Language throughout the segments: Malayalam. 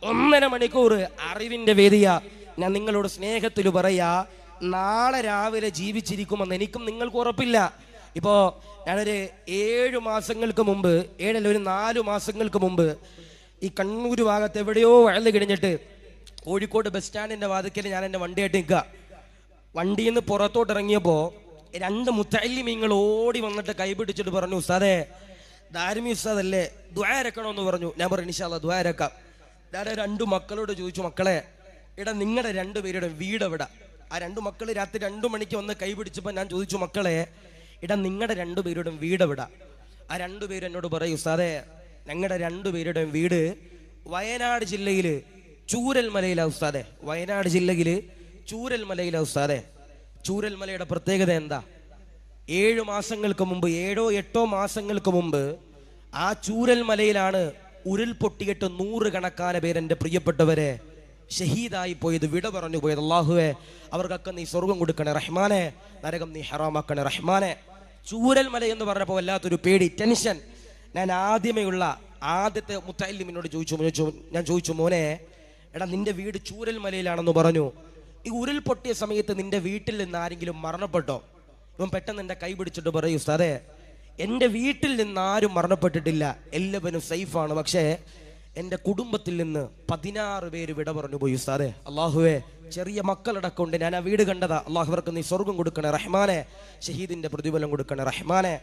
1.5 മണിക്കൂർ അറിവിന്റെ വേദിയാ. ഞാൻ നിങ്ങളോട് സ്നേഹത്തിൽ പറയാ, നാളെ രാവിലെ ജീവിച്ചിരിക്കുമെന്ന് എനിക്കും നിങ്ങൾക്ക് ഉറപ്പില്ല. ഇപ്പോ ഞാനൊരു 7 മാസങ്ങൾക്ക് മുമ്പ്, 4 മാസങ്ങൾക്ക് മുമ്പ് ഈ കണ്ണൂർ ഭാഗത്ത് എവിടെയോ വയല് കിടഞ്ഞിട്ട് കോഴിക്കോട് ബസ് സ്റ്റാൻഡിന്റെ വാതിക്കൽ ഞാൻ എൻ്റെ വണ്ടിയായിട്ട് നിൽക്കുക. വണ്ടിയിൽ നിന്ന് പുറത്തോട്ട് ഇറങ്ങിയപ്പോൾ 2 മുത്തല്ലിമീങ്ങൾ ഓടി വന്നിട്ട് കൈപിടിച്ചിട്ട് പറഞ്ഞു, ഉസ്താദേ ധാർമി ഉസ്താദല്ലേ, ദുആ ഇറക്കണമെന്ന് പറഞ്ഞു. ഞാൻ പറഞ്ഞു ഇൻഷാ അല്ലാഹ് ദുആ ഇറക്കാം. ഞാൻ 2 മക്കളോട് ചോദിച്ചു, മക്കളെ എടാ നിങ്ങളുടെ 2 പേരുടെ വീട് എവിടെ? ആ 2 മക്കൾ രാത്രി 2 മണിക്ക് വന്ന് കൈപിടിച്ചപ്പോൾ ഞാൻ ചോദിച്ചു, മക്കളെ എടാ നിങ്ങളുടെ 2 പേരുടെ വീട് എവിടെ? ആ 2 പേര് എന്നോട് പറയും, ഉസ്താദേ ഞങ്ങളുടെ 2 പേരുടെ വീട് വയനാട് ജില്ലയിൽ ചൂരൽമലയിലാ ഉസ്താദേ. വയനാട് ജില്ലയിൽ ചൂരൽമലയിലാ ഉസ്താദേ. ചൂരൽമലയുടെ പ്രത്യേകത എന്താ? 7 മാസങ്ങൾക്ക് മുമ്പ്, 7-8 മാസങ്ങൾക്ക് മുമ്പ് ആ ചൂരൽമലയിലാണ് ഉരുൾപൊട്ടിയിട്ട് 100 കണക്കാന പേര് എൻ്റെ പ്രിയപ്പെട്ടവരെ ഷഹീദായി പോയത്, വിട പറഞ്ഞു പോയത്. അല്ലാഹുവേ അവർക്കൊക്കെ നീ സ്വർഗം കൊടുക്കണേ റഹ്മാനെ, നരകം നീ ഹറാമാക്കണേ റഹ്മാനെ. ചൂരൽമല എന്ന് പറഞ്ഞപ്പോൾ വല്ലാത്തൊരു പേടി, ടെൻഷൻ. ഞാൻ ആദ്യത്തെ മുത്തല്ലിമിനോട് ചോദിച്ചു, മോനെ എടാ നിന്റെ വീട് ചൂരൽമലയിലാണെന്ന് പറഞ്ഞു. ഈ ഉരുൾപൊട്ടിയ സമയത്ത് നിന്റെ വീട്ടിൽ നിന്ന് ആരെങ്കിലും മരണപ്പെട്ടോ? ഇവൻ പെട്ടെന്ന് എൻ്റെ കൈ പിടിച്ചിട്ട് പറയൂ, ഉസ്താദേ എൻ്റെ വീട്ടിൽ നിന്ന് ആരും മരണപ്പെട്ടിട്ടില്ല, എല്ലാവരും സേഫാണ്. പക്ഷേ എൻ്റെ കുടുംബത്തിൽ നിന്ന് 16 പേര് വിട പറഞ്ഞു പോയി ഉസ്താദേ. അള്ളാഹുവേ ചെറിയ മക്കളടക്കം ഉണ്ട്, ഞാൻ ആ വീട് കണ്ടതാ. അള്ളാഹു അവർക്ക് നീ സ്വർഗം കൊടുക്കണേ റഹ്മാനെ, ഷഹീദിന്റെ പ്രതിഫലം കൊടുക്കണേ റഹ്മാനെ.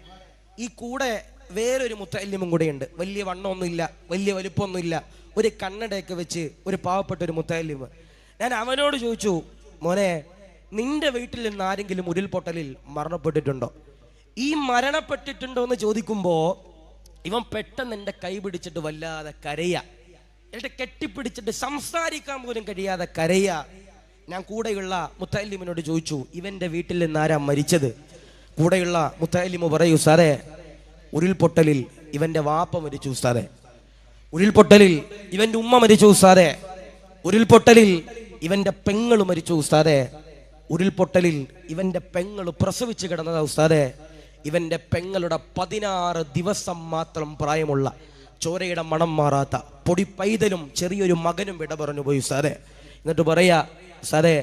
ഈ കൂടെ വേറൊരു മുത്തല്ലിമും കൂടെയുണ്ട്. വലിയ വണ്ണമൊന്നുമില്ല, വലിയ വലുപ്പമൊന്നുമില്ല, ഒരു കണ്ണടയൊക്കെ വെച്ച് ഒരു പാവപ്പെട്ട ഒരു മുത്തല്ലിമ്. ഞാൻ അവനോട് ചോദിച്ചു, മോനെ നിന്റെ വീട്ടിൽ നിന്ന് ആരെങ്കിലും ഉരുൾപൊട്ടലിൽ മരണപ്പെട്ടിട്ടുണ്ടോ? ഈ മരണപ്പെട്ടിട്ടുണ്ടോ എന്ന് ചോദിക്കുമ്പോ ഇവൻ പെട്ടെന്ന് എൻ്റെ കൈ പിടിച്ചിട്ട് വല്ലാതെ കരയാ, എന്റെ കെട്ടിപ്പിടിച്ചിട്ട് സംസാരിക്കാൻ പോലും കഴിയാതെ കരയാ. ഞാൻ കൂടെയുള്ള മുത്തല്ലിമിനോട് ചോദിച്ചു, ഇവന്റെ വീട്ടിൽ നിന്ന് ആരാ മരിച്ചത്? കൂടെയുള്ള മുത്തല്ലിമ് പറയൂ, ഉസ്താദേ ഉരുൾപൊട്ടലിൽ ഇവന്റെ വാപ്പ മരിച്ചു ഉസ്താദേ, ഉരുൾപൊട്ടലിൽ ഇവന്റെ ഉമ്മ മരിച്ചു ഉസ്താദേ, ഉരുൾപൊട്ടലിൽ ഇവന്റെ പെങ്ങള് മരിച്ചു ഉസ്താദേ, ഉരുൾപൊട്ടലിൽ ഇവന്റെ പെങ്ങള് പ്രസവിച്ച് കിടന്നതാ ഉസ്താദേ. ഇവന്റെ പെങ്ങളുടെ 16 ദിവസം മാത്രം പ്രായമുള്ള, ചോരയുടെ മണം മാറാത്ത പൊടി പൈതലും ചെറിയൊരു മകനും വിട പറഞ്ഞു പോയി ഉസ്താദേ. എന്നിട്ട് പറയാ, ഉസ്താദേ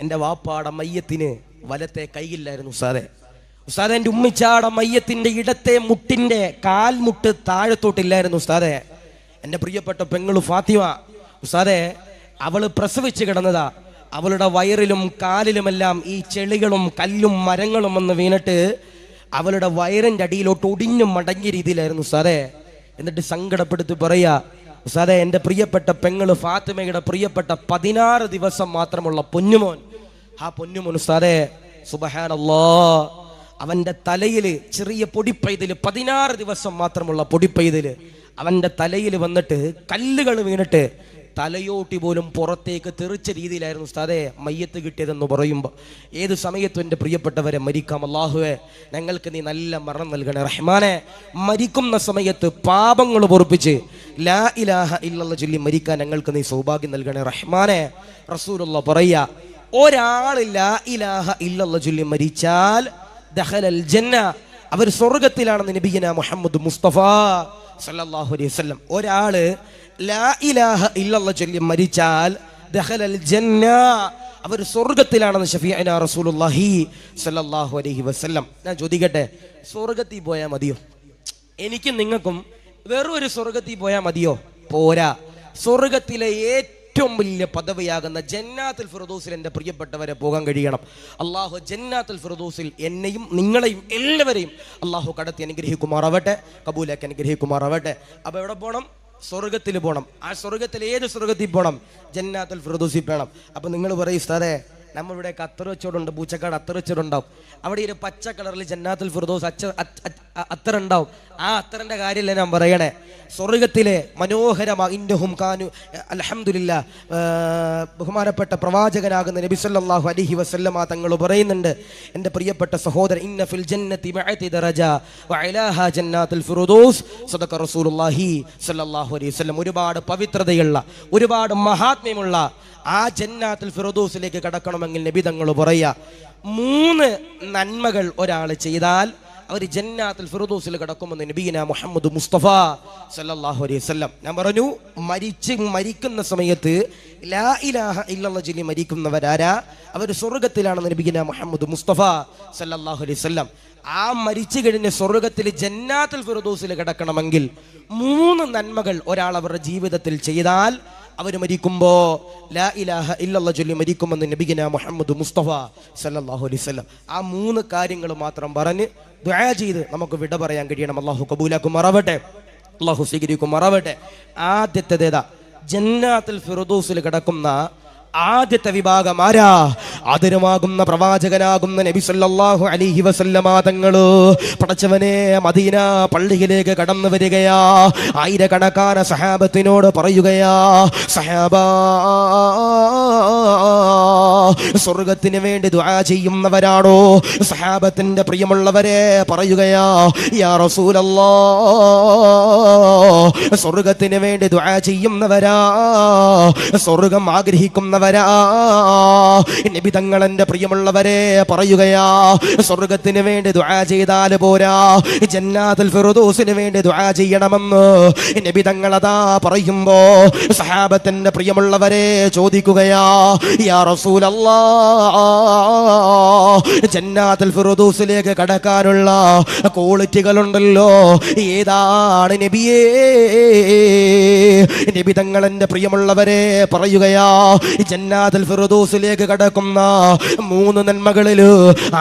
എൻ്റെ വാപ്പാടെ മയ്യത്തിന് വലത്തെ കൈയില്ലായിരുന്നു ഉസ്താദേ. ഉസ്താദേ എൻ്റെ ഉമ്മിച്ചാടെ മയ്യത്തിന്റെ ഇടത്തെ മുട്ടിന്റെ കാൽമുട്ട് താഴത്തോട്ടില്ലായിരുന്നു ഉസ്താദേ. എൻ്റെ പ്രിയപ്പെട്ട പെങ്ങള് ഫാത്തിമ ഉസ്താദേ, അവള് പ്രസവിച്ച് കിടന്നതാ. അവളുടെ വയറിലും കാലിലുമെല്ലാം ഈ ചെളികളും കല്ലും മരങ്ങളും വന്ന് വീണിട്ട് അവളുടെ വയറിന്റെ അടിയിലോട്ട് ഒടിഞ്ഞു മടങ്ങിയ രീതിയിലായിരുന്നു ഉസ്താദേ. എന്നിട്ട് സങ്കടപ്പെടുത്തി പറയാ, ഉസ്താദേ എൻ്റെ പ്രിയപ്പെട്ട പെങ്ങള് ഫാത്തിമയുടെ പ്രിയപ്പെട്ട 16 ദിവസം മാത്രമുള്ള പൊന്നുമോൻ, ആ പൊന്നുമോൻ ഉസ്താദേ സുബ്ഹാനല്ലാഹ്, അവന്റെ തലയില് ചെറിയ പൊടിപ്പൈതല്, 16 ദിവസം മാത്രമുള്ള പൊടിപ്പൈതല്, അവന്റെ തലയിൽ വന്നിട്ട് കല്ലുകൾ വീണിട്ട് തലയോട്ടി പോലും പുറത്തേക്ക് തെറിച്ച രീതിയിലായിരുന്നു ഉസ്താദേ മയ്യത്ത് കിട്ടിയതെന്ന് പറയുമ്പോൾ ഏത് സമയത്തും എൻ്റെ പ്രിയപ്പെട്ടവരെ മരിക്കാം. അല്ലാഹുവേ ഞങ്ങൾക്ക് നീ നല്ല മരണം നൽകണേ റഹ്മാനെ. മരിക്കുന്ന സമയത്ത് പാപങ്ങൾ പൊറുപ്പിച്ച് ലാ ഇലാഹ ഇല്ലല്ലാഹ് ചൊല്ലി മരിക്കാൻ ഞങ്ങൾക്ക് നീ സൗഭാഗ്യം നൽകണേ റഹ്മാനെ. റസൂലുള്ളാഹ് പറയാ, ഒരാൾ ലാ ഇലാഹ ഇല്ലല്ലാഹ് ചൊല്ലി മരിച്ചാൽ ദഖലൽ ജന്ന, അവർ സ്വർഗ്ഗത്തിലാണെന്ന് നബിയനാ മുഹമ്മദ് മുസ്തഫ സല്ലല്ലാഹു അലൈഹി വസല്ലം. ഒരാള് ലാ ഇലാഹ ഇല്ലല്ലാഹ് ചൊല്ലി മരിച്ചാൽ ദഖലൽ ജന്ന, അവർ സ്വർഗ്ഗത്തിലാണെന്ന് ശഫീഅനാ റസൂലുള്ളാഹി സല്ലല്ലാഹു അലൈഹി വസല്ലം. ഞാൻ ചോദിക്കട്ടെ, സ്വർഗ്ഗത്തിൽ പോയാൽ മതിയോ? എനിക്കും നിങ്ങൾക്കും വെറും ഒരു സ്വർഗ്ഗത്തിൽ പോയാൽ മതിയോ? പോരാ. സ്വർഗ്ഗത്തിലെ ഏറ്റവും വലിയ പദവിയാകുന്ന ജന്നാത്തുൽ ഫിർദൗസിൽ എൻ്റെ പ്രിയപ്പെട്ടവരെ പോകാൻ കഴിയണം. അള്ളാഹു ജന്നാത്തുൽ ഫിർദൗസിൽ എന്നെയും നിങ്ങളെയും എല്ലാവരെയും അള്ളാഹു കടത്തി അനുഗ്രഹിക്കുമാറാവട്ടെ, കബൂലാക്കി അനുഗ്രഹിക്കുമാറാവട്ടെ. അപ്പോൾ എവിടെ പോകണം? സ്വർഗത്തിൽ പോകണം. ആ സ്വർഗത്തിൽ ഏത് സ്വർഗത്തിൽ പോകണം? ജന്നാത്തുൽ ഫിർദൗസിൽ പോകണം. അപ്പം നിങ്ങൾ പറയും, ഉസ്താദേ നമ്മളിവിടെ അത്തർ വെച്ചോടുണ്ട്, പൂച്ചക്കാട് അത്തർ വെച്ചോടുണ്ടാവും, അവിടെ ഒരു പച്ച കളറിൽ ജന്നാത്തുൽ ഫിർദൗസ് അത്തറുണ്ടാവും. ആ അത്തറിന്റെ കാര്യമല്ല ഞാൻ പറയണേ. സ്വർഗത്തിലെ മനോഹരമാഇന്നഹും കാനു അൽഹംദുലില്ലാ, ബഹുമാനപ്പെട്ട പ്രവാചകനാകുന്ന നബി സല്ലല്ലാഹു അലൈഹി വസല്ലമ തങ്ങൾ പറയുന്നുണ്ട്, എൻ്റെ പ്രിയപ്പെട്ട സഹോദരൻ, ഇന്ന ഫിൽ ജന്നതി മഅതി ദറജ വഅലാഹാ ജന്നാത്തുൽ ഫിർദൗസ് സദഖ റസൂലുള്ളാഹി സല്ലല്ലാഹു അലൈഹി വസല്ലം. ഒരുപാട് പവിത്രതയുള്ള, ഒരുപാട് മഹാത്മ്യമുള്ള ആ ജന്നാത്തുൽ ഫിർദൗസിലേക്ക് കടക്കണമെങ്കിൽ നബി തങ്ങൾ പറയാ, 3 നന്മകൾ ഒരാൾ ചെയ്താൽ അവർ ജന്നാത്തുൽ ഫിർദൗസിൽ കിടക്കുമെന്ന് നബിയിന മുഹമ്മദ് മുസ്തഫ സല്ലല്ലാഹു അലൈഹി വസല്ലം. ഞാൻ പറഞ്ഞു, മരിക്കുന്ന സമയത്ത് ലാ ഇലാഹ ഇല്ലല്ലാഹ് ചൊല്ലി മരിക്കുന്നവരാരാ? അവർ സ്വർഗത്തിലാണെന്ന് നബിയിന മുഹമ്മദ് മുസ്തഫ സല്ലല്ലാഹു അലൈഹി വസല്ലം. ആ മരിച്ചു കഴിഞ്ഞ സ്വർഗത്തിൽ ജന്നാത്തുൽ ഫിർദൗസിൽ കിടക്കണമെങ്കിൽ 3 നന്മകൾ ഒരാൾ അവരുടെ ജീവിതത്തിൽ ചെയ്താൽ അവർ മരിക്കുമ്പോ ലാ ഇലാഹ ഇല്ലല്ലാഹ് ചൊല്ലി മരിക്കുമെന്ന് നബിയിന മുഹമ്മദ് മുസ്തഫ സല്ലല്ലാഹു അലൈഹി വസല്ലം. ആ 3 കാര്യങ്ങൾ മാത്രം പറഞ്ഞ് ദുആ ചെയ്ത് നമുക്ക് വിട പറയാൻ കഴിയണം. അല്ലാഹു കബൂലാക്കുമാറാവട്ടെ, അല്ലാഹു സ്വീകരിക്കുമാറാവട്ടെ. ആദ്യത്തേതാ? ജന്നാത്തുൽ ഫിർദൗസിൽ കിടക്കുന്ന ആദ്യത്തെ വിഭാഗം ആരാ? ആദരമാകുന്ന പ്രവാചകനാകുന്ന നബി സല്ലല്ലാഹു അലൈഹി വസല്ലമ തങ്ങള്. പടച്ചവനെ, മദീന പള്ളിയിലേക്ക് കടന്നു വരികയാ. ആയിരക്കണക്കാന സഹാബത്തിനോട് പറയുകയാ, സഹാബാ, സ്വർഗത്തിന് വേണ്ടി ദുആ ചെയ്യുന്നവരാണോ? സഹാബത്തിന്റെ പ്രിയമുള്ളവരെ പറയുകയാ, യാ റസൂലല്ലാഹ്, സ്വർഗത്തിന് വേണ്ടി ദുആ ചെയ്യുന്നവരാ, സ്വർഗം ആഗ്രഹിക്കുന്നവരാ. നബി തങ്ങൾ എന്റെ പ്രിയമുള്ളവരെ പറയുകയാ, സ്വർഗത്തിന് വേണ്ടി ദുആ ചെയ്താൽ പോരാ, ജന്നാത്തുൽ ഫിർദൗസിന് വേണ്ടി ദുആ ചെയ്യണമെന്ന് നബി തങ്ങൾ അതാ പറയുമ്പോ സഹാബത്തിന്റെ പ്രിയമുള്ളവരെ ചോദിക്കുകയാ, യാ റസൂലല്ലാഹ്, ജന്നാത്തുൽ ഫിർദൗസിലേക്ക് കടക്കാനുള്ള ക്വാളിറ്റികളുണ്ടല്ലോ, ഏതാണ് നബിയേ? നബി തങ്ങൾ എന്റെ പ്രിയമുള്ളവരെ പറയുകയാ, ജന്നാത്തുൽ ഫിർദൗസിലേക്ക് കടക്കുന്ന 3 നന്മകളിൽ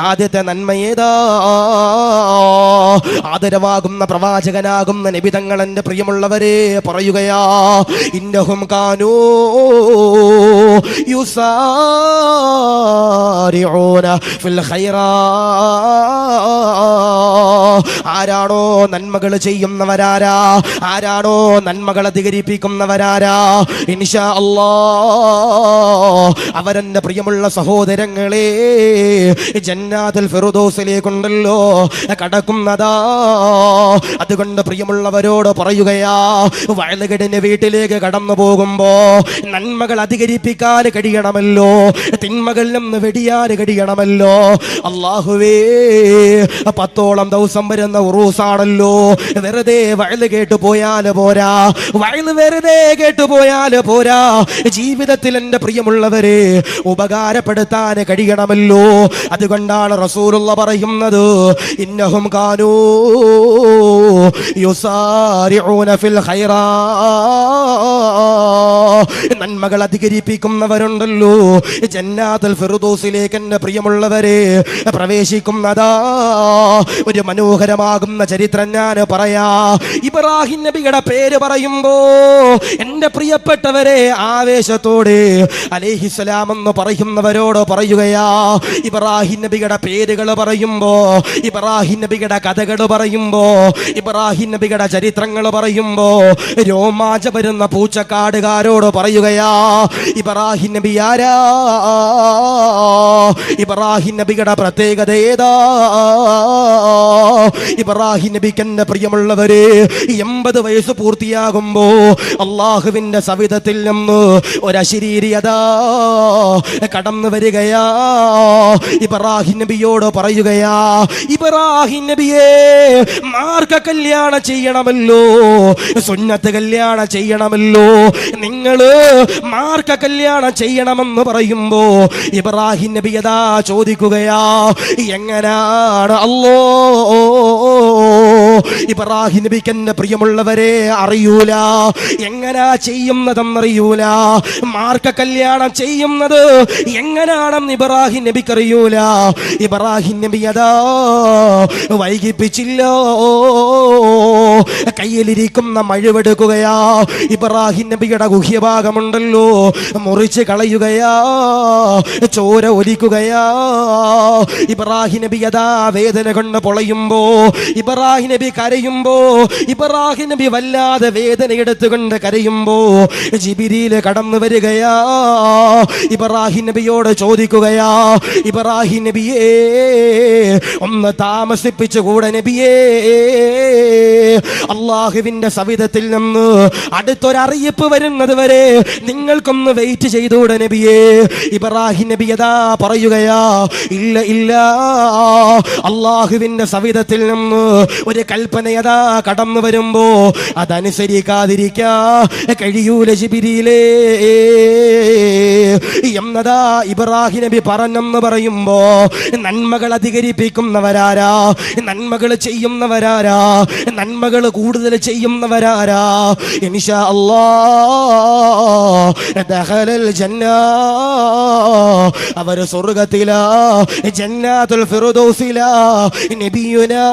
ആദ്യത്തെ നന്മ ഏതാ? ആദരവാകുന്ന പ്രവാചകനാകുന്ന നബി തങ്ങൾ എന്റെ പ്രിയമുള്ളവരെ പറയുകയാ, ഇന്നഹും കാനൂ യുസാരിഊന ഫിൽ ഖൈറാ. ആരാണോ നന്മകൾ ചെയ്യുന്നവരാരാ? ആരാണോ നന്മകൾ അധികരിപ്പിക്കുന്നവരാരാ? ഇൻഷാ അല്ലാഹ് അവരെന്റെ പ്രിയമുള്ള സഹോദരങ്ങളെ ജന്നാത്തുൽ ഫിർദൗസിലേക്കുണ്ടല്ലോ കടക്കുന്നതാ. അതുകൊണ്ട് പ്രിയമുള്ളവരോട് പറയുകയാ, വയലുകെടിന്റെ വീട്ടിലേക്ക് കടന്നു പോകുമ്പോ നന്മകൾ അധികരിപ്പിക്കാൻ കഴിയണമല്ലോ, തിന്മകളിൽ നിന്ന് വെടിയാൻ കഴിയണമല്ലോ. അല്ലാഹുവേ, 10ഓളം ദിവസം വരുന്ന ഉറൂസാണല്ലോ, വെറുതെ വയല് കേട്ടു പോയാൽ പോരാ, വയല് വെറുതെ കേട്ടു പോയാൽ പോരാ, ജീവിതത്തിൽ എന്റെ പ്രിയമുള്ളവരെ ഉപകാരപ്പെടുത്താൻ കഴിയണമല്ലോ. അതുകൊണ്ടാണ് റസൂലുള്ളാഹി പറയുന്നത്, ഇന്നഹും കാനൂ യുസാരിഊന ഫിൽ ഖൈറാ. നന്മകൾ അധികരിപ്പിക്കുന്നവരുണ്ടല്ലോ ജന്നാത്തുൽ ഫിർദൗസിലേക്ക് എന്റെ പ്രിയമുള്ളവരെ പ്രവേശിക്കുന്നതാ. ഒരു മനോഹരമാകുന്ന ചരിത്രം ഞാൻ പറയാ. ഇബ്രാഹിം നബിയുടെ പേര് പറയുമ്പോ എന്റെ പ്രിയപ്പെട്ടവരെ ആവേശത്തോടെ അലൈഹിസ്സലാം എന്ന് പറയുന്നവരോട് പറയുകയാ, ഇബ്രാഹിം നബിയുടെ പേരുകൾ പറയുമ്പോ, ഇബ്രാഹിം നബിയുടെ കഥകൾ പറയുമ്പോ, ഇബ്രാഹിം നബിയുടെ ചരിത്രങ്ങൾ പറയുമ്പോ രോമാഞ്ച വരുന്ന പൂച്ചക്കാടുകാരോട് പറയുകയാ, ഇബ്രാഹിം നബി ആരാ? ഇബ്രാഹിം നബിയുടെ പ്രത്യേകത ഏതാ? ഇബ്രാഹിം നബിക്ക് എന്റെ പ്രിയമുള്ളവരെ 80 വയസ്സ് പൂർത്തിയാകുമ്പോ അള്ളാഹുവിന്റെ സവിധത്തിൽ നിന്ന് ഒരശരീരിയത കടന്നു വരികയാ. ഇബ്രാഹിം നബിയോട് പറയുകയാ, ഇബ്രാഹിം നബിയെ, മാർക്ക കല്യാണം ചെയ്യണമല്ലോ, സുന്നത്ത് കല്യാണം ചെയ്യണമല്ലോ, നിങ്ങള് മാർക്ക കല്യാണം ചെയ്യണമെന്ന് പറയുമ്പോ ഇബ്രാഹിം നബി അതാ ചോദിക്കുകയാ, എങ്ങനാണ് അല്ലോ? ഇബ്രാഹിം നബിക്ക് എന്റെ പ്രിയമുള്ളവരെ അറിയൂല, എങ്ങനാ ചെയ്യുന്നതെന്നറിയൂല, മാർക്ക കല്യാണം ചെയ്യുന്നത് എങ്ങനാണെന്ന് ഇബ്രാഹിം നബിക്ക് അറിയൂല. ഇബ്രാഹിം നബി അതാ വൈകിപ്പിച്ചില്ലോ, കയ്യിലിരിക്കുന്ന മഴുവെടുക്കുകയാ, ഇബ്രാഹിം നബിയുടെ ഗുഹ്യഭാഗമുണ്ടല്ലോ മുറിച്ച് കളയുകയാ, ചോര ഒലിക്കുകയാ. ഇബ്രാഹിം നബി അതാ വേദന കൊണ്ട് പൊളയുമ്പോ, ഇബ്രാഹിം നബി കരയുമ്പോ, ഇബ്രാഹിം നബി വല്ലാതെ വേദന എടുത്തുകൊണ്ട് കരയുമ്പോ ജിബ്രീൽ കടന്നു വരികയാ. ഇബ്രാഹിം നബിയോട് ചോദിക്കുകയാ, ഇബ്രാഹിം നബിയേ, ഒന്ന് താമസിപ്പിച്ചുകൂടെ നബിയേ? അള്ളാഹുവിന്റെ സവിധത്തിൽ നിന്ന് അടുത്തൊരറിയിപ്പ് വരുന്നത് വരെ നിങ്ങൾക്കൊന്ന് വെയിറ്റ് ചെയ്തൂടെ നബിയേ? ഇബ്രാഹിം നബി അതാ പറയുകയാ, ഇല്ല ഇല്ല, അള്ളാഹുവിന്റെ സവിധത്തിൽ നിന്ന് ഒരു കൽപ്പനയതാ കടന്നു വരുമ്പോ അതനുസരിക്കാതിരിക്കാ കഴിയൂല ജിബ്രീലേ എന്നതാ ഇബ്രാഹിം നബി പറഞ്ഞെന്ന് പറയുമ്പോ, നന്മകൾ അധികരിപ്പിക്കുന്നവരാരാ, നന്മകൾ ചെയ്യുന്നവരാരാ, നന്മകൾ കൂടുതൽ ചെയ്യുന്നവരാരാ, ഇൻഷാ അല്ലാഹ് ദഖലൽ ജന്ന, അവർ സ്വർഗ്ഗത്തിലാ, ജന്നാത്തുൽ ഫിർദൗസിലാ, നബിയുനാ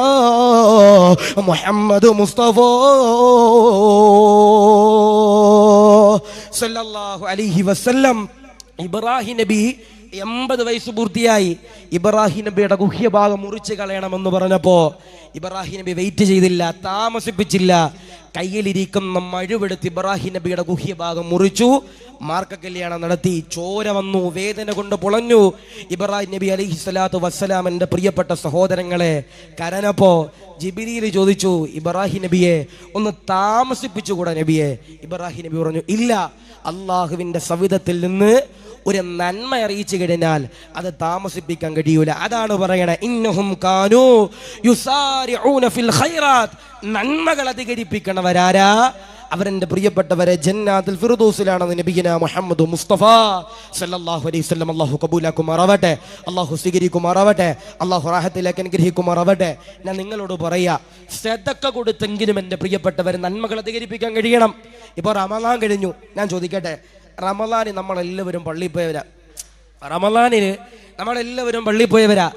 മുഹമ്മദ് മുസ്തഫ സല്ലല്ലാഹു അലൈഹി വസല്ലം. ഇബ്രാഹിം നബി 80 വയസ്സ് പൂർത്തിയായി. ഇബ്രാഹിം നബിയുടെ ഗുഹ്യഭാഗം മുറിച്ച് കളയണമെന്ന് പറഞ്ഞപ്പോ ഇബ്രാഹിം നബി വെയിറ്റ് ചെയ്തില്ല, താമസിപ്പിച്ചില്ല. കയ്യിലിരിക്കുന്ന മഴുവെടുത്ത് ഇബ്രാഹിം നബിയുടെ ഗുഹ്യഭാഗം മുറിച്ചു, മാർക്ക കല്യാണം നടത്തി. ചോര വന്നു, വേദന കൊണ്ട് പൊളഞ്ഞു. ഇബ്രാഹിം നബി അലൈഹി സ്വലാത്തു വസ്സലാം എൻ്റെ പ്രിയപ്പെട്ട സഹോദരങ്ങളെ കരഞ്ഞപ്പോ ജിബ്രീൽ ചോദിച്ചു, ഇബ്രാഹിം നബിയെ ഒന്ന് താമസിപ്പിച്ചുകൂടാ നബിയെ? ഇബ്രാഹിം നബി പറഞ്ഞു, ഇല്ല, അള്ളാഹുവിൻ്റെ സവിധത്തിൽ നിന്ന് ഒരു നന്മ അറിയിച്ചു കഴിഞ്ഞാൽ അത് താമസിപ്പിക്കാൻ കഴിയൂല. അതാണ് പറയണേ, ഇന്നഹും കാനൂ യുസാരിഊന ഫിൽ ഖൈറാത്ത്, നന്മകൾ അധികരിപ്പിക്കണവരാരാ, അവരെന്റെ പ്രിയപ്പെട്ടവരെ ജന്നാത്തുൽ ഫിർദൗസിലാണെന്ന് നബിയിനാ മുഹമ്മദ് മുസ്തഫ സല്ലല്ലാഹു അലൈഹി വസല്ലം. അല്ലാഹു കബൂലാക്കുമാറാവട്ടെ, അല്ലാഹു സ്വീകരിക്കുമാറാവട്ടെ, അല്ലാഹു റാഹത്തിലേക്ക് അനുഗ്രഹിക്കുമാറാവട്ടെ. ഞാൻ നിങ്ങളോട് പറയാ, സദഖ കൊടുത്തെങ്കിലും എൻ്റെ പ്രിയപ്പെട്ടവരെ നന്മകൾ അധികരിപ്പിക്കാൻ കഴിയണം. ഇപ്പോൾ റമളാൻ കഴിഞ്ഞു, ഞാൻ ചോദിക്കട്ടെ, റമളാനിൽ നമ്മളെല്ലാവരും പള്ളിയിൽ പോയവരാ, റമളാനിന് നമ്മളെല്ലാവരും പള്ളിയിൽ പോയവരാ.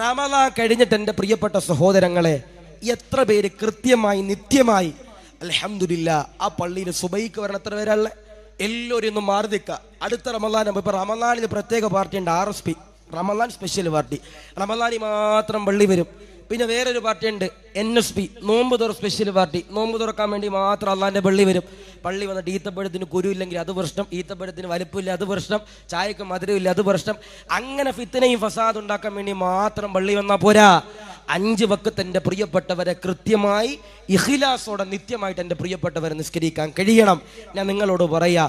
റമളാൻ കഴിഞ്ഞിട്ട് എൻ്റെ പ്രിയപ്പെട്ട സഹോദരങ്ങളെ എത്ര പേര് കൃത്യമായി നിത്യമായി അൽഹംദുലില്ലാ ആ പള്ളിയിൽ സുബൈക്ക് വരണം? എത്ര പേരല്ലേ? എല്ലാവരും ഒന്നും മാറി നിൽക്കുക. അടുത്ത റമളാൻ ഇപ്പൊ റമളാനിൽ പ്രത്യേക പാർട്ടി ഉണ്ട്, RSP, റമളാൻ സ്പെഷ്യൽ പാർട്ടി. റമളാനിൽ മാത്രം പള്ളി വരും. പിന്നെ വേറൊരു പാർട്ടി ഉണ്ട്, NSP, നോമ്പ് തുറ സ്പെഷ്യൽ പാർട്ടി. നോമ്പ് തുറക്കാൻ വേണ്ടി മാത്രം അള്ളാന്റെ പള്ളി വരും. പള്ളി വന്നിട്ട് ഈത്തപ്പഴത്തിന് കുരുവില്ലെങ്കിൽ അത് പ്രശ്നം, ഈത്തപ്പഴത്തിന് വലിപ്പമില്ല അത് പ്രശ്നം, ചായക്ക് മധുരമില്ല അത് പ്രശ്നം. അങ്ങനെ ഫിത്തനയും ഫസാദ് ഉണ്ടാക്കാൻ വേണ്ടി മാത്രം പള്ളി വന്നാൽ പോരാ. 5 വഖത്ത് എൻ്റെ പ്രിയപ്പെട്ടവരെ കൃത്യമായി ഇഖ്ലാസോടെ നിത്യമായിട്ട് എൻ്റെ പ്രിയപ്പെട്ടവരെ നിസ്കരിക്കാൻ കഴിയണം. ഞാൻ നിങ്ങളോട് പറയാ,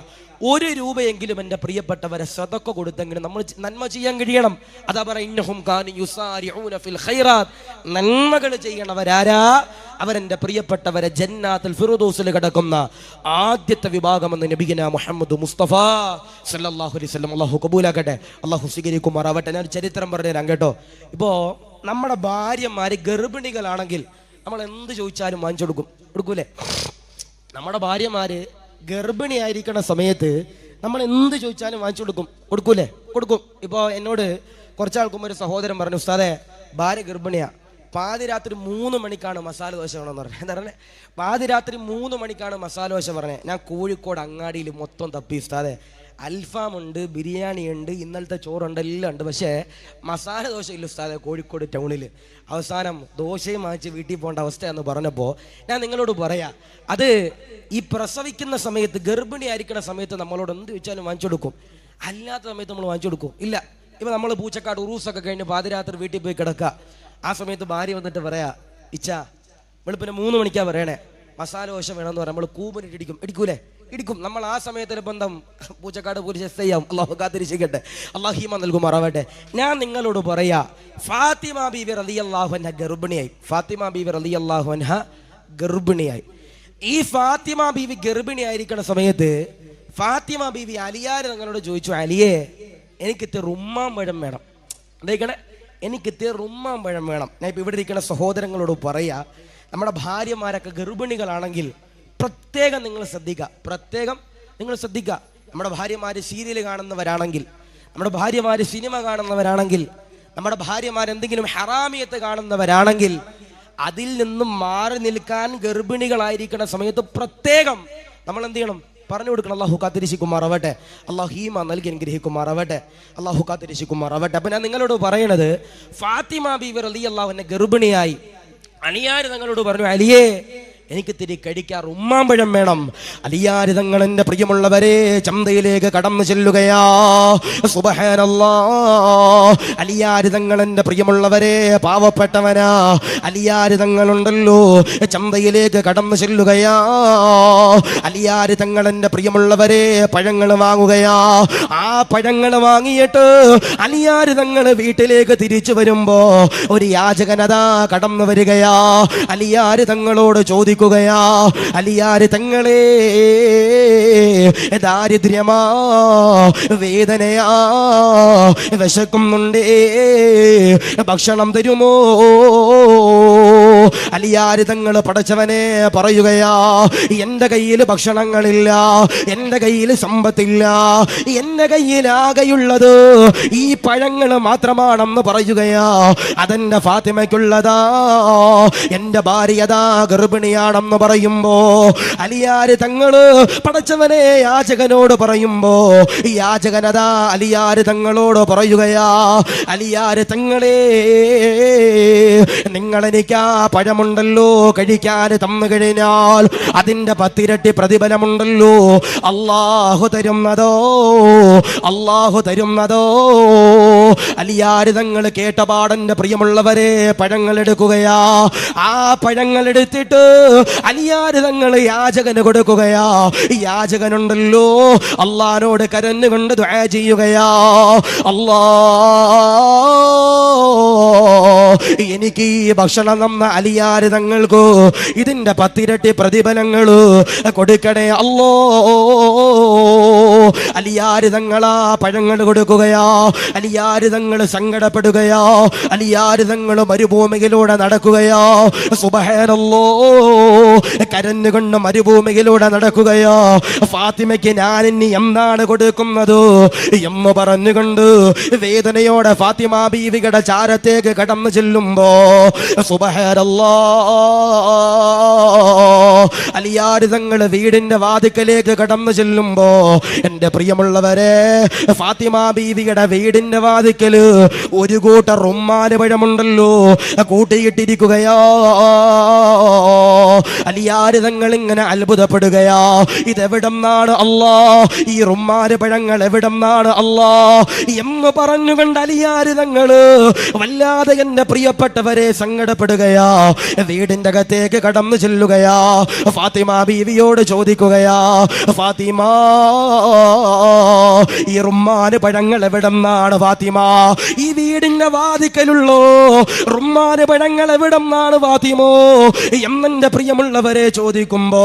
1 രൂപയെങ്കിലും എൻ്റെ പ്രിയപ്പെട്ടവരെ സദഖ കൊടുത്തെങ്കിലും നമ്മൾ നന്മ ചെയ്യാൻ കഴിയണം. അതാ പറ, ഇന്നഹും കാനൂ യുസാരിഊന ഫിൽ ഖൈറാത്ത്, നന്മകൾ ചെയ്യണവരാരാ, അവരെൻ്റെ പ്രിയപ്പെട്ടവരെ ജന്നാത്തുൽ ഫിർദൗസിൽ കിടക്കുന്ന ആദ്യത്തെ വിഭാഗമെന്ന് നബിയിനാ മുഹമ്മദ് മുസ്തഫ സല്ലല്ലാഹു അലൈഹി വസല്ലം. അല്ലാഹു കബൂലാക്കട്ടെ, അല്ലാഹു സ്വീകരിക്കുമാറാവട്ടെ. ഞാൻ ചരിത്രം പറഞ്ഞുതരാം കേട്ടോ. ഇപ്പോ നമ്മുടെ ഭാര്യമാര് ഗർഭിണികളാണെങ്കിൽ നമ്മൾ എന്ത് ചോദിച്ചാലും വാങ്ങിച്ചു കൊടുക്കൂലേ? നമ്മുടെ ഭാര്യമാര് ഗർഭിണിയായിരിക്കുന്ന സമയത്ത് നമ്മൾ എന്ത് ചോദിച്ചാലും വാങ്ങിച്ചു കൊടുക്കൂലേ? കൊടുക്കും. ഇപ്പോൾ എന്നോട് കുറച്ചാൾക്ക് മുമ്പ് ഒരു സഹോദരൻ പറഞ്ഞു, ഉസ്താദേ ഭാര്യ ഗർഭിണിയാ, പാതിരാത്രി 3 മണിക്കാണ് മസാല ദോശ വേണമെന്ന് പറഞ്ഞത്. എന്താ പറഞ്ഞത്? പാതിരാത്രി 3 മണിക്കാണ് മസാല ദോശ പറഞ്ഞത്. ഞാൻ കോഴിക്കോട് അങ്ങാടിയിൽ മൊത്തം തപ്പി ഉസ്താദേ, അൽഫാമുണ്ട്, ബിരിയാണി ഉണ്ട്, ഇന്നലത്തെ ചോറുണ്ട്, എല്ലാം ഉണ്ട്, പക്ഷേ മസാല ദോശ ഇല്ല ഉസ്താദേ കോഴിക്കോട് ടൗണിൽ. അവസാനം ദോശയും വാങ്ങിച്ച് വീട്ടിൽ പോകേണ്ട അവസ്ഥയെന്ന് പറഞ്ഞപ്പോൾ ഞാൻ നിങ്ങളോട് പറയാം, അത് ഈ പ്രസവിക്കുന്ന സമയത്ത് ഗർഭിണി ആയിരിക്കുന്ന സമയത്ത് നമ്മളോട് എന്ത് ചോദിച്ചാലും വാങ്ങിച്ചു കൊടുക്കും, അല്ലാത്ത സമയത്ത് നമ്മൾ വാങ്ങിച്ചു കൊടുക്കും ഇല്ല. ഇപ്പം നമ്മൾ പൂച്ചക്കാട് ഉറൂസൊക്കെ കഴിഞ്ഞ് പാതിരാത്രി വീട്ടിൽ പോയി കിടക്കുക. ആ സമയത്ത് ഭാര്യ വന്നിട്ട് പറയാ, ഇച്ച വെളുപ്പിന് 3 മണിക്കാ പറയണേ മസാല ദോശ വേണമെന്ന് പറയാം, നമ്മൾ കൂമ്പനിട്ട് ഇടിക്കൂലേ? ഇടിക്കും. നമ്മൾ ആ സമയത്തിന് ബന്ധം പൂച്ചക്കാട് പോലീസ് SI ആവും. അള്ളാഹു കാത്തിരിക്കട്ടെ, അള്ളാഹു ഹീമ നൽകുമാറാവട്ടെ. ഞാൻ നിങ്ങളോട് പറയാ, ഫാത്തിമ ബീവി റളിയല്ലാഹു അൻഹ ഗർഭിണിയായി. ഫാത്തിമ ബീവി റളിയല്ലാഹു അൻഹ ഗർഭിണിയായി. ഈ ഫാത്തിമ ബീവി ഗർഭിണിയായിരിക്കുന്ന സമയത്ത് ഫാത്തിമ ബീവി അലിയാർ നിങ്ങളോട് ചോദിച്ചു, അലിയേ എനിക്കിത്തെ റുമ്മാൻ പഴം വേണം. എന്തായിക്കണേ? എനിക്കിത്തെ റുമ്മാൻ പഴം വേണം. ഞാൻ ഇപ്പം ഇവിടെ ഇരിക്കുന്ന സഹോദരങ്ങളോട് പറയാ, നമ്മുടെ ഭാര്യമാരൊക്കെ ഗർഭിണികളാണെങ്കിൽ പ്രത്യേകം നിങ്ങൾ ശ്രദ്ധിക്കുക. നമ്മുടെ ഭാര്യമാര് സീരിയൽ കാണുന്നവരാണെങ്കിൽ, നമ്മുടെ ഭാര്യമാര് സിനിമ കാണുന്നവരാണെങ്കിൽ, നമ്മുടെ ഭാര്യമാർ എന്തെങ്കിലും ഹറാമിയത്ത് കാണുന്നവരാണെങ്കിൽ അതിൽ നിന്നും മാറി നിൽക്കാൻ ഗർഭിണികളായിരിക്കുന്ന സമയത്ത് പ്രത്യേകം നമ്മൾ എന്ത് ചെയ്യണം? പറഞ്ഞു കൊടുക്കണം. അള്ളാഹു കാത്തിരിശിക്കുമാറാവട്ടെ, അള്ളാഹു ഹീമ നൽകി അനുഗ്രഹിക്കുമാറാവട്ടെ, അള്ളാഹു കാത്തിരിശിക്കുമാറാവട്ടെ. അപ്പൊ ഞാൻ നിങ്ങളോട് പറയണത്, ഫാത്തിമ ബീവി റളിയല്ലാഹു അൻഹ ഗർഭിണിയായി. അലിയാർ തങ്ങളോട് പറഞ്ഞു, അലിയേ എനിക്ക് തിരി കഴിക്കാൻ ഉമ്മാമ്പഴം വേണം. അലിയാർ തങ്ങൾ എൻ്റെ പ്രിയമുള്ളവരെ ചന്തയിലേക്ക് കടന്നു ചെല്ലുകയാ. സുബ്ഹാനല്ലാഹ്. അലിയാർ തങ്ങൾ എൻ്റെ പ്രിയമുള്ളവരെ പാവപ്പെട്ടവനാ. അലിയാർ തങ്ങളുണ്ടല്ലോ ചന്തയിലേക്ക് കടന്നു ചെല്ലുകയാ. അലിയാർ തങ്ങൾ എൻ്റെ പ്രിയമുള്ളവരെ പഴങ്ങൾ വാങ്ങുകയാ. ആ പഴങ്ങൾ വാങ്ങിയിട്ട് അലിയാർ തങ്ങൾ വീട്ടിലേക്ക് തിരിച്ചു വരുമ്പോ ഒരു യാചകനതാ കടന്നു വരികയാ. അലിയാർ തങ്ങളോട് ചോദിക്കുകയാ, അലിയാർ തങ്ങളെ ദാരിദ്ര്യമാ, വേദനയാ, വിശക്കുന്നുണ്ടേ, ഭക്ഷണം തരുമോ? അലിയാർ തങ്ങൾ പടച്ചവനെ പറയുകയാ, എന്റെ കയ്യിൽ ഭക്ഷണങ്ങളില്ല, എന്റെ കയ്യിൽ സമ്പത്തില്ല, എന്റെ കയ്യിലാകെയുള്ളത് ഈ പഴങ്ങൾ മാത്രമാണെന്ന് പറയുകയാ. അതെന്റെ ഫാത്തിമയ്ക്കുള്ളതാ, എന്റെ ഭാര്യതാ ഗർഭിണിയാണെന്ന് പറയുമ്പോ അലിയാർ തങ്ങള് പടച്ചവനെ യാചകനോട് പറയുമ്പോ യാചകനതാ അലിയാർ തങ്ങളോട് പറയുകയാ, അലിയാർ തങ്ങളെ നിങ്ങളെനിക്ക് ആ പഴമുണ്ടല്ലോ കഴിക്കാൻ തന്നു കഴിഞ്ഞാൽ അതിന്റെ 10 ഇരട്ടി പ്രതിഫലമുണ്ടല്ലോ അല്ലാഹു തരുന്നതോ, അല്ലാഹു തരുന്നതോ. അലിയാർ തങ്ങൾ കേട്ടപാടന്റെ പ്രിയമുള്ളവരെ പഴങ്ങൾ എടുക്കുകയാ. ആ പഴങ്ങൾ എടുത്തിട്ട് അലിയാർ തങ്ങൾ യാചകന് കൊടുക്കുകയാ. യാചകനുണ്ടല്ലോ അള്ളാനോട് കരഞ്ഞുകൊണ്ട് ദുആ ചെയ്യുകയാ, അല്ലാ എനിക്ക് ഈ ഭക്ഷണം തന്ന അലിയാർ തങ്ങൾക്ക് ഇതിന്റെ 10 ഇരട്ടി പ്രതിഫലങ്ങൾ കൊടുക്കണേ അല്ലോ. അലിയാർ തങ്ങളാ പഴങ്ങൾ കൊടുക്കുകയാ. അലിയാർ തങ്ങൾ സങ്കടപ്പെടുകയാ. അലിയാർ തങ്ങൾ മരുഭൂമിയിലൂടെ നടക്കുകയാ. സുബ്ഹാനല്ലാഹ്. കരഞ്ഞുകൊണ്ട് മരുഭൂമിയിലൂടെ നടക്കുകയാ. ഫാത്തിമയ്ക്ക് ഞാൻ ഇനി എന്താണ് കൊടുക്കുന്നത് എന്ന് പറഞ്ഞുകൊണ്ട് വേദനയോടെ ഫാത്തിമ ബീവിയുടെ ചാരത്തേക്ക് കടന്നു ചെല്ലുമ്പോ സുബ്ഹാനല്ലാഹ് അലിയാർ തങ്ങൾ വീടിന്റെ വാതിക്കലേക്ക് കടന്നു ചെല്ലുമ്പോ എന്റെ പ്രിയമുള്ളവരെ ഫാത്തിമ ബീവിയുടെ വീടിന്റെ വാതിക്കല് ഒരു കൂട്ടർ റുമ്മാന് പഴമുണ്ടല്ലോ കൂട്ടിയിട്ടിരിക്കുകയാ. അലിയാർ തങ്ങൾ ഇങ്ങനെ അത്ഭുതപ്പെടുകയാ, ഇതെവിടെന്നാണ് അല്ലാ, ഈ റുമ്മാന് പഴങ്ങൾ എവിടെന്നാണ് അല്ലാ എന്ന് പറഞ്ഞുകൊണ്ട് അലിയാർ തങ്ങള് വല്ലാതെ എന്റെ പ്രിയപ്പെട്ടവരെ സങ്കടപ്പെടുകയാ. വീടിന്റെ അകത്തേക്ക് കടന്നു ചെല്ലുകയാ. ഫാത്തിമ ബീവിയോട് ചോദിക്കുകയാ, ഫാത്തിമ ഈ റുമ്മാന് പഴങ്ങൾ എവിടെന്നാണ് ഫാത്തിമ? ഈ വീടിന്റെ വാതിക്കലുള്ളോ റുമ്മാന് പഴങ്ങൾ എവിടെന്നാണ് ഫാത്തിമോ എന്നെ പ്രിയമുള്ളവരെ ചോദിക്കുമ്പോ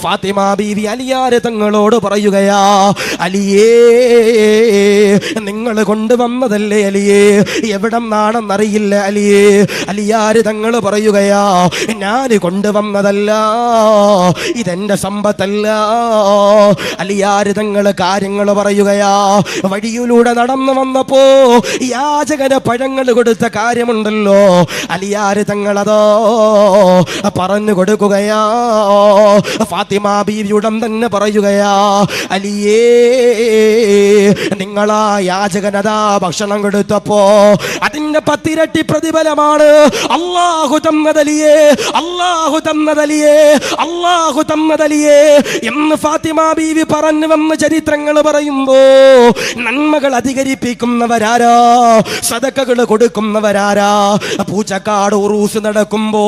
ഫാത്തിമ ബീവി അലിയാർ തങ്ങളോട് പറയുകയാ, അലിയേ നിങ്ങൾ കൊണ്ടുവന്നതല്ലേ അലിയേ, എവിടെന്നാണെന്നറിയില്ല അലിയേ. അലിയാർ തങ്ങൾ പറയുകയാ, ഞാൻ കൊണ്ടുവന്നതല്ല, ഇതെന്റെ സമ്പത്തല്ല. അലിയാർ തങ്ങൾ കാര്യങ്ങൾ പറയുകയാ. വഴിയിലൂടെ നടന്നു വന്നപ്പോ യാചകന് പഴങ്ങൾ കൊടുത്ത കാര്യമുണ്ടല്ലോ അലിയാർ തങ്ങളതോ പറഞ്ഞു കൊടുക്കുകയാ. ഫാത്തിമ ബീവിയുടൻ തന്നെ പറയുകയാ, അലിയേ നിങ്ങളാ യാചകനതാ ഭക്ഷണം കൊടുത്തപ്പോ അതിന്റെ 10 ഇരട്ടി പ്രതിഫലമാണ് അല്ലാഹു തന്നതലിയേ, അല്ലാഹു തന്നതലിയേ, അല്ലാഹു തന്നതലിയേ എന്ന് ഫാത്തിമ ബീവി പറഞ്ഞു വന്ന ചരിത്രങ്ങൾ പറയുമ്പോ നന്മകൾ അധികരിപ്പിക്കുന്നവരാരാ, സദഖകൾ കൊടുക്കുന്നവരാരാ, പൂച്ചക്കാട് ഉറൂസ് നടക്കുമ്പോ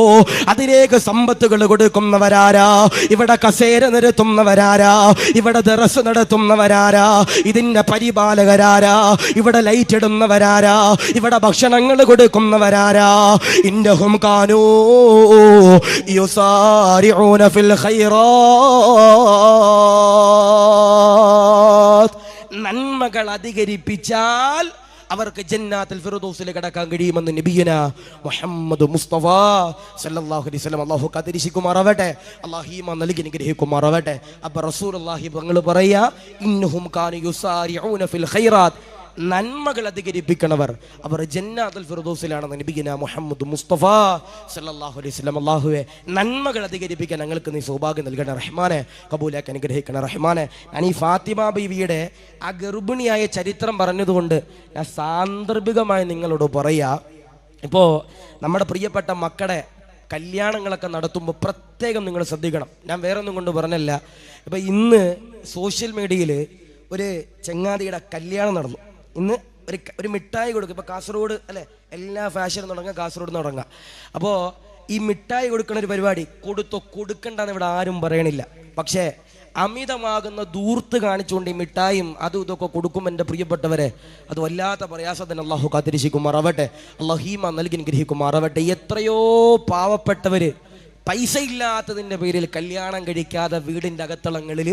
അതിലേക്ക് സമ്പത്തുകൾ കൊടുക്കുന്നവരാരാ, ഇവിടെ കസേര നിരത്തുന്നവരാരാ, ഇവിടെ ദറസ് നടത്തുന്നവരാരാ, ഇതിന്റെ പരിപാലകരാരാ, ഇവിടെ ലൈറ്റ് ഇടുന്നവരാരാ, ഇവിടെ ഭക്ഷണങ്ങൾ കൊടുക്കുന്നവരാരാ. ഇന്നഹും കാനൂ യുസാരിഊന ഫിൽ ഖൈറാത്ത്. നന്മകൾ അധികരിപ്പിച്ചാൽ അവർക്ക് ജന്നാത്തുൽ ഫിർദൗസിൽ കടക്കാൻ കഴിയുമെന്ന് നബിയുന മുഹമ്മദ് മുസ്തഫ സല്ലല്ലാഹു അലൈഹി വസല്ലം അല്ലാഹു കാത്തിരിക്കുമാറാവട്ടെ, അല്ലാഹു ഈമാൻ നൽകി അനുഗ്രഹിക്കുമാറാവട്ടെ. അപ്പോൾ റസൂലുള്ളാഹി തങ്ങൾ പറയാ, ഇന്നഹും കാനൂ യുസാരിഊന ഫിൽ ഖൈറാത്ത്, നന്മകൾ അധികരിപ്പിക്കണവർ അവർ ജന്നാത്തുൽ ഫിർദൗസിലാണെന്ന് നബിയുന മുഹമ്മദ് മുസ്തഫ സല്ലല്ലാഹു അലൈഹി വസല്ലം. അല്ലാഹുവേ നന്മകൾ അധികരിപ്പിക്കാൻ ഞങ്ങൾക്ക് നീ സൗഭാഗ്യം നൽകണേ റഹ്മാനെ, കബൂലാക്കി അനുഗ്രഹിക്കണേ റഹ്മാനെ. ഞാൻ ഈ ഫാത്തിമ ബീവിയുടെ ആ ഗർഭിണിയായ ചരിത്രം പറഞ്ഞതുകൊണ്ട് ഞാൻ സാന്ദർഭികമായി നിങ്ങളോട് പറയാ. ഇപ്പോൾ നമ്മുടെ പ്രിയപ്പെട്ട മക്കളെ കല്യാണങ്ങളൊക്കെ നടത്തുമ്പോൾ പ്രത്യേകം നിങ്ങൾ ശ്രദ്ധിക്കണം. ഞാൻ വേറെ ഒന്നും കൊണ്ട് പറഞ്ഞല്ല. ഇപ്പം ഇന്ന് സോഷ്യൽ മീഡിയയിൽ ഒരു ചങ്ങാതിയുടെ കല്യാണം നടന്നു. ഇന്ന് ഒരു മിഠായി കൊടുക്കും. ഇപ്പോൾ കാസർഗോഡ് അല്ലേ, എല്ലാ ഫാഷനും തുടങ്ങുക കാസർഗോഡ് നിന്ന് തുടങ്ങുക. അപ്പോൾ ഈ മിഠായി കൊടുക്കുന്ന ഒരു പരിപാടി കൊടുക്കണ്ടെന്ന് ഇവിടെ ആരും പറയണില്ല. പക്ഷേ അമിതമാകുന്ന ദൂർത്ത് കാണിച്ചുകൊണ്ട് ഈ മിഠായും അതും ഇതൊക്കെ കൊടുക്കുമ്പോൾ എൻ്റെ പ്രിയപ്പെട്ടവരെ, അത് വല്ലാത്ത പ്രയാസത്തിന് അള്ളാഹു കാത്തിരിക്കുമാറാവട്ടെ. അള്ളാഹു ഹീമ നൽകി അനുഗ്രഹിക്കുമാറാവട്ടെ. എത്രയോ പാവപ്പെട്ടവർ പൈസ ഇല്ലാത്തതിൻ്റെ പേരിൽ കല്യാണം കഴിക്കാതെ വീടിൻ്റെ അകത്തളങ്ങളിൽ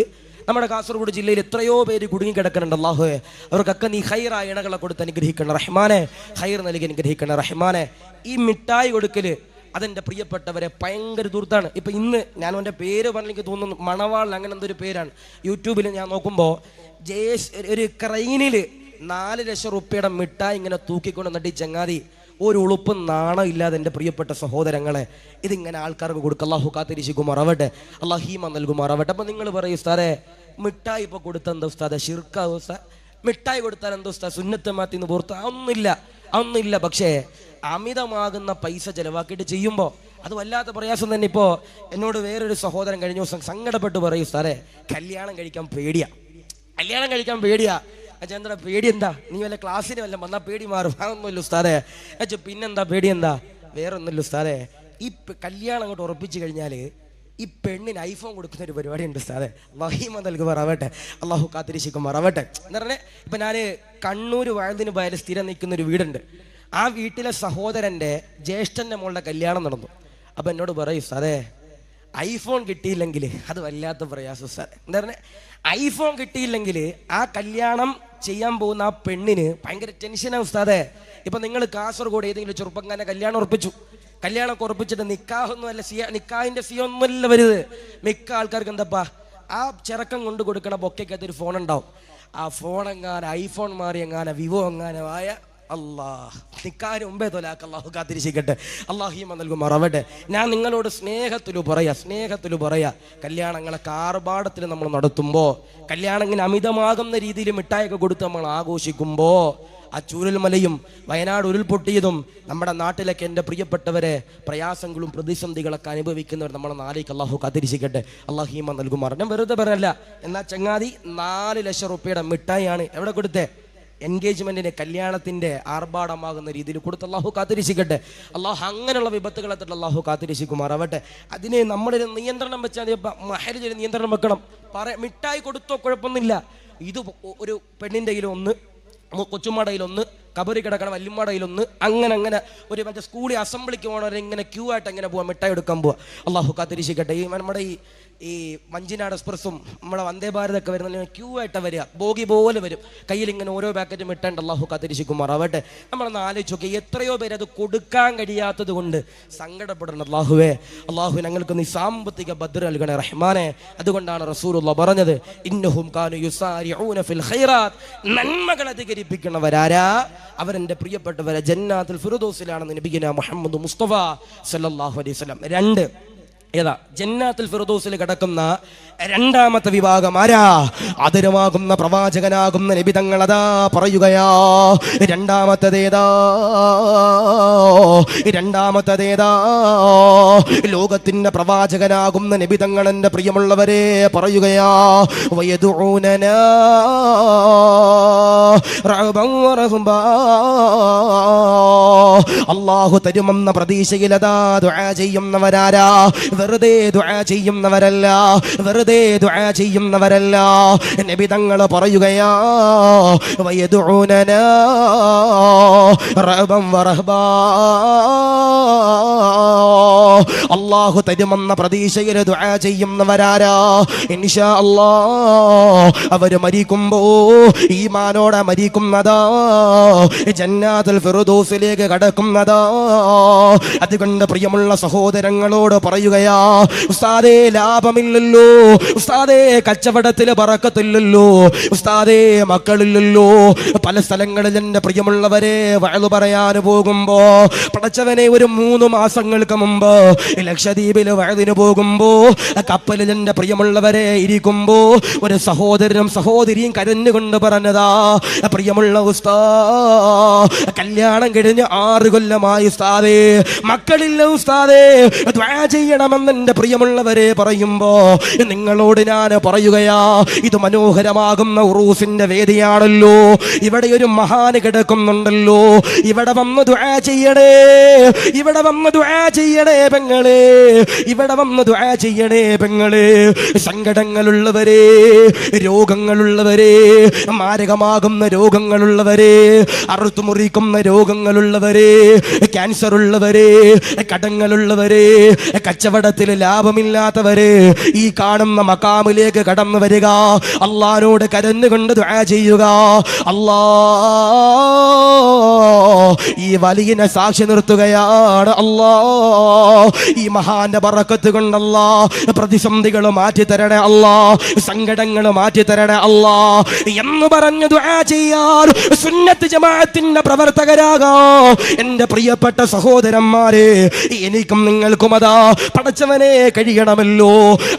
നമ്മുടെ കാസർഗോഡ് ജില്ലയിൽ എത്രയോ പേര് കുടുങ്ങിക്കിടക്കുന്നുണ്ട്. അള്ളാഹുവേ, അവർക്കൊക്കെ നീ ഹൈറായ ഇണകളെ കൊടുത്ത് അനുഗ്രഹിക്കണം റഹ്മാനെ, ഹൈർ നൽകി അനുഗ്രഹിക്കണം റഹ്മാനെ. ഈ മിഠായി കൊടുക്കൽ അതെൻ്റെ പ്രിയപ്പെട്ടവരെ ഭയങ്കര ദൂർത്താണ്. ഇപ്പം ഇന്ന് ഞാൻ അവൻ്റെ പേര് പറഞ്ഞെനിക്ക് തോന്നുന്നു, മണവാൾ അങ്ങനെ എന്തൊരു പേരാണ്. യൂട്യൂബിൽ ഞാൻ നോക്കുമ്പോൾ ഒരു ക്രെയിനിൽ 4 ലക്ഷം റുപ്യയുടെ മിഠായി ഇങ്ങനെ തൂക്കിക്കൊണ്ട് നട്ടി ചങ്ങാതി ഒരു ഉളുപ്പും നാണം ഇല്ലാതെ എൻ്റെ പ്രിയപ്പെട്ട സഹോദരങ്ങളെ ഇതിങ്ങനെ ആൾക്കാർക്ക് കൊടുക്കുക. അള്ളാഹു കാത്തിരിക്കുമാറാവട്ടെ, അള്ളാഹു ഹീമ നൽകുമാറാവട്ടെ. അപ്പം നിങ്ങൾ പറയും ഉസ്താദേ മിഠായി ഇപ്പോൾ കൊടുത്താൽ എന്താ ഉസ്താദേ ഷിർക്കാവും ഉസ്താദ്, മിഠായി കൊടുത്താൽ എന്താ ഉസ്താദ് സുന്നത്ത് മാറ്റിന്ന് പുറത്ത് ഒന്നുമില്ല. പക്ഷേ അമിതമാകുന്ന പൈസ ചിലവാക്കിയിട്ട് ചെയ്യുമ്പോൾ അത് വല്ലാത്ത പ്രയാസം തന്നെ. ഇപ്പോൾ എന്നോട് വേറൊരു സഹോദരൻ കഴിഞ്ഞ ദിവസം സങ്കടപ്പെട്ട് പറയും ഉസ്താദേ കല്യാണം കഴിക്കാൻ പേടിയാ. എന്താ പേടി? എന്താ നീ വല്ല ക്ലാസ്സിന് വല്ല വന്നാൽ പേടി മാറും? അതൊന്നുമില്ല ഉസ്താദേ. പിന്നെന്താ പേടി? എന്താ വേറെ ഒന്നുമില്ല ഉസ്താദേ. ഈ കല്യാണം അങ്ങോട്ട് ഉറപ്പിച്ചു കഴിഞ്ഞാൽ ഈ പെണ്ണിന് ഐഫോൺ കൊടുക്കുന്ന ഒരു പരിപാടി ഉണ്ട് ഉസ്താദേ. വഹീമ നൽകുമാറാവട്ടെ, അള്ളാഹു കാത്തിരിക്കുമാറാവട്ടെ. എന്ന് പറഞ്ഞാൽ ഇപ്പം ഞാൻ കണ്ണൂർ വഴുതിന് പോയാൽ സ്ഥിരം നിൽക്കുന്നൊരു വീടുണ്ട്. ആ വീട്ടിലെ സഹോദരൻ്റെ ജ്യേഷ്ഠൻ്റെ മോളുടെ കല്യാണം നടന്നു. അപ്പം എന്നോട് പറയും ഉസ്താദേ ഐഫോൺ കിട്ടിയില്ലെങ്കിൽ അത് വല്ലാത്ത പ്രയാസം ഉസ്താദേ. എന്താ പറഞ്ഞാൽ ഐഫോൺ കിട്ടിയില്ലെങ്കിൽ ആ കല്യാണം ചെയ്യാൻ പോകുന്ന ആ പെണ്ണിന് ഭയങ്കര ടെൻഷനാണ് ഉസ്താദേ. ഇപ്പം നിങ്ങൾ കാസർഗോഡ് ഏതെങ്കിലും ചെറുപ്പക്കാരനെ കല്യാണം ഉറപ്പിച്ചിട്ട് നിക്കാഹൊന്നുമല്ല, നിക്കാഹിൻ്റെ ഒന്നുമല്ല വരുത്. മിക്ക ആൾക്കാർക്ക് എന്താപ്പാ ആ ചെറുക്കം കൊണ്ട് കൊടുക്കണ ബൊക്കയ്ക്കകത്ത് ഒരു ഫോൺ ഉണ്ടാവും. ആ ഫോൺ എങ്ങാനും ഐഫോൺ മാറി എങ്ങാനും വിവോ എങ്ങാനും ആയ അള്ളാഹ് നിക്കാന് മുമ്പേ തൊലാക്ക് അള്ളാഹു കാത്തിരിക്കട്ടെ, അള്ളാഹു ഹീമ നൽകുമാറാവട്ടെ. ഞാൻ നിങ്ങളോട് സ്നേഹത്തിലു പറയാ കല്യാണങ്ങളൊക്കെ ആർഭാടത്തിൽ നമ്മൾ നടത്തുമ്പോൾ, കല്യാണം ഇങ്ങനെ അമിതമാകുന്ന രീതിയിൽ മിഠായിയൊക്കെ കൊടുത്ത് നമ്മൾ ആഘോഷിക്കുമ്പോൾ ആ ചൂരൽമലയും വയനാട് ഉരുൾപൊട്ടിയതും നമ്മുടെ നാട്ടിലൊക്കെ എൻ്റെ പ്രിയപ്പെട്ടവരെ പ്രയാസങ്ങളും പ്രതിസന്ധികളൊക്കെ അനുഭവിക്കുന്നവർ നമ്മളെ നാളേക്ക് അള്ളാഹു കാത്തിരിക്കട്ടെ, അള്ളാഹു ഹീമ നൽകുമാറാവട്ടെ. ഞാൻ വെറുതെ പറഞ്ഞല്ല. എന്നാൽ ചങ്ങാതി 4 ലക്ഷം റുപ്യയുടെ മിഠായിയാണ് എവിടെ കൊടുത്തേ? എൻഗേജ്മെന്റിന്, കല്യാണത്തിന്റെ ആർഭാടമാകുന്ന രീതിയിൽ കൊടുത്ത് അള്ളാഹു കാത്തിരിക്കട്ടെ. അള്ളാഹു അങ്ങനെയുള്ള വിപത്തുകളെ തൊട്ട് അള്ളാഹു കാത്തിരിക്കുമാറാവട്ടെ. അതിന് നമ്മളൊരു നിയന്ത്രണം വെച്ചാൽ മഹരിൽ നിയന്ത്രണം വെക്കണം. മിഠായി കൊടുത്തോ കുഴപ്പമൊന്നുമില്ല. ഇത് ഒരു പെണ്ണിൻ്റെ കയ്യിലൊന്ന്, കൊച്ചുമ്മയുടെ കയ്യിലൊന്ന്, കബറി കിടക്കണ വല്യമ്മടയിലൊന്ന്, അങ്ങനെ ഒരു മറ്റേ സ്കൂളിൽ അസംബ്ലിക്ക് പോകണവരെ ഇങ്ങനെ ക്യൂ ആയിട്ട് എങ്ങനെ പോവാം, മിഠായി എടുക്കാൻ പോവാം. അള്ളാഹു കാത്തിരിക്കട്ടെ. ഈ നമ്മുടെ ഈ വഞ്ചിനാട് എക്സ്പ്രസ്സും നമ്മുടെ വന്ദേ ഭാരതൊക്കെ വരുന്ന ക്യൂ ആയിട്ട് വരിക, ബോഗി പോലെ വരും, കയ്യിൽ ഇങ്ങനെ ഓരോ പാക്കറ്റ് മിഠായി. അള്ളാഹു കാത്തിരിക്കുമാറാവട്ടെ. നമ്മളൊന്ന് ആലോചിച്ച് നോക്കി, എത്രയോ പേര് അത് കൊടുക്കാൻ കഴിയാത്തത് കൊണ്ട് സങ്കടപ്പെടണം. അള്ളാഹു ഞങ്ങൾക്ക് നീ സാമ്പത്തിക ഭദ്ര നൽകണേ റഹ്മാനെ. അതുകൊണ്ടാണ് റസൂലുള്ളാഹി പറഞ്ഞത്, ഇന്നഹും കാനു യുസാരിഊന ഫിൽ ഖൈറാത്ത്, നന്മകൾ അധികരിപ്പിക്കുന്നവരാരാ? അവരെൻ്റെ പ്രിയപ്പെട്ടവരെ ജന്നാത്തുൽ ഫിർദൗസിലാണെന്ന് നബിയുനാ മുഹമ്മദ് മുസ്തഫ സല്ലല്ലാഹു അലൈഹി വസല്ലം. 2 ഏതാ ജന്നാത്തുൽ ഫിർദൗസിൽ കിടക്കുന്ന രണ്ടാമത്തെ വിഭാഗം ആരാ? ആദരവാകുന്ന പ്രവാചകനാകുന്ന നബി തങ്ങൾ അതാ പറയുകയാ. രണ്ടാമത്തേതാ? ലോകത്തിന്റെ പ്രവാചകനാകുന്ന നബി തങ്ങൾ എൻ്റെ പ്രിയമുള്ളവരെ പറയുകയാ, വയദുഊനനാ റഅബൻ വറഹബാ, അല്ലാഹു തരുമെന്ന പ്രതീക്ഷയിലതാ ദുആ ചെയ്യുന്നവരാരാ? വെറുതെ ദുആ ചെയ്യുന്നവരല്ല. നബി തങ്ങൾ പറയുകയാ, വയദുഊനനാ റഅബൻ വറഹബാ, അല്ലാഹു തരുമെന്ന പ്രതീക്ഷയിൽ ദുആ ചെയ്യുന്നവരാരാ? ഇൻഷാ അല്ലാഹ് അവർ മരിക്കുമ്പോ ഈമാനോടെ മരിക്കുന്നതാ, ജന്നാത്തുൽ ഫിർദൗസിലേക്ക് കടക്കുന്നതാ. അതുകൊണ്ട് പ്രിയമുള്ള സഹോദരങ്ങളോട് പറയുകയാ, ഉസ്താദേ ലാഭമില്ലല്ലോ, ഉസ്താദേ കച്ചവടത്തില് ബറക്കത്തില്ലല്ലോ, ഉസ്താദേ മക്കളില്ലല്ലോ. പല സ്ഥലങ്ങളിൽ എൻ്റെ പ്രിയമുള്ളവരെ വഅദ് പറയാൻ പോകുമ്പോ പടച്ചവനെ ഒരു 3 മാസങ്ങൾക്ക് മുമ്പ് ലക്ഷദ്വീപിൽ വഅദിന് പോകുമ്പോ കപ്പലിൽ എന്റെ പ്രിയമുള്ളവരെ ഇരിക്കുമ്പോ ഒരു സഹോദരനും സഹോദരിയും കരഞ്ഞുകൊണ്ട് പറഞ്ഞതാ, പ്രിയമുള്ള ഉസ്താദ്, കല്യാണം കഴിഞ്ഞ് 6 കൊല്ലമായി ഉസ്താദേ, മക്കളില്ല ഉസ്താദേ, ദുആ ചെയ്യണമെന്ന് എന്റെ പ്രിയമുള്ളവരെ പറയുമ്പോ നിങ്ങളോട് ഞാൻ പറയുകയാ, ഇത് മനോഹരമാകുന്ന ഉറൂസിന്റെ വേദിയാണല്ലോ, ഇവിടെ ഒരു മഹാന് കിടക്കുന്നുണ്ടല്ലോ, ഇവിടെ വന്ന് ദുആ ചെയ്യണേ, ഇവിടെ വന്ന് ദുആ ചെയ്യണേ പെങ്ങളെ, ഇവിടെ വന്ന് ദുആ ചെയ്യണേ പെങ്ങളെ. സങ്കടങ്ങളുള്ളവരെ, രോഗങ്ങളുള്ളവരെ, മാരകമാകുന്ന രോഗങ്ങളുള്ളവരെ, അറുത്തുമുറിക്കുന്ന രോഗങ്ങളുള്ളവരെ, ക്യാൻസർ ഉള്ളവരെ, കടങ്ങളുള്ളവരെ, കച്ചവടത്തിൽ ലാഭമില്ലാത്തവരെ, ഈ കാണുന്ന മക്കാമിലേക്ക് കടന്നു വരിക, അള്ളാഹുവോട് കരഞ്ഞുകൊണ്ട് ദുആ ചെയ്യുക. അല്ലാ, ഈ വലിയനെ സാക്ഷി നിർത്തുകയാണ്. അല്ലാ, ഈ മഹാന്റെ ബറക്കത്ത് കൊണ്ടല്ലാ പ്രതിസന്ധികൾ മാറ്റി തരണേ അല്ലാ, സങ്കടങ്ങൾ മാറ്റി തരണേ അല്ലാ എന്ന് പറഞ്ഞു ദുആ ചെയ്യാൻ സുന്നത്ത് ജമാഅത്തിന്റെ പ്രവർത്തകരാകാ എന്റെ പ്രിയപ്പെട്ട സഹോദരന്മാരെ, എനിക്കും നിങ്ങൾക്കും അതാ പടച്ചവനെ കഴിയണമല്ലോ.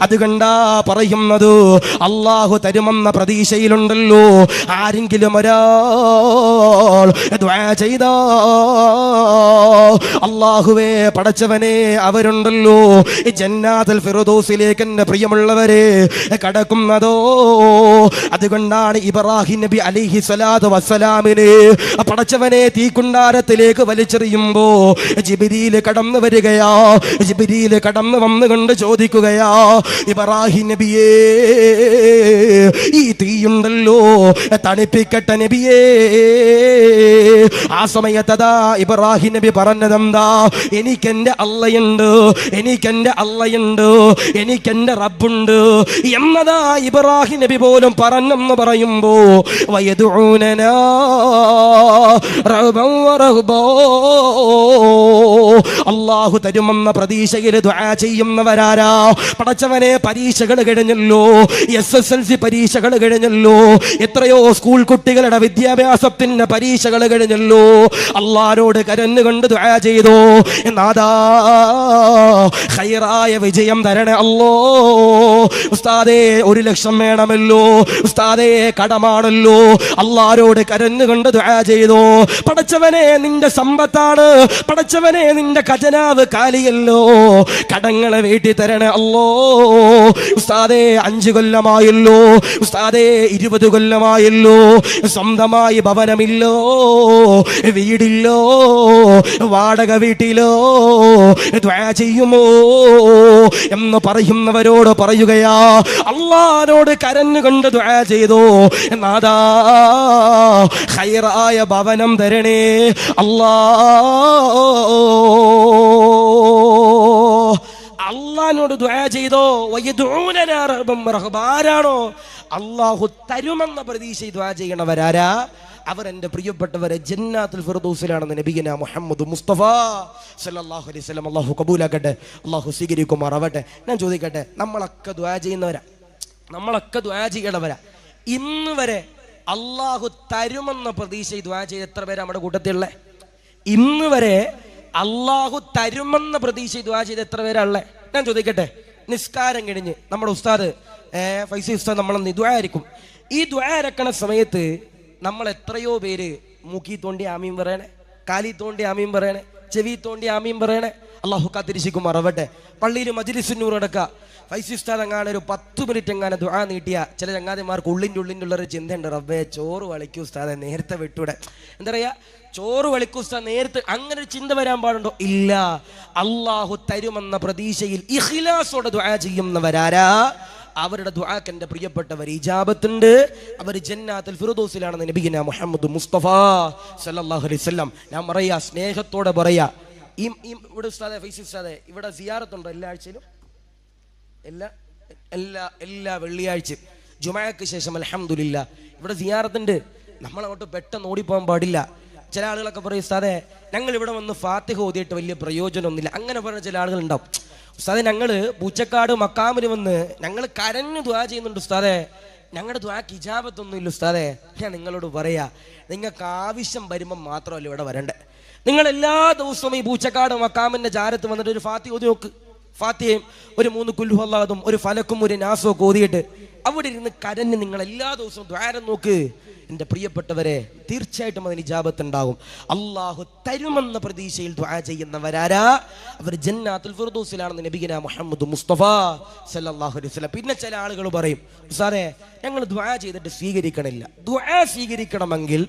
അതുകൊണ്ടാ പറയുന്നത്, അല്ലാഹു തരുമെന്ന പ്രതീക്ഷയിലുണ്ടല്ലോ ആരെങ്കിലും ഒരാൾ ദുആ ചെയ്താ, അല്ലാഹുവേ പടച്ചവനെ അവരുണ്ടല്ലോ ജന്നാത്തുൽ ഫിർദൗസിലേക്ക് എന്റെ പ്രിയമുള്ളവരെ കടക്കുന്നതോ. അതുകൊണ്ടാണ് ഇബ്രാഹിം നബി അലൈഹി സ്വലാത്തു വസ്സലാമിനെ പടച്ചവനെ തീക്കുണ്ടാരത്തിലേക്ക് വലിച്ചെറിയുമ്പോ ജിബ്രീൽ കടന്നു വരികയാ. ജിബ്രീൽ കടന്നു വന്നുകൊണ്ട് ചോദിക്കുകയാ, ഇബ്രാഹിം നബിയേ, ഈ തീയുണ്ടല്ലോ തണുപ്പിക്കട്ടെ നബിയേ. ആ സമയത്തതാ ഇബ്രാഹിം നബി പറഞ്ഞതെന്താ, എനിക്കെന്റെ അള്ളയുണ്ട്, എനിക്കെന്റെ അള്ളയുണ്ട്, എനിക്കെന്റെ റബ്ബുണ്ട് എന്നതാ ഇബ്രാഹിം നബി പോലും പറഞ്ഞെന്ന് പറയുമ്പോ, വയദുഊനനാ റഹബൻ വറഹബോ, അല്ലാഹു തരുമെന്ന പ്രതീക്ഷയിൽ ദുആ ചെയ്യുന്നവരാരാ? പടച്ചവനെ, പരീക്ഷകൾ കഴിഞ്ഞല്ലോ, SSLC പരീക്ഷകൾ കഴിഞ്ഞല്ലോ, എത്രയോ സ്കൂൾ കുട്ടികളുടെ വിദ്യാഭ്യാസത്തിന്റെ പരീക്ഷകൾ കഴിഞ്ഞല്ലോ. അല്ലാഹുവോട് കരഞ്ഞുകൊണ്ട് ദുആ ചെയ്തോ, നാദാ ഖൈറായ വിജയം തരണേ അല്ലോ. ഉസ്താദേ 1 ലക്ഷം വേണമല്ലോ, ഉസ്താദേ കടമാണല്ലോ. അല്ലാഹുവോട് കരഞ്ഞുകൊണ്ട് ദുആ ചെയ്തോ, പടച്ചവനെ നിന്റെ സമ്പത്താണ്, പടച്ചവനെ നിന്റെ ഖജനാവ് കാലിയല്ലോ, കടങ്ങളെ വീട്ടി തരണേ അല്ലോ. ഉസ്താദേ 5 കൊല്ലമായല്ലോ, ഉസ്താദേ 20 കൊല്ലമായല്ലോ, സ്വന്തമായി ഭവനമില്ലോ, വീടില്ലോ, വാടക വീട്ടിലോ, ദുആ ചെയ്യുമോ എന്ന് പറയുന്നവരോട് പറയുകയാ, അല്ലാഹുവോട് കരഞ്ഞുകൊണ്ട് ദുആ ചെയ്തോ, നാദാ ഖൈറായ ഭവനം തരണേ അല്ലാ. അള്ളാഹിനോട് ദുആ ചെയ്തോ, വയദുഊനനാ റഹബൻ വറഹബ. ആരാണോ അള്ളാഹു തരുമെന്ന പ്രതീക്ഷ ദുആ ചെയ്യണവരാരാ? അവർ എൻ്റെ പ്രിയപ്പെട്ടവരെ ജന്നാത്തുൽ ഫിർദൗസിലാണെന്ന് നബിയന മുഹമ്മദ് മുസ്തഫ സല്ലല്ലാഹു അലൈഹി വസല്ലം. അള്ളാഹു കബൂലാക്കട്ടെ, അള്ളാഹു സ്വീകരിക്കുമാറാവട്ടെ. ഞാൻ ചോദിക്കട്ടെ, നമ്മളൊക്കെ ദുആ ചെയ്യുന്നവരാ, നമ്മളൊക്കെ ദുആ ചെയ്യണവരാ. ഇന്ന് വരെ അള്ളാഹു തരുമെന്ന പ്രതീക്ഷ ദുആ ചെയ്ത് എത്ര പേര് നമ്മുടെ കൂട്ടത്തിലുള്ള? ഇന്ന് വരെ അള്ളാഹു തരുമെന്ന പ്രതീക്ഷ ദുആ ചെയ്ത് എത്ര പേരാണുള്ളേ? ഞാൻ ചോദിക്കട്ടെ, നിസ്കാരം കഴിഞ്ഞ് നമ്മുടെ ഉസ്താദ് ഫൈസി ഉസ്താദ് നമ്മളെ ദുആ ആയിരിക്കും. ഈ ദുആ ഇറക്കണ സമയത്ത് നമ്മൾ എത്രയോ പേര് മൂക്കി തോണ്ടി ആമീൻ പറയണേ, കാലി തോണ്ടി ആമീൻ പറയണേ, ചെവി തോണ്ടി ആമീൻ പറയണേ. അള്ളാഹു കാത്തിരിശിക്കും മറവട്ടെ. പള്ളിയിൽ മജ്ലിസുന്നൂർ അടക്ക ഫൈസി ഉസ്താദ് എങ്ങാനും ഒരു 10 മിനിറ്റ് എങ്ങാനും ദുആ നീട്ടിയ ചില ചങ്ങാതിമാർക്ക് ഉള്ളിൻ്റെ ഉള്ളൊരു ചിന്തയുണ്ട്, റബ്ബേ ചോറ് വളിക്കൂ ഉസ്താദെ നേരത്തെ വിട്ടൂടെ, എന്താ പറയാ, ചോറ് വളിക്കൂ ഉസ്താദ് നേരത്തെ, അങ്ങനെ ഒരു ചിന്ത വരാൻ പാടുണ്ടോ? ഇല്ല. അള്ളാഹു തരുമെന്ന പ്രതീക്ഷയിൽ ഇഖ്ലാസോടെ ദുആ ചെയ്യുന്നവരാരാ? അവരുടെ ദുആക്ക് എൻ്റെ പ്രിയപ്പെട്ടവർ ഇജാബത്തുണ്ട്, അവർ ജന്നാത്തുൽ ഫിർദൗസിലാണെന്ന് നബിയന മുഹമ്മദ് മുസ്തഫ സല്ലല്ലാഹു അലൈഹി വസല്ലം. ഞാൻ പറയാ, സ്നേഹത്തോടെ പറയാ, ഇവിടെ ഉസ്താദെ ഫൈസി ഉസ്താദെ ഇവിടെ സിയാറത്തുണ്ടോ? എല്ലാ ആഴ്ചയിലും, എല്ലാ വെള്ളിയാഴ്ചയും ജുമഅക്ക് ശേഷം അൽഹംദുലില്ലാ ഇവിടെ സിയാറത്തുണ്ട്. നമ്മളങ്ങോട്ട് പെട്ടെന്ന് ഓടിപ്പോകാൻ പാടില്ല. ചില ആളുകളൊക്കെ പറയും, ഉസ്താദെ ഞങ്ങൾ ഇവിടെ വന്ന് ഫാത്തിഹ ഓതിയിട്ട് വലിയ പ്രയോജനമൊന്നുമില്ല, അങ്ങനെ പറഞ്ഞ ചില ആളുകൾ ഉണ്ടാവും. ഉസ്താദെ ഞങ്ങൾ പൂച്ചക്കാട് മക്കാമിന് വന്ന് ഞങ്ങൾ കരഞ്ഞു ദുആ ചെയ്യുന്നുണ്ട് ഉസ്താദെ, ഞങ്ങളുടെ ദുആക്ക് ഇജാബത്തൊന്നുമില്ല ഉസ്താദെ. ഞാൻ നിങ്ങളോട് പറയാ, നിങ്ങൾക്ക് ആവശ്യം വരുമ്പം മാത്രമല്ല ഇവിടെ വരണ്ടേ. നിങ്ങൾ എല്ലാ ദിവസവും ഈ പൂച്ചക്കാട് മക്കാമിന്റെ ചാരത്ത് വന്നിട്ട് ഒരു ഫാത്തിഹ ഓതി നോക്ക്. ഫാത്തിഹയും ഒരു 3 കുൽഹു അല്ലാഹും ഒരു ഫലക്കും ഒരു നാസോ ഓതിയിട്ട് അവിടെ ഇരുന്ന് കരഞ്ഞ് നിങ്ങൾ എല്ലാ ദിവസവും ദുആ നോക്ക്. എൻ്റെ പ്രിയപ്പെട്ടവരെ, തീർച്ചയായിട്ടും അതിന് ഇജാബത്ത് ഉണ്ടാകും. അള്ളാഹു തരുമെന്ന പ്രതീക്ഷയിൽ ദുആ ചെയ്യുന്നവരാരാ? അവർ ജന്നാത്തുൽ ഫിർദൗസിലാണെന്ന് നബിഗിന മുഹമ്മദ് മുസ്തഫ സല്ലല്ലാഹു അലൈഹി വസല്ലം. പിന്നെ ചില ആളുകൾ പറയും, ഉസ്താദേ ഞങ്ങൾ ദുആ ചെയ്തിട്ട് സ്വീകരിക്കണില്ല. ദുആ സ്വീകരിക്കണമെങ്കിൽ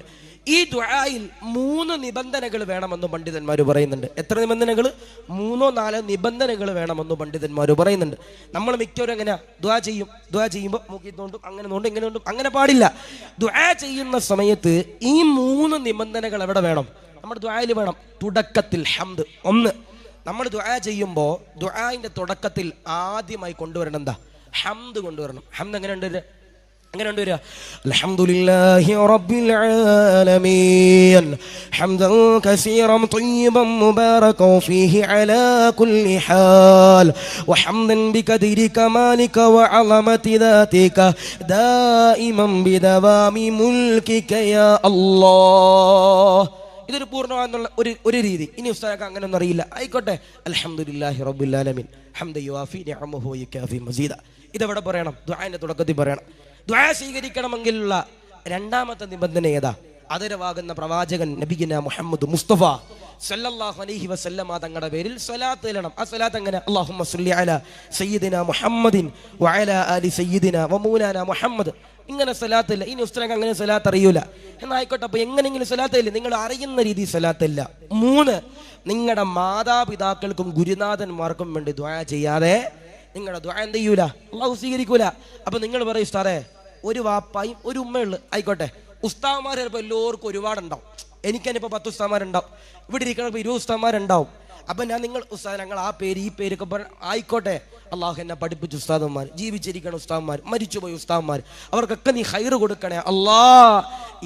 ഈ ദുആയിൽ 3 നിബന്ധനകൾ വേണമെന്ന് പണ്ഡിതന്മാർ പറയുന്നുണ്ട്. എത്ര നിബന്ധനകൾ? 3-4 നിബന്ധനകൾ വേണമെന്ന് പണ്ഡിതന്മാർ പറയുന്നുണ്ട്. നമ്മൾ മിക്കവരും എങ്ങനെയാ ദുആ ചെയ്യും? ദുആ ചെയ്യുമ്പോൾ മൂക്കിത്തോണ്ടും അങ്ങനെ നോണ്ടും ഇങ്ങനെ കൊണ്ടും അങ്ങനെ പാടില്ല. ദുആ ചെയ്യുന്ന സമയത്ത് ഈ 3 നിബന്ധനകൾ എവിടെ വേണം? നമ്മുടെ ദുആയിൽ വേണം. തുടക്കത്തിൽ ഹംദ്. ഒന്ന്, നമ്മൾ ദുആ ചെയ്യുമ്പോൾ ദുആഇന്റെ തുടക്കത്തിൽ ആദ്യമായി കൊണ്ടുവരണം എന്താ? ഹംദ് കൊണ്ടുവരണം. ഹംദ് എങ്ങനെയുണ്ട്? الحمد لله رب العالمين حمدا كثيرا طيبا مباركا فيه على كل حال وحمدا بقدر كمالك وعظمة ذاتك دائما بدوام ملكك يا الله. ഇതൊരു പൂർണ്ണമായുള്ള ഒരു രീതി. ഇനി ഉസ്താദ് അങ്ങനെയൊന്നും അറിയില്ല, ആയിക്കോട്ടെ. അൽഹംദുലില്ലാഹി റബ്ബിൽ ആലമീൻ ഹംദൻ യുവാഫി നിഅമഹു വയുകാഫി മസീദ. ഇതെവിടെ പറയണം? ദുആഇന്റെ തുടക്കത്തിൽ പറയണം. ദുആ സ്വീകരിക്കണമെങ്കിലുള്ള രണ്ടാമത്തെ നിബന്ധന ഏതാ? ആദരവാകുന്ന പ്രവാചകൻ നബിഗിന മുഹമ്മദ് മുസ്തഫ സല്ലല്ലാഹു അലൈഹി വസല്ലമ തങ്ങളുടെ പേരിൽ സ്വലാത്ത് ചെല്ലണം. ആ സ്വലാത്ത് എങ്ങനെ? അല്ലാഹുമ്മ സ്വല്ലി അലാ സയ്യിദിന മുഹമ്മദിൻ വഅലാ ആലി സയ്യിദിന വമൗലാന മുഹമ്മദ്. ഇങ്ങനെ സ്വലാത്തില്ല. ഇനി ഉസ്താദ് അങ്ങനെ സ്വലാത്ത് അറിയൂല എന്നായിക്കോട്ടെ. അപ്പൊ എങ്ങനെയെങ്കിലും സ്വലാത്തില്ല, നിങ്ങൾ അറിയുന്ന രീതി സ്വലാത്തില്ല. 3, നിങ്ങളുടെ മാതാപിതാക്കൾക്കും ഗുരുനാഥന്മാർക്കും വേണ്ടി ദുആ ചെയ്യാതെ നിങ്ങളുടെ ദുആ എന്ത് ചെയ്യൂല? അല്ലാഹു സ്വീകരിക്കൂല. അപ്പൊ നിങ്ങൾ പറയും, ഉസ്താദേ ഒരു വാപ്പായും ഒരു ഉമ്മയുള്ളു, ആയിക്കോട്ടെ. ഉസ്താദ്മാർ ചിലപ്പോൾ എല്ലാവർക്കും ഒരുപാടുണ്ടാവും. എനിക്കെനിപ്പോൾ 10 ഉസ്താദ്മാരുണ്ടാവും, ഇവിടെ ഇരിക്കണപ്പോൾ 20 ഉസ്താദ്മാരുണ്ടാവും. അപ്പൊ ഞാൻ നിങ്ങൾ ഉസ്താദ് ഞങ്ങൾ ആ പേര് ഈ പേരൊക്കെ ആയിക്കോട്ടെ. അള്ളാഹു എന്നെ പഠിപ്പിച്ച ഉസ്താദന്മാർ, ജീവിച്ചിരിക്കണ ഉസ്താദ്മാർ, മരിച്ചുപോയ ഉസ്താദ്മാർ, അവർക്കൊക്കെ നീ ഖൈറ് കൊടുക്കണേ അല്ലാ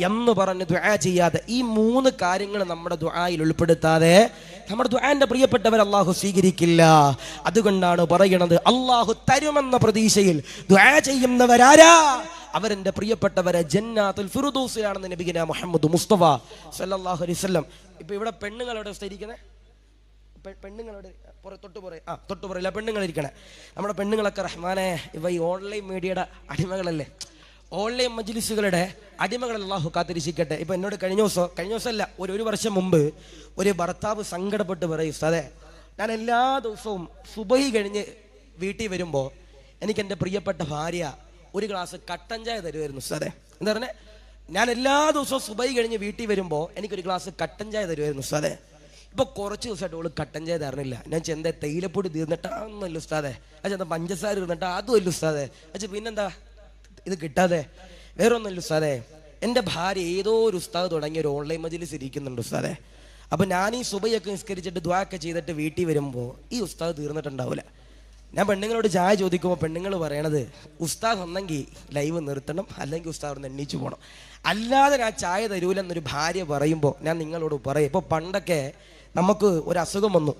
എന്ന് പറഞ്ഞ് ദുആ ചെയ്യാതെ ഈ 3 കാര്യങ്ങൾ നമ്മുടെ ദുആയിൽ ഉൾപ്പെടുത്താതെ നമ്മുടെ ദുആന്റെ പ്രിയപ്പെട്ടവർ അള്ളാഹു സ്വീകരിക്കില്ല. അതുകൊണ്ടാണ് പറയണത്, അള്ളാഹു തരുമെന്ന പ്രതീക്ഷയിൽ ദുആ ചെയ്യുന്നവരാരാ? അവരെന്റെ പ്രിയപ്പെട്ടവരെ ജന്നാത്തുൽ ഫിർദൗസിലാണെന്ന് നബിഗിന മുഹമ്മദ് മുസ്തഫ സല്ലല്ലാഹു അലൈഹി വസല്ലം. ഇപ്പൊ ഇവിടെ പെണ്ണുങ്ങളോട് സ്ഥിരിക്കുന്നത്, പെണ്ണുങ്ങളുടെ തൊട്ടുപുറയില്ല പെണ്ണുങ്ങളിരിക്കണേ. നമ്മുടെ പെണ്ണുങ്ങളൊക്കെ റഹ്മാനെ ഇവ ഈ ഓൺലൈൻ മീഡിയയുടെ അടിമകളല്ലേ, ഓൺലൈൻ മജ്ലിസുകളുടെ അടിമകൾ അല്ലാഹു കാത്തിരിക്കട്ടെ. ഇപ്പൊ എന്നോട് കഴിഞ്ഞ ദിവസമല്ല ഒരു വർഷം മുമ്പ് ഒരു ഭർത്താവ് സങ്കടപ്പെട്ട് പറയും, ഉസ്താദേ ഞാൻ എല്ലാ ദിവസവും സുബഹി കഴിഞ്ഞ് വീട്ടിൽ വരുമ്പോൾ എനിക്ക് എൻ്റെ പ്രിയപ്പെട്ട ഭാര്യ ഒരു ഗ്ലാസ് കട്ടൻ ചായ തരുമായിരുന്നു ഉസ്താദേ. എന്താ പറഞ്ഞേ? ഞാൻ എല്ലാ ദിവസവും സുബഹി കഴിഞ്ഞ് വീട്ടിൽ വരുമ്പോൾ എനിക്കൊരു ഗ്ലാസ് കട്ടൻ ചായ തരുമായിരുന്നു ഉസ്താദേ. ഇപ്പൊ കുറച്ച് ദിവസമായിട്ട് അവള് കട്ടൻ ചായ തരണില്ല. ഞാൻ ചെന്ത തേയിലപ്പൊടി തീർന്നിട്ടാ ഒന്നുമല്ല ഉസ്താദേ, അച്ഛാ പഞ്ചസാര തീർന്നിട്ടാ അതുമല്ല ഉസ്താദേ, അച്ഛാ പിന്നെന്താ ഇത് കിട്ടാതെ വേറെ ഒന്നുമല്ല ഉസ്താദേ. എൻ്റെ ഭാര്യ ഏതോ ഒരു ഉസ്താദ് തുടങ്ങിയ ഒരു ഓൺലൈൻ മജ്ലിസ് ഇരിക്കുന്നുണ്ട് ഉസ്താദേ. അപ്പൊ ഞാൻ ഈ സുബഹിയൊക്കെ നിസ്കരിച്ചിട്ട് ദുആ ഒക്കെ ചെയ്തിട്ട് വീട്ടിൽ വരുമ്പോൾ ഈ ഉസ്താദ് തീർന്നിട്ടുണ്ടാവില്ല. ഞാൻ പെണ്ണുങ്ങളോട് ചായ ചോദിക്കുമ്പോൾ പെണ്ണുങ്ങൾ പറയണത്, ഉസ്താദ് ഒന്നെങ്കിൽ ലൈവ് നിർത്തണം, അല്ലെങ്കിൽ ഉസ്താദ് ഒന്ന് എണ്ണീച്ചു പോകണം, അല്ലാതെ ഞാൻ ചായ തരൂലെന്നൊരു ഭാര്യ പറയുമ്പോൾ ഞാൻ നിങ്ങളോട് പറയും. ഇപ്പോൾ പണ്ടൊക്കെ നമുക്ക് ഒരു അസുഖം വന്നു,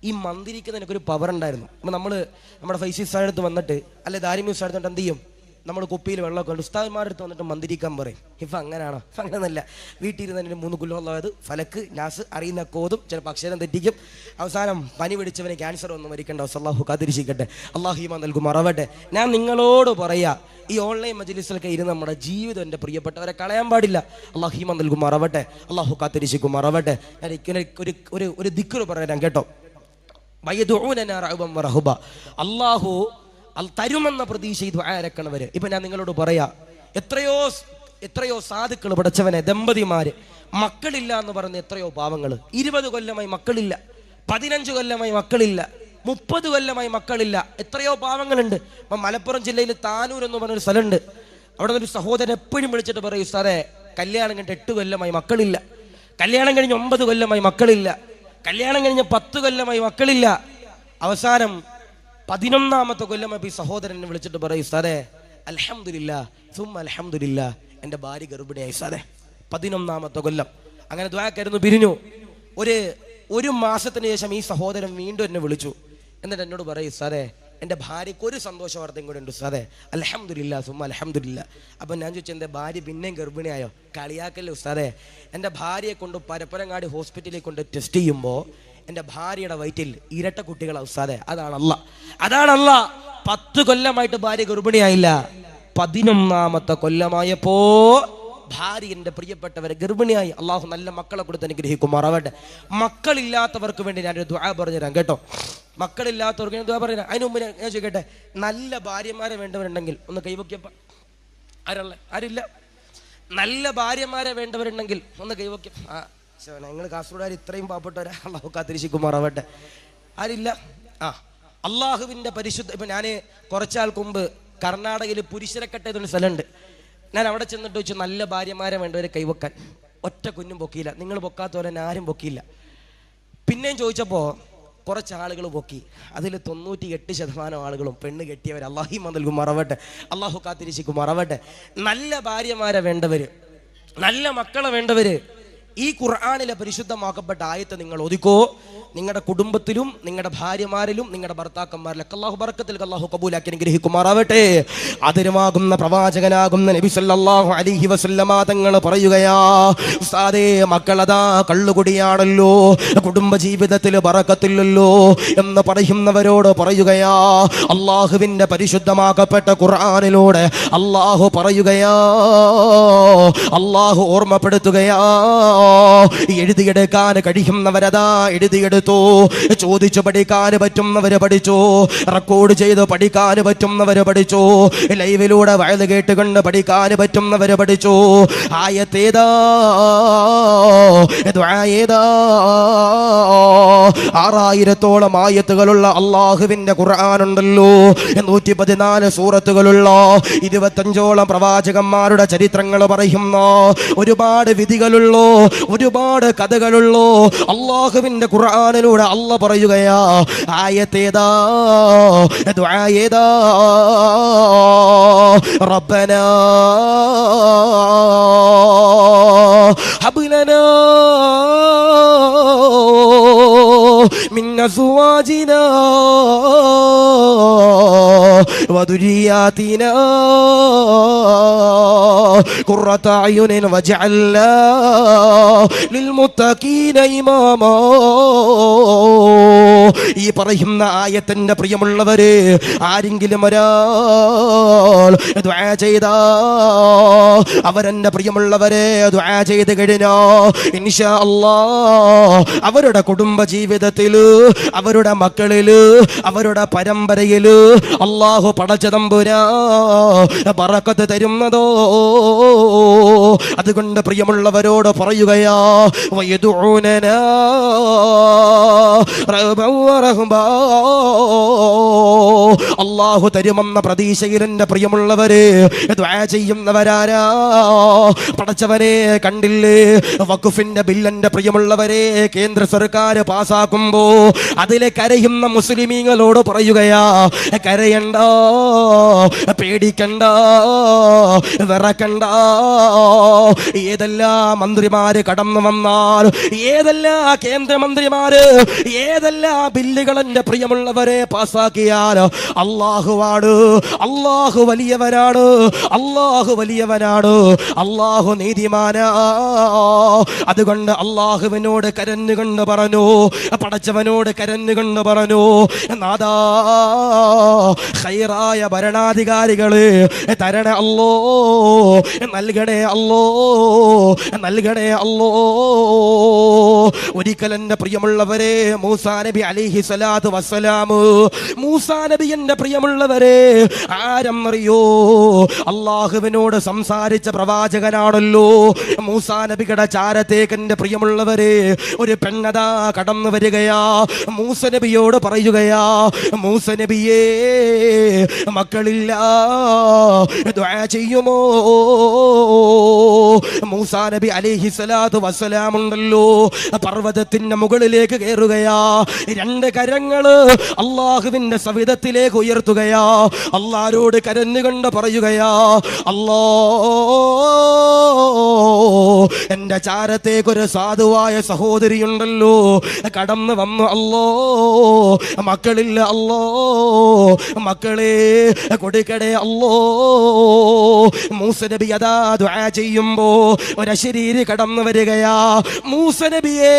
ഈ മന്ദിരിക്കുന്നതിനൊക്കെ ഒരു പവർ ഉണ്ടായിരുന്നു. അപ്പം നമ്മുടെ ഫൈസി ഉസ്താദിനടുത്ത് വന്നിട്ട് അല്ലെ ദാരിമി ഉസ്താദിനടുത്ത് എന്ത് ചെയ്യും? നമ്മൾ കുപ്പിയിൽ വെള്ളമൊക്കെ ഉണ്ട് ഉസ്താദ്മാരെടുത്ത് വന്നിട്ട് മന്ദിരിക്കാൻ പറയും. ഇപ്പം അങ്ങനെയാണോ? അങ്ങനെയൊന്നല്ല. വീട്ടിലിരുന്നതിന് 3 കുല്ലുള്ളത് ഫലക്ക് നാസ് അറിയുന്ന കോതും ചിലപ്പോൾ അക്ഷരം തെറ്റിക്കും. അവസാനം പനി പിടിച്ചവന് ക്യാൻസർ ഒന്നും മരിക്കേണ്ട അല്ലാഹു കാത്തിരിക്കട്ടെ, അല്ലാഹു ഈമാൻ നൽകും മറവട്ടെ. ഞാൻ നിങ്ങളോട് പറയാ, ഈ ഓൺലൈൻ മജ്ലിസിലൊക്കെ ഇരുന്ന് നമ്മുടെ ജീവിതം എൻ്റെ പ്രിയപ്പെട്ടവരെ കളയാൻ പാടില്ല. അല്ലാഹു ഈമാൻ നൽകും മറവട്ടെ, അല്ലാഹു കാത്തിരിക്കും മറവട്ടെ. ഞാൻ ഒരു ദിക്ർ പറയാൻ കേട്ടോ. വയദുഊനനാ റഅബൻ വറഹബ. അല്ലാഹു തരുമെന്ന പ്രതീക്ഷ ദുആരക്കണവര്. ഇപ്പൊ ഞാൻ നിങ്ങളോട് പറയാ, എത്രയോ സാധുക്കൾ പഠിച്ചവനെ, ദമ്പതിമാര് മക്കളില്ല എന്ന് പറഞ്ഞ എത്രയോ പാവങ്ങള്. 20 കൊല്ലമായി മക്കളില്ല, 15 കൊല്ലമായി മക്കളില്ല, 30 കൊല്ലമായി മക്കളില്ല. എത്രയോ പാവങ്ങളുണ്ട്. ഇപ്പൊ മലപ്പുറം ജില്ലയിൽ താനൂർ എന്ന് പറഞ്ഞൊരു സ്ഥലമുണ്ട്. അവിടെ ഒരു സഹോദരൻ എപ്പോഴും വിളിച്ചിട്ട് പറയും, സാറേ കല്യാണം കഴിഞ്ഞിട്ട് 8 കൊല്ലമായി മക്കളില്ല, കല്യാണം കഴിഞ്ഞ് 9 കൊല്ലമായി മക്കളില്ല, കല്യാണം കഴിഞ്ഞ് 10 കൊല്ലമായി മക്കളില്ല. അവസാനം 11ാമത്തെ കൊല്ലമായി ഈ സഹോദരനെ വിളിച്ചിട്ട് പറയും, സാറേ അൽഹംദുലില്ലാ സുമ്മ അൽഹംദുലില്ലാ, എൻ്റെ ഭാര്യ ഗർഭിണിയായി സാറേ. 11ാമത്തെ കൊല്ലം. അങ്ങനെ ദുആക്കായിരുന്നു, പിരിഞ്ഞു. ഒരു മാസത്തിന് ശേഷം ഈ സഹോദരൻ വീണ്ടും എന്നെ വിളിച്ചു. എന്നിട്ട് എന്നോട് പറയും, സാറേ എൻ്റെ ഭാര്യയ്ക്ക് ഒരു സന്തോഷ വാർത്തയും കൂടെ ഉണ്ട് സാറേ, അൽഹംദുലില്ലാ സുമ്മ അൽഹംദുലില്ലാ. അപ്പം ഞാൻ ചോദിച്ചു, എൻ്റെ ഭാര്യ പിന്നെയും ഗർഭിണിയായോ? കളിയാക്കല്ലേ ഉസ്താദേ. എൻ്റെ ഭാര്യയെ കൊണ്ട് പരപ്പനങ്ങാടി ഹോസ്പിറ്റലിൽ കൊണ്ട് ടെസ്റ്റ് ചെയ്യുമ്പോൾ എൻ്റെ ഭാര്യയുടെ വയറ്റിൽ ഇരട്ട കുട്ടികളെ ഉസ്താദേ. അതാണല്ല 10 കൊല്ലമായിട്ട് ഭാര്യ ഗർഭിണിയായില്ല. 11ാമത്തെ കൊല്ലമായപ്പോ ഭാര്യ എൻ്റെ പ്രിയപ്പെട്ടവരെ ഗർഭിണിയായി. അള്ളാഹു നല്ല മക്കളെ കൊടുത്ത് അനുഗ്രഹിക്കുമാറാവട്ടെ. മക്കളില്ലാത്തവർക്ക് വേണ്ടി ഞാനൊരു ദുആ പറഞ്ഞുതരാം കേട്ടോ. മക്കളില്ലാത്തവർക്ക് ഞാൻ ദുആ പറഞ്ഞുതരാം. അതിന് മുമ്പ് ഞാൻ ചോദിക്കട്ടെ, നല്ല ഭാര്യമാരെ വേണ്ടവരുണ്ടെങ്കിൽ ഒന്ന് കൈവയ്ക്കപ്പ. ആരില്ല? നല്ല ഭാര്യമാരെ വേണ്ടവരുണ്ടെങ്കിൽ ഒന്ന് കൈവയ്ക്കും. നിങ്ങൾ കാസർഗോഡുകാർ ഇത്രയും പാവപ്പെട്ടവരാ, അള്ളാഹു കാത്തിരിക്കുമാറാവട്ടെ. ആരില്ല? അള്ളാഹുവിൻ്റെ പരിശുദ്ധ. ഇപ്പം ഞാൻ കുറച്ചാൾക്ക് മുമ്പ് കർണാടകയിൽ പുരുഷരക്കട്ട എന്നൊരു സ്ഥലമുണ്ട്. ഞാൻ അവിടെ ചെന്നിട്ട് വെച്ചു നല്ല ഭാര്യമാരെ വേണ്ടവരെ കൈവക്കാൻ. ഒറ്റ കുഞ്ഞും പൊക്കിയില്ല. നിങ്ങൾ പൊക്കാത്തവരെ ആരും പൊക്കിയില്ല. പിന്നെയും ചോദിച്ചപ്പോൾ കുറച്ച് ആളുകൾ പൊക്കി. അതിൽ 98% ആളുകളും പെണ്ണ് കെട്ടിയവർ. അള്ളാഹി നൽകും മറവട്ടെ, അള്ളാഹു കാത്തിരിശിക്കും മറവട്ടെ. നല്ല ഭാര്യമാരെ വേണ്ടവര്, നല്ല മക്കളെ വേണ്ടവര്, ഈ ഖുർആനിലെ പരിശുദ്ധമാക്കപ്പെട്ട ആയത്ത് നിങ്ങൾ ഒതുക്കോ. നിങ്ങളുടെ കുടുംബത്തിലും നിങ്ങളുടെ ഭാര്യമാരിലും നിങ്ങളുടെ ഭർത്താക്കന്മാരിലൊക്കെ അല്ലാഹു ബർക്കത്തിൽ അല്ലാഹു കബൂലാക്കി അനുഗ്രഹിക്കുമാറാവട്ടെ. ആദരവാകുന്ന പ്രവാചകനാകുന്ന നബി സല്ലല്ലാഹു അലൈഹി വസല്ലമ തങ്ങൾ പറയുകയാ, ഉസ്താദേ മക്കളതാ കള്ളുകുടിയാണല്ലോ, കുടുംബജീവിതത്തിൽ ബറക്കത്തില്ലല്ലോ എന്ന് പറയുന്നവരോട് പറയുകയാ, അള്ളാഹുവിൻ്റെ പരിശുദ്ധമാക്കപ്പെട്ട ഖുർആനിലൂടെ അള്ളാഹു പറയുകയാ, അള്ളാഹു ഓർമ്മപ്പെടുത്തുകയാ, എഴുതിയെടുക്കാൻ കഴിയുന്നവരതാ എഴുതിയെടുത്തു. ചോദിച്ചു പഠിക്കാൻ പറ്റുന്നവര് പഠിച്ചു, റെക്കോർഡ് ചെയ്ത് പഠിക്കാൻ പറ്റുന്നവര് പഠിച്ചു, ലൈവിലൂടെ വയത് കേട്ടുകൊണ്ട് പഠിക്കാൻ പറ്റുന്നവര് പഠിച്ചു. ആയത്തേതാ? 6000-ഓളം ആയത്തുകളുള്ള അള്ളാഹുവിന്റെ ഖുർആനുണ്ടല്ലോ. 114 സൂറത്തുകളുള്ള 25ഓളം പ്രവാചകന്മാരുടെ ചരിത്രങ്ങൾ പറയുന്ന ഒരുപാട് വിധികളുള്ളോ, ഒരുപാട് കഥകളുള്ളോ അള്ളാഹുവിന്റെ ഖുർആനിലൂടെ അല്ലാഹ് പറയുകയാ. ആയത്തേതാ? ദുആയേതാ? റബ്ബനാ ഹബ് ലനാ മിൻ അസ്വാജിനാ വദുരിയാതിനാ ഖുർറത അയുനിൻ വജഅൽനാ ലിൽമുത്തഖീന ഇമാമാ. ഈ പറയുന്ന ആയത്തിന്റെ പ്രിയമുള്ളവര്, ആരെങ്കിലും ഒരാൾ ദുആ ചെയ്താ അവരെന്റെ പ്രിയമുള്ളവരെ ദുആ ചെയ്ത് കഴിഞ്ഞാ ഇൻഷാ അല്ലാഹ് അവരുടെ കുടുംബ ജീവിതത്തില്, അവരുടെ മക്കളില്, അവരുടെ പരമ്പരയില് അല്ലാഹു പടച്ച തമ്പുരാൻ ബറക്കത്ത് തരുന്നതോ. അതുകൊണ്ട് പ്രിയമുള്ളവരോട് പറയുകയാ, വയദുഊനനാ റബ്ബൻ വറഹ്ബാ, അല്ലാഹു തരുമെന്ന പ്രതീക്ഷയിൽ എൻ്റെ പ്രിയമുള്ളവരെ ദുആ ചെയ്യുന്നവരാരാ? പടച്ചവനെ കണ്ടില്ലേ, വഖഫിന്റെ ബില്ലിന്റെ പ്രിയമുള്ളവരെ കേന്ദ്ര സർക്കാർ പാസാക്കുമ്പോ അതിലെ കരയുന്ന മുസ്ലിമീങ്ങളോട് പറയുകയാ, കരയണ്ട, പേടിക്കണ്ട, വിറക്കണ്ട. ഏതെല്ലാം മന്ത്രിമാര് കടന്നു വന്നാൽ, ഏതെല്ലാം കേന്ദ്രമന്ത്രിമാര് ഏതെല്ലാം ബില്ലുകൾ എൻ്റെ പ്രിയമുള്ളവരെ പാസാക്കിയാൽ അല്ലാഹുവാണ്, അല്ലാഹു വലിയവനാണ്, അല്ലാഹു വലിയവനാണ്, അല്ലാഹു നീതിമാനാ. അതുകൊണ്ട് അല്ലാഹുവിനോട് കരഞ്ഞുകൊണ്ട് പറഞ്ഞു, പടച്ചവനോട് കരഞ്ഞുകൊണ്ട് പറഞ്ഞു, നാദാ ഖൈറായ ഭരണാധികാരികള് തരണേ അല്ലോ, നൽകണേ അല്ലോ, നൽകണേ അല്ലോ. ഒരിക്കൽ എൻ്റെ പ്രിയമുള്ളവരെ മൂസാ നബി അലൈഹി സ്വലാത്തു വസ്സലാം, മൂസാ നബി എൻ്റെ പ്രിയമുള്ളവരെ ആരെന്നറിയോ? അള്ളാഹുവിനോട് സംസാരിച്ച പ്രവാചകനാണല്ലോ. മൂസാ നബിയുടെ ചാരത്തേക്ക് എൻ്റെ പ്രിയമുള്ളവരെ ഒരു പെണ്ണതാ കടന്നു വരികയാ. മൂസ നബിയോട് പറയുകയാ, മൂസ നബിയേ മക്കളില്ല, ദുആ ചെയ്യുമോ? മൂസാ നബി അലൈഹി സ്വലാത്തു വസ്സലാം ഉണ്ടല്ലോ, പർവ്വതത്തിന്റെ മുകളിലേക്ക് കയറുകയാ. 2 കരങ്ങള് അള്ളാഹുവിന്റെ സവിധത്തിലേക്ക് ഉയർത്തുകയാ. അള്ളാഹുവോട് കരഞ്ഞുകൊണ്ട് പറയുകയാ, അല്ലാഹ് എന്റെ ചാരത്തേക്കൊരു സാധുവായ സഹോദരിയുണ്ടല്ലോ, കടന്നു വന്നു. അല്ലോ മക്കളില്ല, അല്ലോ മക്കളെ കൊടുക്കടേ അല്ലോ. മൂസ നബി അതാ ദുആ ചെയ്യുമ്പോ ഒരശരീരി കടന്നു വരികയാ. മൂസ നബിയെ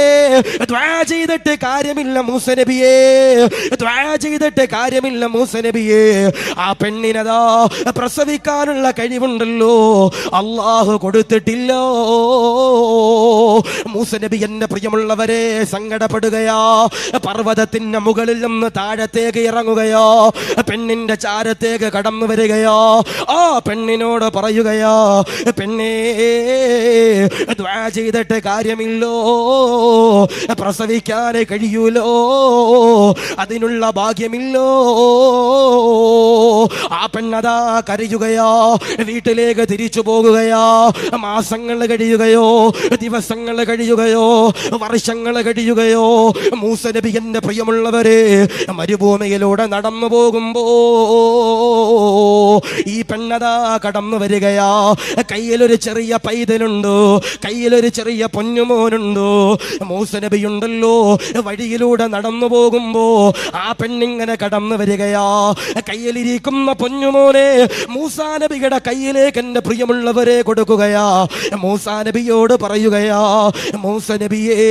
ദുആ ചെയ്തിട്ട് കാര്യമില്ല, മൂസ നബിയെ ദുആ ചെയ്തിട്ട് കാര്യമില്ല, മൂസ നബിയെ. ആ പെണ്ണിനതാ പ്രസവിക്കാനുള്ള കഴിവുണ്ടല്ലോ, അല്ലാഹു കൊടുത്തിട്ടില്ലോ. മൂസ നബി എന്റെ പ്രിയമുള്ളവരെ സങ്കടപ്പെടുകയാ. പർവ്വതത്തിന്റെ മുകളിൽ നിന്ന് താഴത്തേക്ക് ഇറങ്ങുകയോ, പെണ്ണിന്റെ ചാരത്തേക്ക് കടന്നു വരികയോ. ആ പെണ്ണിനോട് പറയുകയോ, പെണ്ണേ ദുആ ചെയ്തിട്ട് കാര്യമില്ലോ, പ്രസവിക്കാൻ കഴിയൂലോ, അതിനുള്ള ഭാഗ്യമില്ലോ. ആ പെണ്ണതാ കരയുകയോ, വീട്ടിലേക്ക് തിരിച്ചു പോകുകയോ. മാസങ്ങൾ കഴിയുകയോ, ദിവസങ്ങൾ കഴിയുകയോ, വർഷങ്ങൾ കഴിയുകയോ. മൂസ നബി എന്റെ പ്രിയമുള്ളവരെ മരുഭൂമിയിലൂടെ നടന്നു പോകുമ്പോ ഈ പെണ്ണതാ കടന്നു വരികയാ. കയ്യിലൊരു ചെറിയ പൈതലുണ്ട്, കയ്യിലൊരു ചെറിയ പൊന്നുമോനുണ്ട്. മൂസ നബിയുണ്ടല്ലോ വഴിയിലൂടെ നടന്നു പോകുമ്പോ ആ പെണ്ണിങ്ങനെ കടന്നു വരികയാ. കയ്യിലിരിക്കുന്ന പൊന്നുമോനെ മൂസാ നബിയുടെ കയ്യിലേക്ക് എന്റെ പ്രിയമുള്ളവരെ കൊടുക്കുകയാ. മൂസാ നബിയോട് പറയുകയാ, മൂസ നബിയേ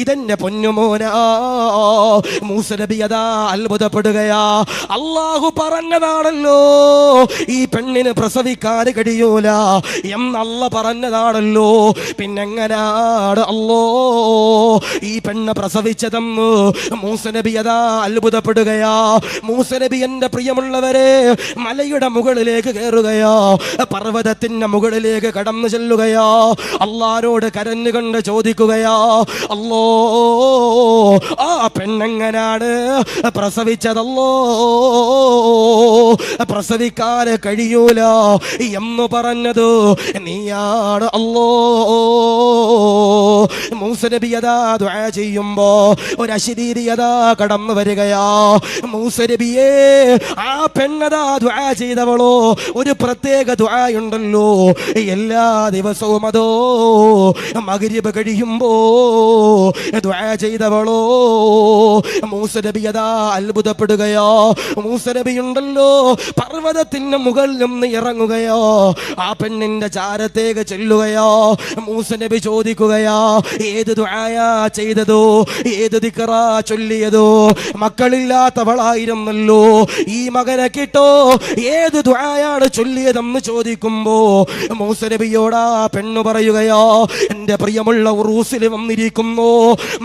ഇതെന്റെ പൊന്നുമോനാ. മൂസ നബി അതാ അത്ഭുതപ്പെടുകയാ. അല്ലാഹു പറഞ്ഞതാണല്ലോ ഈ പെണ്ണിന് പ്രസവിക്കാൻ കഴിയൂല എന്നല്ല പറഞ്ഞതാണല്ലോ, പിന്നെങ്ങനാണ് അല്ലോ ഈ പെണ്ണ് പ്രസവിച്ചതെന്ന് മൂസ നബി അതാ അത്ഭുതപ്പെടുകയാ. മൂസ നബി എന്റെ പ്രിയമുള്ളവരെ മലയുടെ മുകളിലേക്ക് കയറുകയോ, പർവ്വതത്തിന്റെ മുകളിലേക്ക് കടന്നു ചെല്ലുകയോ, അല്ലാഹുവോട് കരഞ്ഞുകൊണ്ട് ചോദിക്കുകയോ, അല്ലോ ആ പെണ്ണെങ്ങനാണ് പ്രസവിച്ചതല്ലോ, പ്രസവിക്കാൻ കഴിയൂല എന്ന് പറഞ്ഞത് നീയാണ് അല്ലോ. മൂസ നബി അതാ ദുആ ചെയ്യുമ്പോ ഒരു അശരീരിയതാ കടന്നു വരികയാ. മൂസ നബിയെ ആ പെണ്ണതാ ദുആ ചെയ്തവളോ ഒരു പ്രത്യേക ദുആയുണ്ടല്ലോ, എല്ലാ ദിവസവും അതോ മഗ്രിബ് കഴിയുമ്പോ ദുആ ചെയ്തവളോ. മൂസ നബി അതാ അത്ഭുതപ്പെടുകയോ. മൂസ നബി ഉണ്ടല്ലോ പർവ്വതത്തിന്റെ മുകളിൽ നിന്ന് ഇറങ്ങുകയോ, ആ പെണ്ണിന്റെ ചാരത്തേക്ക് ചെല്ലുകയോ. മൂസ നബി ചോദിക്കുകയോ, ഏത് ദുആയാ ചെയ്തതോ, ഏത് ദിക്റാ ചൊല്ലിയതോ? മക്കളില്ലാത്തവളായിരുന്നല്ലോ, ഈ മകനെ കിട്ടോ, ഏത് ദുആയാണ് ചൊല്ലിയതെന്ന് ചോദിക്കുമ്പോ മൂസ നബിയോടാ പെണ്ണു പറയുകയോ, എന്റെ പ്രിയമുള്ള ഉറൂസിൽ വന്നിരിക്കുന്നു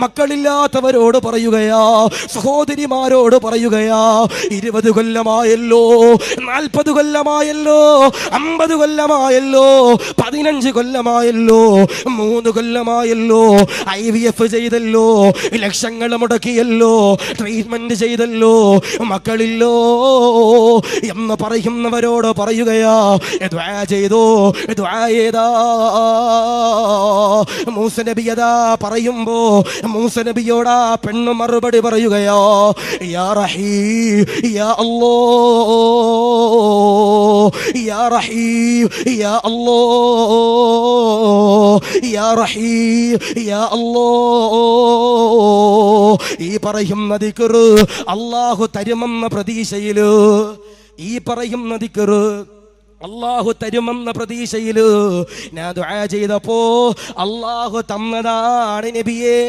മക്കളില്ലാത്തവരോട് പറയുകയാ, സഹോദരിമാരോട് പറയുകയാ, 20 കൊല്ലമായല്ലോ, 40 കൊല്ലമായല്ലോ, 50 കൊല്ലമായല്ലോ, 15 കൊല്ലമായല്ലോ, 3 കൊല്ലമായല്ലോ, IVF ചെയ്തല്ലോ, ലക്ഷങ്ങൾ മുടക്കിയല്ലോ, ട്രീറ്റ്മെന്റ് ചെയ്തല്ലോ, മക്കളില്ലോ എന്ന് പറയുന്നവരോട് പറയുകയാ, ദുആ ചെയ്തോ, ദുആ ചെയ്താ. മൂസ നബി അതാ പറയുമ്പോ മൂസ നബിയോടാ പെണ്ണ് മറുപടി പറയുകയോ, യാ റഹീം യാ അല്ലാഹ്, യാ റഹീം യാ അല്ലാഹ്, യാ റഹീം യാ അല്ലാഹ്. ഈ പറയുന്ന ദിക്ർ അല്ലാഹു തരുമെന്ന പ്രതീക്ഷയില്, ഈ പറയുന്ന ദിക്ർ അല്ലാഹു തരുമെന്ന പ്രതീക്ഷയില് ഞാൻ ദുആ ചെയ്തപ്പോ അല്ലാഹു തന്നതാണ് നബിയേ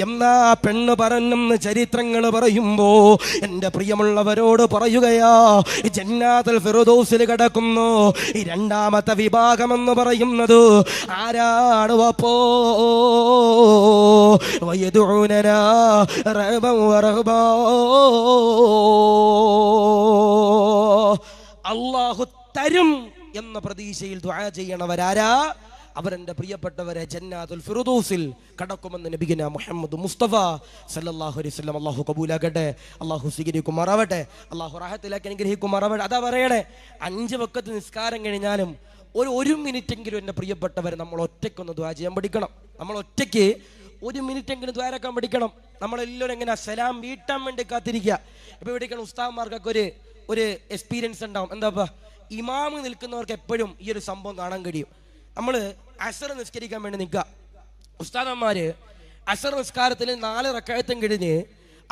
എന്നാ പെണ്ണ് പറഞ്ഞെന്ന് ചരിത്രങ്ങൾ പറയുമ്പോ എൻ്റെ പ്രിയമുള്ളവരോട് പറയുകയാ, ജന്നാത്തുൽ ഫിർദൗസിൽ കിടക്കുന്നു രണ്ടാമത്തെ വിഭാഗമെന്ന് പറയുന്നത് ആരാണ്? വപ്പോ വയദുഉനനാ റഹബൻ വറഹബാ. അല്ലാഹു തരും എന്ന പ്രതീക്ഷയിൽ ദുആ ചെയ്യണവരാരാ? അവരെൻ്റെ പ്രിയപ്പെട്ടവരെ ജന്നാത്തുൽ ഫിർദൗസിൽ കടക്കുമെന്ന് നബിഗിന മുഹമ്മദ് മുസ്തഫ സല്ലല്ലാഹു അലൈഹി വസല്ലം. അല്ലാഹു കബൂലാക്കട്ടെ, അല്ലാഹു സ്വീകരിക്കുമാറാവട്ടെ, അല്ലാഹു റഹ്മത്തിലാക്കി അനുഗ്രഹിക്കുമാറാവട്ടെ. അതാ പറയണേ, 5 വഖത്ത് നിസ്കാരം കഴിഞ്ഞാലും ഒരു മിനിറ്റെങ്കിലും എൻ്റെ പ്രിയപ്പെട്ടവരെ നമ്മൾ ഒറ്റയ്ക്കൊന്ന് ദുആ ചെയ്യാൻ പഠിക്കണം. നമ്മൾ ഒറ്റയ്ക്ക് 1 മിനിറ്റെങ്കിലും ദ്വാരക്കാൻ പഠിക്കണം. നമ്മളെല്ലാവരും എങ്ങനെ സലാം വീട്ടാൻ വേണ്ടി കാത്തിരിക്കുക. ഇപ്പോൾ ഇവിടേക്കാണ് ഉസ്താദ്മാർക്കൊക്കെ ഒരു എക്സ്പീരിയൻസ് ഉണ്ടാവും. എന്താ ഇമാമ് നിൽക്കുന്നവർക്ക് എപ്പോഴും ഈ ഒരു സംഭവം കാണാൻ കഴിയും. നമ്മൾ അസർ നിസ്കരിക്കാൻ വേണ്ടി നിൽക്കുക. ഉസ്താദന്മാര് അസർ നിസ്കാരത്തിൽ 4 റക്അത്തും കഴിഞ്ഞ്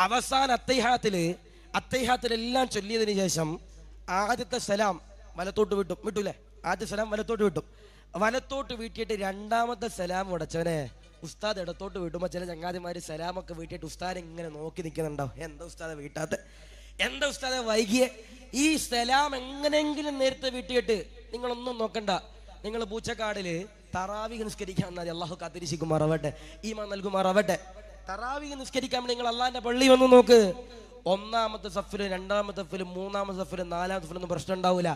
അവസാന അത്തഹിയാത്തിലെല്ലാം ചൊല്ലിയതിന് ശേഷം ആദ്യത്തെ സലാം വലത്തോട്ട് വിട്ടൂലേ? ആദ്യ സലാം വലത്തോട്ട് വീട്ടിയിട്ട് രണ്ടാമത്തെ സലാം ഉടച്ചവനെ ഉസ്താദ് ഇടത്തോട്ട് വീട്ടുമ്പോൾ ചില ചങ്ങാതിമാര് സലാമൊക്കെ വീട്ടിയിട്ട് ഉസ്താദ് ഇങ്ങനെ നോക്കി നിൽക്കുന്നുണ്ടാവും. എന്താ ഉസ്താദെ വീട്ടാത്ത, എന്താ ഉസ്താദെ വൈകിയെ? ഈ സലാം എങ്ങനെയെങ്കിലും നേരത്തെ വീട്ടിയിട്ട് നിങ്ങളൊന്നും നോക്കണ്ട. നിങ്ങൾ പൂച്ചക്കാടില് തറാവീഹ് നിസ്കരിക്കാൻ വന്നാൽ അള്ളാഹു കാത്തിരിശിക്കുമാറാവട്ടെ, ഈമാൻ നൽകുമാറാവട്ടെ. തറാവീഹ് നിസ്കരിക്കാൻ നിങ്ങൾ അള്ളാഹിന്റെ പള്ളി വന്ന് നോക്ക്. 1ാമത്തെ സഫില് 2ാമത്തെ സഫില് 3ാമത്തെ സഫില് 4ാമത്തെ സഫിലൊന്നും പ്രശ്നം ഉണ്ടാവില്ല.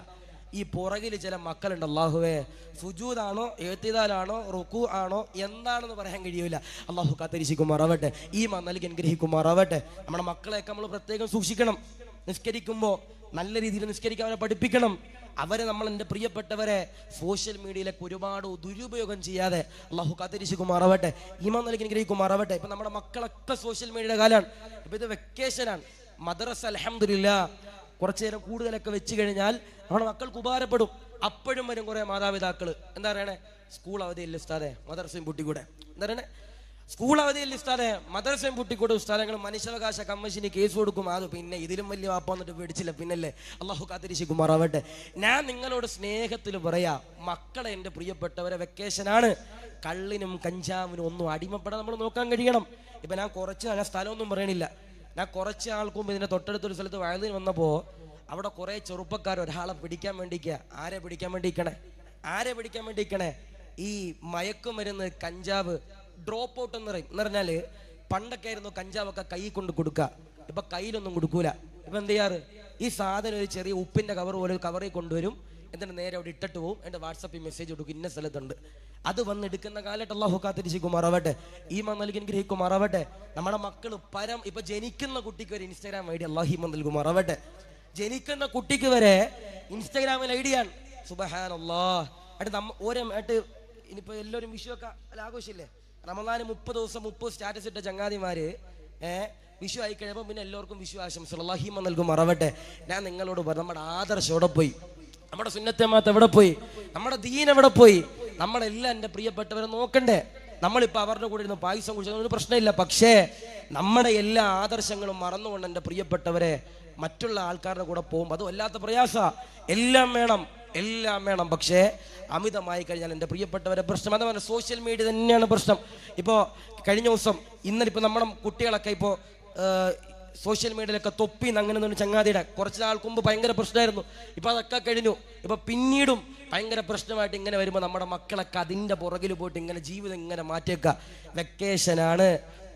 ഈ പുറകിൽ ചില മക്കളുണ്ട്, അള്ളാഹുവേ സുജൂദാണോ എഴുത്തിദാലാണോ റുക്കു ആണോ എന്താണെന്ന് പറയാൻ കഴിയൂല. അള്ളാഹു കാത്തിരിശിക്കുമാറാവട്ടെ, ഈമാൻ നൽകി അനുഗ്രഹിക്കുമാറാവട്ടെ. നമ്മുടെ മക്കളെയൊക്കെ നമ്മൾ പ്രത്യേകം സൂക്ഷിക്കണം. നിസ്കരിക്കുമ്പോൾ നല്ല രീതിയിൽ നിസ്കരിക്കാൻ അവരെ പഠിപ്പിക്കണം. അവരെ നമ്മൾ, എൻ്റെ പ്രിയപ്പെട്ടവരെ, സോഷ്യൽ മീഡിയയിലേക്ക് ഒരുപാട് ദുരുപയോഗം ചെയ്യാതെ അള്ളാഹു കാത്തിരിശിക്കുമാറാവട്ടെ, ഈമാൻ നൽകി അനുഗ്രഹിക്കുമാറാവട്ടെ. ഇപ്പം നമ്മുടെ മക്കളൊക്കെ സോഷ്യൽ മീഡിയയുടെ കാലമാണ്. ഇപ്പം ഇത് വെക്കേഷനാണ്. മദ്രസ അൽഹംദുലില്ലാ കുറച്ചു നേരം കൂടുതലൊക്കെ വെച്ച് കഴിഞ്ഞാൽ നമ്മുടെ മക്കൾക്ക് ഉപകാരപ്പെടും. അപ്പോഴും വരും കുറേ മാതാപിതാക്കൾ എന്താ പറയണേ, സ്കൂൾ അവധിയില്ല ഉസ്താദെ മദ്രസയും പൂട്ടിക്കൂടെ, എന്താ പറയണേ, സ്കൂൾ അവധിയില്ല ഉസ്താദെ മദ്രസയും പൂട്ടിക്കൂടെ ഉസ്താദെ, ഞങ്ങൾ മനുഷ്യാവകാശ കമ്മീഷന് കേസ് കൊടുക്കും. അത് പിന്നെ ഇതിലും വലിയ വാപ്പ വന്നിട്ട് പേടിച്ചില്ല പിന്നല്ലേ. അള്ളാഹു കാത്തിരിശിക്കുമാറാവട്ടെ. ഞാൻ നിങ്ങളോട് സ്നേഹത്തിൽ പറയാ, മക്കളെ, എൻ്റെ പ്രിയപ്പെട്ടവരെ, വെക്കേഷനാണ്. കള്ളിനും കഞ്ചാവിനും ഒന്നും അടിമപ്പെടാൻ നമ്മൾ നോക്കാൻ കഴിയണം. ഇപ്പം ഞാൻ സ്ഥലമൊന്നും പറയണില്ല. ഞാൻ കുറച്ച് ആൾക്ക് മുമ്പ് ഇതിൻ്റെ തൊട്ടടുത്തൊരു സ്ഥലത്ത് വയലിന് വന്നപ്പോൾ അവിടെ കുറേ ചെറുപ്പക്കാർ ഒരാളെ പിടിക്കാൻ വേണ്ടിയിരിക്കുക. ആരെ പിടിക്കാൻ വേണ്ടിയിരിക്കണേ? ഈ മയക്കുമരുന്ന്, കഞ്ചാവ്, ഡ്രോപ്പ് ഔട്ട് എന്ന് പറയും. എന്ന് പറഞ്ഞാൽ പണ്ടൊക്കെ ആയിരുന്നു കഞ്ചാവൊക്കെ കൈ കൊണ്ട് കൊടുക്കുക. ഇപ്പൊ കയ്യിലൊന്നും കൊടുക്കൂല. ഇപ്പൊ എന്ത് ചെയ്യാറ്, ഈ സാധനം ഒരു ചെറിയ ഉപ്പിന്റെ കവർ പോലെ കവറിൽ കൊണ്ടുവരും, എന്നിട്ട് നേരെ അവിടെ ഇട്ടിട്ട് പോവും. എൻ്റെ വാട്സപ്പിൽ മെസ്സേജ് കൊടുക്കും, ഇന്ന സ്ഥലത്തുണ്ട്. അത് വന്നെടുക്കുന്ന കാലത്ത് അള്ളാഹു കാത്തിരിശിക്കുമാറാവട്ടെ, ഈമാൻ നൽകി അനുഗ്രഹിക്കുമാറാവട്ടെ. നമ്മുടെ മക്കൾ ഇപ്പൊ ജനിക്കുന്ന കുട്ടിക്ക് വരെ ഇൻസ്റ്റാഗ്രാം ഐഡി അള്ളാഹു ഈമാൻ നൽകുമാറാവട്ടെ. ജനിക്കുന്ന കുട്ടിക്ക് വരെ ഇൻസ്റ്റാഗ്രാമിൽ ഐഡിയാണ്. സുബ്ഹാനല്ലാഹ്. ഇനിയിപ്പോ എല്ലാവരും വിഷുവൊക്കെ ആഘോഷില്ലേ, റമദാന് 30 ദിവസം 30 സ്റ്റാറ്റസ് ഇട്ട ചങ്ങാതിമാര് വിഷു ആയി കഴിയുമ്പോൾ പിന്നെ എല്ലാവർക്കും വിഷു ആശംസകൾ അല്ലാഹു ഈമാൻ നൽകുമാറാവട്ടെ. ഞാൻ നിങ്ങളോട് പറഞ്ഞു, നമ്മുടെ ആദർശം എവിടെ പോയി? നമ്മുടെ സുന്നത്തമാത്ത് എവിടെ പോയി? നമ്മുടെ ദീൻ എവിടെ പോയി? നമ്മളെല്ലാം എൻ്റെ പ്രിയപ്പെട്ടവരെ നോക്കണ്ടേ. നമ്മളിപ്പോൾ അവരുടെ കൂടെ ഇരുന്ന് പായസം കുടിച്ചൊന്നും പ്രശ്നമില്ല. പക്ഷേ നമ്മുടെ എല്ലാ ആദർശങ്ങളും മറന്നുകൊണ്ട് എൻ്റെ പ്രിയപ്പെട്ടവരെ മറ്റുള്ള ആൾക്കാരുടെ കൂടെ പോകുമ്പോൾ അത് വല്ലാത്ത പ്രയാസ. എല്ലാം വേണം, പക്ഷേ അമിതമായി കഴിഞ്ഞാൽ എൻ്റെ പ്രിയപ്പെട്ടവരെ പ്രശ്നം. അതേപോലെ സോഷ്യൽ മീഡിയ തന്നെയാണ് പ്രശ്നം. ഇപ്പോൾ കഴിഞ്ഞ ദിവസം ഇന്നിപ്പോൾ നമ്മുടെ കുട്ടികളൊക്കെ ഇപ്പോൾ സോഷ്യൽ മീഡിയയിലൊക്കെ തൊപ്പിന്ന് അങ്ങനെ ഒന്നും ചങ്ങാതിയുടെ കുറച്ച് നാൾക്ക് മുമ്പ് ഭയങ്കര പ്രശ്നമായിരുന്നു. ഇപ്പം അതൊക്കെ കഴിഞ്ഞു. ഇപ്പം പിന്നീടും ഭയങ്കര പ്രശ്നമായിട്ട് ഇങ്ങനെ വരുമ്പോൾ നമ്മുടെ മക്കളൊക്കെ അതിൻ്റെ പുറകിൽ പോയിട്ട് ഇങ്ങനെ ജീവിതം ഇങ്ങനെ മാറ്റിയേക്കുക. വെക്കേഷനാണ്,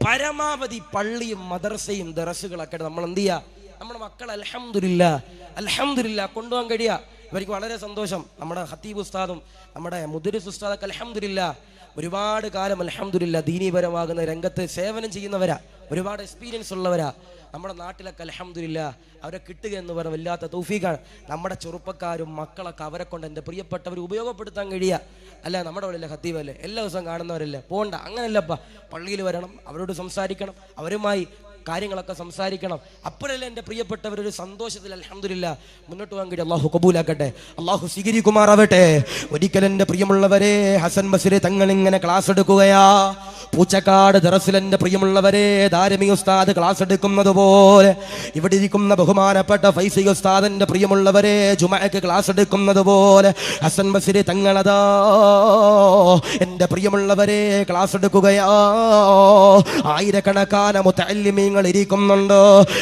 പരമാവധി പള്ളിയും മദ്രസയും ദറസുകളൊക്കെ നമ്മൾ എന്ത് ചെയ്യുക, നമ്മുടെ മക്കൾ അൽഹംദുലില്ലാ കൊണ്ടുപോകാൻ കഴിയുക. ഇവർക്ക് വളരെ സന്തോഷം. നമ്മുടെ ഖത്തീബ് ഉസ്താദും നമ്മുടെ മുദരിസ് ഉസ്താദൊക്കെ അൽഹംദുലില്ലാ ഒരുപാട് കാലം അൽഹംദുലില്ലാ ദീനീപരമാകുന്ന രംഗത്ത് സേവനം ചെയ്യുന്നവരാ, ഒരുപാട് എക്സ്പീരിയൻസ് ഉള്ളവരാ. നമ്മുടെ നാട്ടിലൊക്കെ അൽഹംദുലില്ലാ അവരെ കിട്ടുക എന്ന് പറഞ്ഞ വല്ലാത്ത തൗഫീഖാണ്. നമ്മുടെ ചെറുപ്പക്കാരും മക്കളൊക്കെ അവരെ കൊണ്ട് എൻ്റെ പ്രിയപ്പെട്ടവർ ഉപയോഗപ്പെടുത്താൻ കഴിയുക. അല്ല നമ്മുടെ ഉള്ളിലെ ഖത്തീബല്ലേ, എല്ലാ ദിവസവും കാണുന്നവരല്ലേ, പോകണ്ട. അങ്ങനെയല്ലപ്പാ, പള്ളിയിൽ വരണം, അവരോട് സംസാരിക്കണം, അവരുമായി കാര്യങ്ങളൊക്കെ സംസാരിക്കണം. അപ്പോഴല്ലേ എൻ്റെ പ്രിയപ്പെട്ടവരൊരു സന്തോഷത്തിൽ അൽഹംദുലില്ലാ മുന്നോട്ട് പോകാൻ കഴിയും. അള്ളാഹു കബൂലാക്കട്ടെ, അള്ളാഹു സ്വീകരിക്കുമാറാവട്ടെ. ഒരിക്കൽ എൻ്റെ പ്രിയമുള്ളവരെ ഹസൻ ബസ്രി തങ്ങൾ ഇങ്ങനെ ക്ലാസ് എടുക്കുകയാ. പൂച്ചക്കാട് ദറസിൽ എൻ്റെ പ്രിയമുള്ളവരെ ദാരിമി ഉസ്താദ് ക്ലാസ് എടുക്കുന്നത് പോലെ, ഇവിടെ ഇരിക്കുന്ന ബഹുമാനപ്പെട്ട ഫൈസി ഉസ്താദിന്റെ പ്രിയമുള്ളവരെ ജുമഅക്ക് ക്ലാസ് എടുക്കുന്നത് പോലെ ഹസൻ ബസ്രി തങ്ങളതാ എൻ്റെ പ്രിയമുള്ളവരെ ക്ലാസ് എടുക്കുകയാ. ആയിരക്കണക്കാന മുതഅല്ലിമീങ്ങൾ ഇരിക്കുന്നുണ്ട്.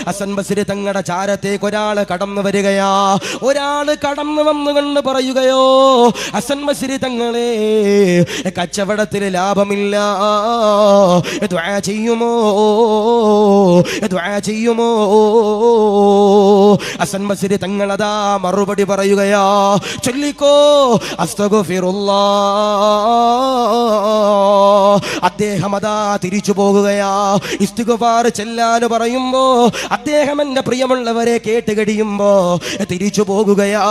ഹസൻ ബസ്രി തങ്ങളുടെ ചാരത്തേക്ക് ഒരാൾ കടന്നു വരികയാ. ഒരാൾ കടന്നു വന്നുകൊണ്ട് പറയുകയോ, ഹസൻ ബസ്രി തങ്ങളെ കച്ചവടത്തിൽ ലാഭമില്ല, ദുആ ചെയ്യുമോ? ഹസൻ ബസ്രി തങ്ങളതാ മറുപടി പറയുകയാ, ചൊല്ലിക്കോ, അസ്തഗ്ഫിറുല്ലാഹ് അദ്ദേഹം അതാ തിരിച്ചു പോകുകയാ. ഇസ്തിഗ്ഫാർ ചെല്ലാൻ പറയുമ്പോ അദ്ദേഹം എന്റെ പ്രിയമുള്ളവരെ കേട്ട് കഴിയുമ്പോ തിരിച്ചു പോകുകയാ.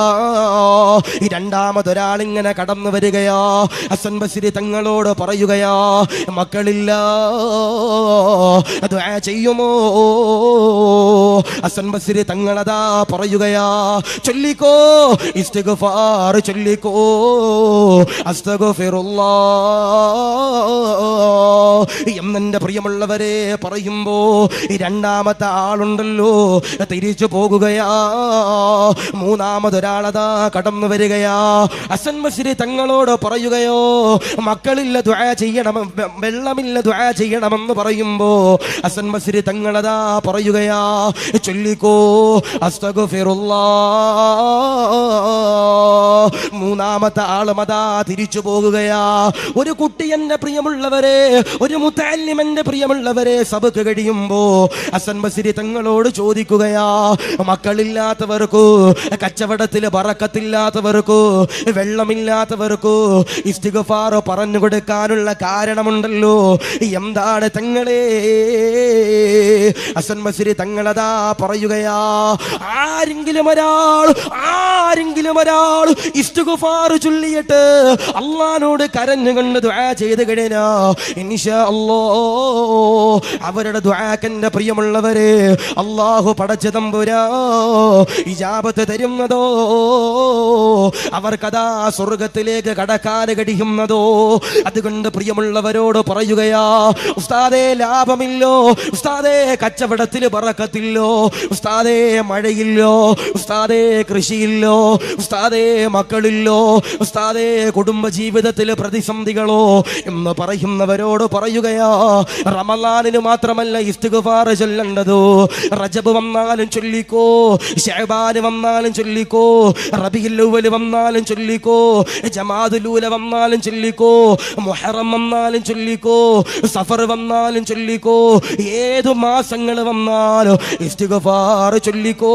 രണ്ടാമതൊരാൾ ഇങ്ങനെ കടന്നു വരികയാ. ഹസൻ ബസ്രി തങ്ങളോട് പറയുകയാ, മക്കളില്ല, ദുആ ചെയ്യുമോ? ഹസൻ ബസ്രി തങ്ങളതാ പറയുകയാ, ചൊല്ലിക്കോ, ഇസ്തിഗ്ഫാർ ചൊല്ലിക്കോ, അസ്തഗ്ഫിറുല്ലാഹ് എന്നെന്റെ പ്രിയമുള്ളവരെ പറയുമ്പോ രണ്ടാമത്തെ ആളുണ്ടല്ലോ തിരിച്ചു പോകുകയാ. മൂന്നാമതൊരാളതാ കടന്നു വരികയാ. ഹസൻ ബസ്രി തങ്ങളോട് പറയുകയോ, മക്കളില്ല, ദുആ ചെയ്യണം, വെള്ളമില്ല, ദുആ ചെയ്യണമെന്ന് പറയുമ്പോ ഹസൻ ബസ്രി തങ്ങളതാ പറയുകയാ, ചൊല്ലിക്കോ, അസ്തഗ്ഫിറുല്ലാഹ്. മൂന്നാമത്തെ ആളും അതാ തിരിച്ചു പോകുകയാ. ഒരു കുട്ടി എന്റെ പ്രിയമുള്ളവരെ, ഒരു മുതഅല്ലിം എന്റെ പ്രിയമുള്ളവരെ സബക്ക് കഴിയുമ്പോ ഹസൻ ബസ്രി തങ്ങളോട് ചോദിക്കുകയാ, മക്കളില്ലാത്തവർക്കു, കച്ചവടത്തില് ബറക്കത്തില്ലാത്തവർക്കു, വെള്ളമില്ലാത്തവർക്കു ഇസ്തിഗ്ഫാർ പറഞ്ഞു കൊടുക്കാനുള്ള കാരണമുണ്ടല്ലോ, എന്താണ് തങ്ങളെ? ഹസൻ ബസ്രി തങ്ങളതാ പറയുകയാ, ആരെങ്കിലും ഒരാൾ ഇസ്തിഗ്ഫാർ ചൊല്ലിയിട്ട് അല്ലാഹുവോട് കരഞ്ഞുകൊണ്ട് ദുആ ചെയ്തു കഴിഞ്ഞാ ഇൻഷാ അല്ലാഹ് അവരുടെ ദുആക്കന്റെ പ്രിയമുള്ളവരെ അല്ലാഹു പടച്ച തമ്പുരാ ഇജാബത്ത് തരുന്നതോ, അവർക്കതാ സ്വർഗത്തിലേക്ക് കടക്കാൻ കഴിയുന്നതോ. അതുകൊണ്ട് പ്രിയമുള്ളവരോട് പറയുകയാ, ഉസ്താദേ ലാഭമില്ലോ, ഉസ്താദേ കച്ചവടത്തിൽ ബറക്കത്തില്ലോ, ഉസ്താദേ മഴയില്ലോ, ഉസ്താദേ കൃഷിയില്ലോ, ഉസ്താദേ മക്കളില്ലോ, ഉസ്താദേ കുടുംബ ജീവിതത്തിൽ പ്രതിസന്ധികളോ എന്ന് പറയുന്നവരോട് പറയുകയാ, റമളാനിന് മാത്രമല്ല ഇസ്തിഗ്ഫാർ ചൊല്ലേണ്ടത്, റജബ് വന്നാലും ചൊല്ലിക്കോ, ശഅബാൻ വന്നാലും ചൊല്ലിക്കോ, റബീഉൽ അവ്വൽ വന്നാലും ചൊല്ലിക്കോ, ജമാദുൽ ഊല വന്നാലും ചൊല്ലിക്കോ, മുഹറം വന്നാലും ചൊല്ലിക്കോ, സഫർ വന്നാലും ചൊല്ലിക്കോ, ഏതു മാസങ്ങൾ വന്നാലും ഇസ്തിഗ്ഫാർ ചൊല്ലിക്കോ.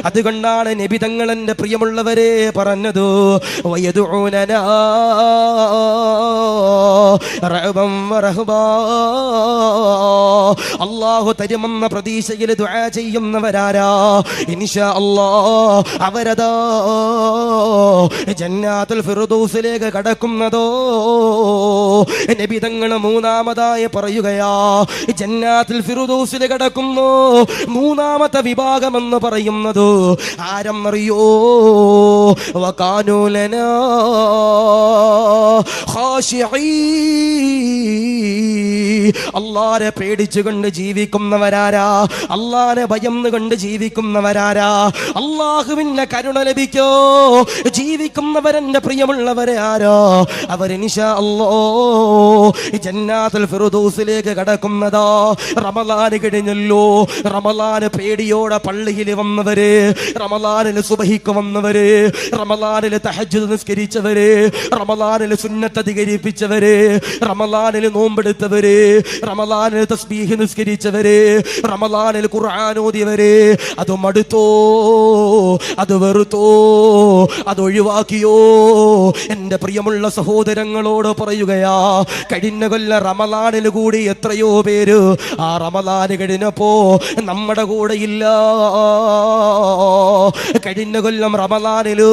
അതുകൊണ്ടാണ് നബി തങ്ങൾ എന്റെ പ്രിയമുള്ളവരെ പറഞ്ഞത്, വയദുഊനനാ റഅബൻ വറഹബാ, അല്ലാഹു തരുമെന്ന പ്രതീക്ഷയിൽ ദുആ ചെയ്യുന്നവരാരാ ഇൻഷാ അല്ലാഹ് അവരതാ ജന്നാത്തുൽ ഫിർദൗസിലേക്ക് കടക്കുന്നതോ. നബി തങ്ങൾ മൂന്നാമതായി പറയുകയാ, ജന്നാത്തുൽ ഫിർദൗസിൽ കടക്കുന്നു മൂന്നാമത്തെ വിഭാഗം എന്ന് പറയുന്നത് ആരെന്നറിയോ? വകാനൂ ലനാ ഖാശിഈൻ, അല്ലാഹനെ പേടിച്ചുകൊണ്ട് ജീവിക്കുന്നവരാരാ, അല്ലാഹനെ ഭയന്നുകൊണ്ട് ജീവിക്കുന്നവരാരാ, അല്ലാഹുവിന്റെ കരുണ ലഭിക്കോ ജീവിക്കുന്നവരെന്റെ പ്രിയമുള്ളവരെ ആരോ അവർ ഇൻഷാ അല്ലാഹ് ജന്നാത്തുൽ ഫിർദൗസിലേക്ക് കടക്കുന്നതാ. റമളാൻ കഴിഞ്ഞല്ലോ, റമളാൻ പേടിയോടെ പള്ളിയിൽ വന്നവര്, റമളാനിൽ സുബഹിക്ക് വന്നവര്, റമളാനിൽ തഹജ്ജുദ് നിസ്കരിച്ചവര്, റമളാനിൽ സുന്നത്ത് അധികരിപ്പിച്ചവര്, റമളാനിൽ നോമ്പെടുത്തവര്, റമളാനിൽ തസ്ബീഹ് നിസ്കരിച്ചവര്, റമളാനിൽ ഖുർആൻ ഓതിയവര്, അത് മടുത്തോ, അത് വെറുത്തോ, അത് ഒഴിവാക്കിയോ? എന്റെ പ്രിയമുള്ള സഹോദരങ്ങളോട് പറയുകയാ, കഴിഞ്ഞ കൊല്ല റമളാനിൽ കൂടി എത്രയോ പേര് ആ റമളാൻ കഴിഞ്ഞപ്പോ നമ്മുടെ കൂടെ ഇല്ല. കഴിഞ്ഞ കൊല്ലം റമളാനില്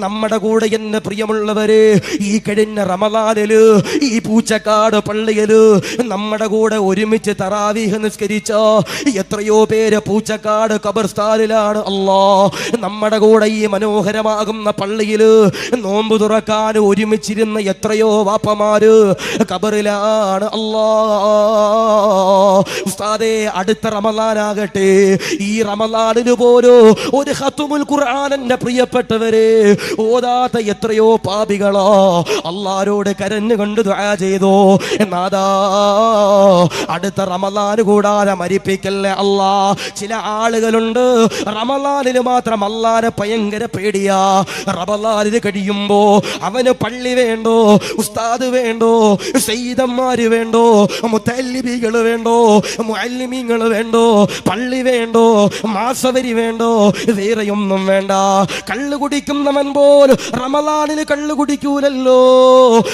നമ്മുടെ കൂടെ എന്റെ പ്രിയമുള്ളവര് ഈ കഴിഞ്ഞ റമളാനില് ഈ പൂച്ചക്കാട് പള്ളിയില് നമ്മുടെ കൂടെ ഒരുമിച്ച് തറാവീഹ് നിസ്കരിച്ച എത്രയോ പേര് പൂച്ചക്കാട് ഖബർസ്ഥാനിലാണ്. അല്ലാ, നമ്മുടെ കൂടെ ഈ മനോഹരമാകുന്ന പള്ളിയില് നോമ്പ് തുറക്കാൻ ഒരുമിച്ചിരുന്ന എത്രയോ വാപ്പമാര് ഖബറിലാണ്. അല്ലാ ഉസ്താദേ, അടുത്ത റമളാനാകട്ടെ, ഈ റമളാനിന് പോലും ഒരു ഖത്മുൽ ഖുർആൻ എന്റെ പ്രിയപ്പെട്ടവരെ ഓതാത്ത എത്രയോ പാപികളാ അല്ലാഹുവോട് കരഞ്ഞുകൊണ്ട് ദുആ ചെയ്തു. എന്നാതാ അടുത്ത റമളാൻ കൂടാതെ മരിപ്പിക്കല്ലേ അല്ലാ. ചില ആളുകളുണ്ട് റമളാനിൽ മാത്രം അല്ലാഹുവിനെ ഭയങ്കര പേടിയാ. റമളാനിൽ കഴിയുമ്പോ അവന് പള്ളി വേണ്ടോ, ഉസ്താദ് വേണ്ടോ, സയ്യിദന്മാര് വേണ്ടോ, മുതഅല്ലിമീങ്ങൾ വേണ്ടോ, മുഅല്ലിമീങ്ങൾ വേണ്ടോ, പള്ളി വേണ്ടോ, മാസവരി വേണ്ടോ, വേറെയൊന്നും വേണ്ട. കള്ളു കുടിക്കുന്നവൻ പോലും റമളാനിൽ കള്ളു കുടിക്കൂലല്ലോ.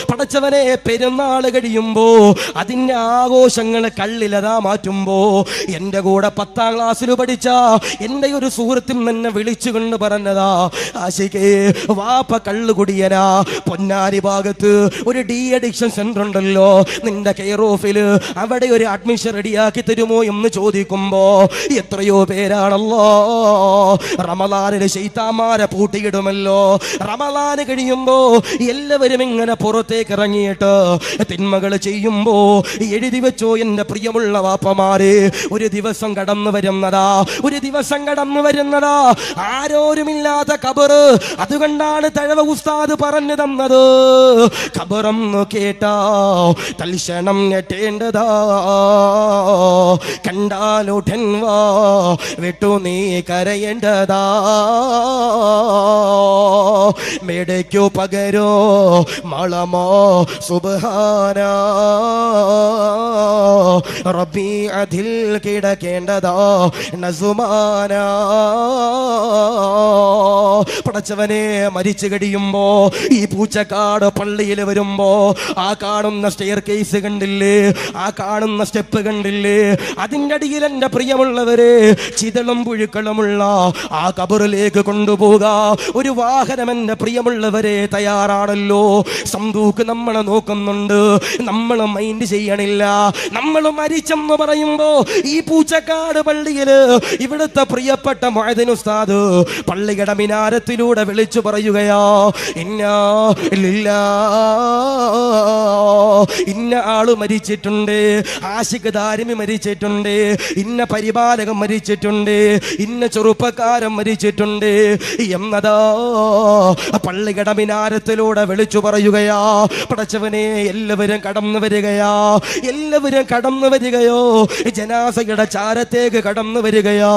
പടച്ചവനെ, പെരുന്നാൾ കഴിയുമ്പോ അതിന്റെ ആഘോഷങ്ങൾ കള്ളിലതാ മാറ്റുമ്പോ എന്റെ കൂടെ 10ാം ക്ലാസ്സിൽ പഠിച്ച എന്റെ ഒരു സുഹൃത്തും എന്നെ വിളിച്ചുകൊണ്ട് പറഞ്ഞതാ, ആശിക്കേ വാപ്പ കള്ളുകുടിയനാ, പൊന്നാരി ഭാഗത്ത് ഒരു ഡി അഡിക്ഷൻ സെന്റർ ഉണ്ടല്ലോ, നിന്റെ കെയർ ഓഫില് അവിടെ ഒരു അഡ്മിഷൻ റെഡിയാക്കി തരുമോ എന്ന് ചോദിക്കുമ്പോ എത്രയോ പേരാണല്ലോ റമളാനിലെ ശൈത്താന്മാരെ പൂട്ടിയിടുമല്ലോ. റമളാന് കഴിയുമ്പോ എല്ലാവരും ഇങ്ങനെ പുറത്തേക്ക് ഇറങ്ങിയിട്ട് തിന്മകൾ ചെയ്യുമ്പോ എഴുതി വെച്ചോ എന്റെ പ്രിയമുള്ള വാപ്പമാരെ, ഒരു ദിവസം കടന്നു വരുന്നതാ, ഒരു ദിവസം കടന്നു വരുന്നതാ ആരോരുമില്ലാത്ത ഖബറ്. അതുകൊണ്ടാണ് തഴവ ഉസ്താദ് പറഞ്ഞു തന്നത്, ഖബറെന്ന് കേട്ടാ തൽക്ഷണം ഞെട്ടേണ്ടതാ, കണ്ടാലുടൻ വാ വിട്ടു നീ കരയേണ്ടതാ, മേടയ്ക്കോ പകരോ മളമോ സുബ്ഹാനാ റബ്ബി അതിൽ കിടക്കേണ്ടതാ നസുമാനാ. പടച്ചവനെ, മരിച്ചു കഴിയുമ്പോ ഈ പൂച്ചക്കാട് പള്ളിയിൽ വരുമ്പോ ആ കാണുന്ന സ്റ്റെയർ കേസ് കണ്ടില്ലേ, ആ കാണുന്ന സ്റ്റെപ്പ് കണ്ടില്ലേ, അതിൻ്റെ അടിയിൽ എൻ്റെ പ്രിയമുള്ളവരെ ചിതളും പുഴുക്കളുമുള്ള ആ ഖബറിലേക്ക് കൊണ്ടുപോക ഒരു വാഹനം എൻ്റെ പ്രിയമുള്ളവരെ തയ്യാറാണല്ലോ. സന്തൂക്ക് നമ്മളെ നോക്കുന്നുണ്ട്, നമ്മൾ മൈൻഡ് ചെയ്യണില്ല. നമ്മൾ മരിച്ചെന്ന് പറയുമ്പോ ഈ പൂച്ചക്കാട് പള്ളിയില് ഇവിടുത്തെ പ്രിയപ്പെട്ട മുഅദ്ദിൻ ഉസ്താദ് പള്ളിയുടെ മിനാരത്തിലൂടെ വിളിച്ചു പറയുകയാ, ഇന്നാ ലില്ലാഹ്, ഇന്ന ആള് മരിച്ചിട്ടുണ്ട്, ആശിഖ് ദാരിമി മരിച്ചിട്ടുണ്ട്, ഇന്ന പരിപാലകൻ മരിച്ചിട്ടുണ്ട്, ഇന്ന ചെറുപ്പക്കാരൻ മരിച്ചിട്ടുണ്ട് എന്നതാ പള്ളിയുടെ മിനാരത്തിലൂടെ വിളിച്ചു പറയുകയാ. പടച്ചവനെ, എല്ലാവരും കടന്നു വരികയാ, എല്ലാവരും കടന്നു വരികയോ, ജനാസയുടെ ചാരത്തേക്ക് കടന്നു വരികയോ,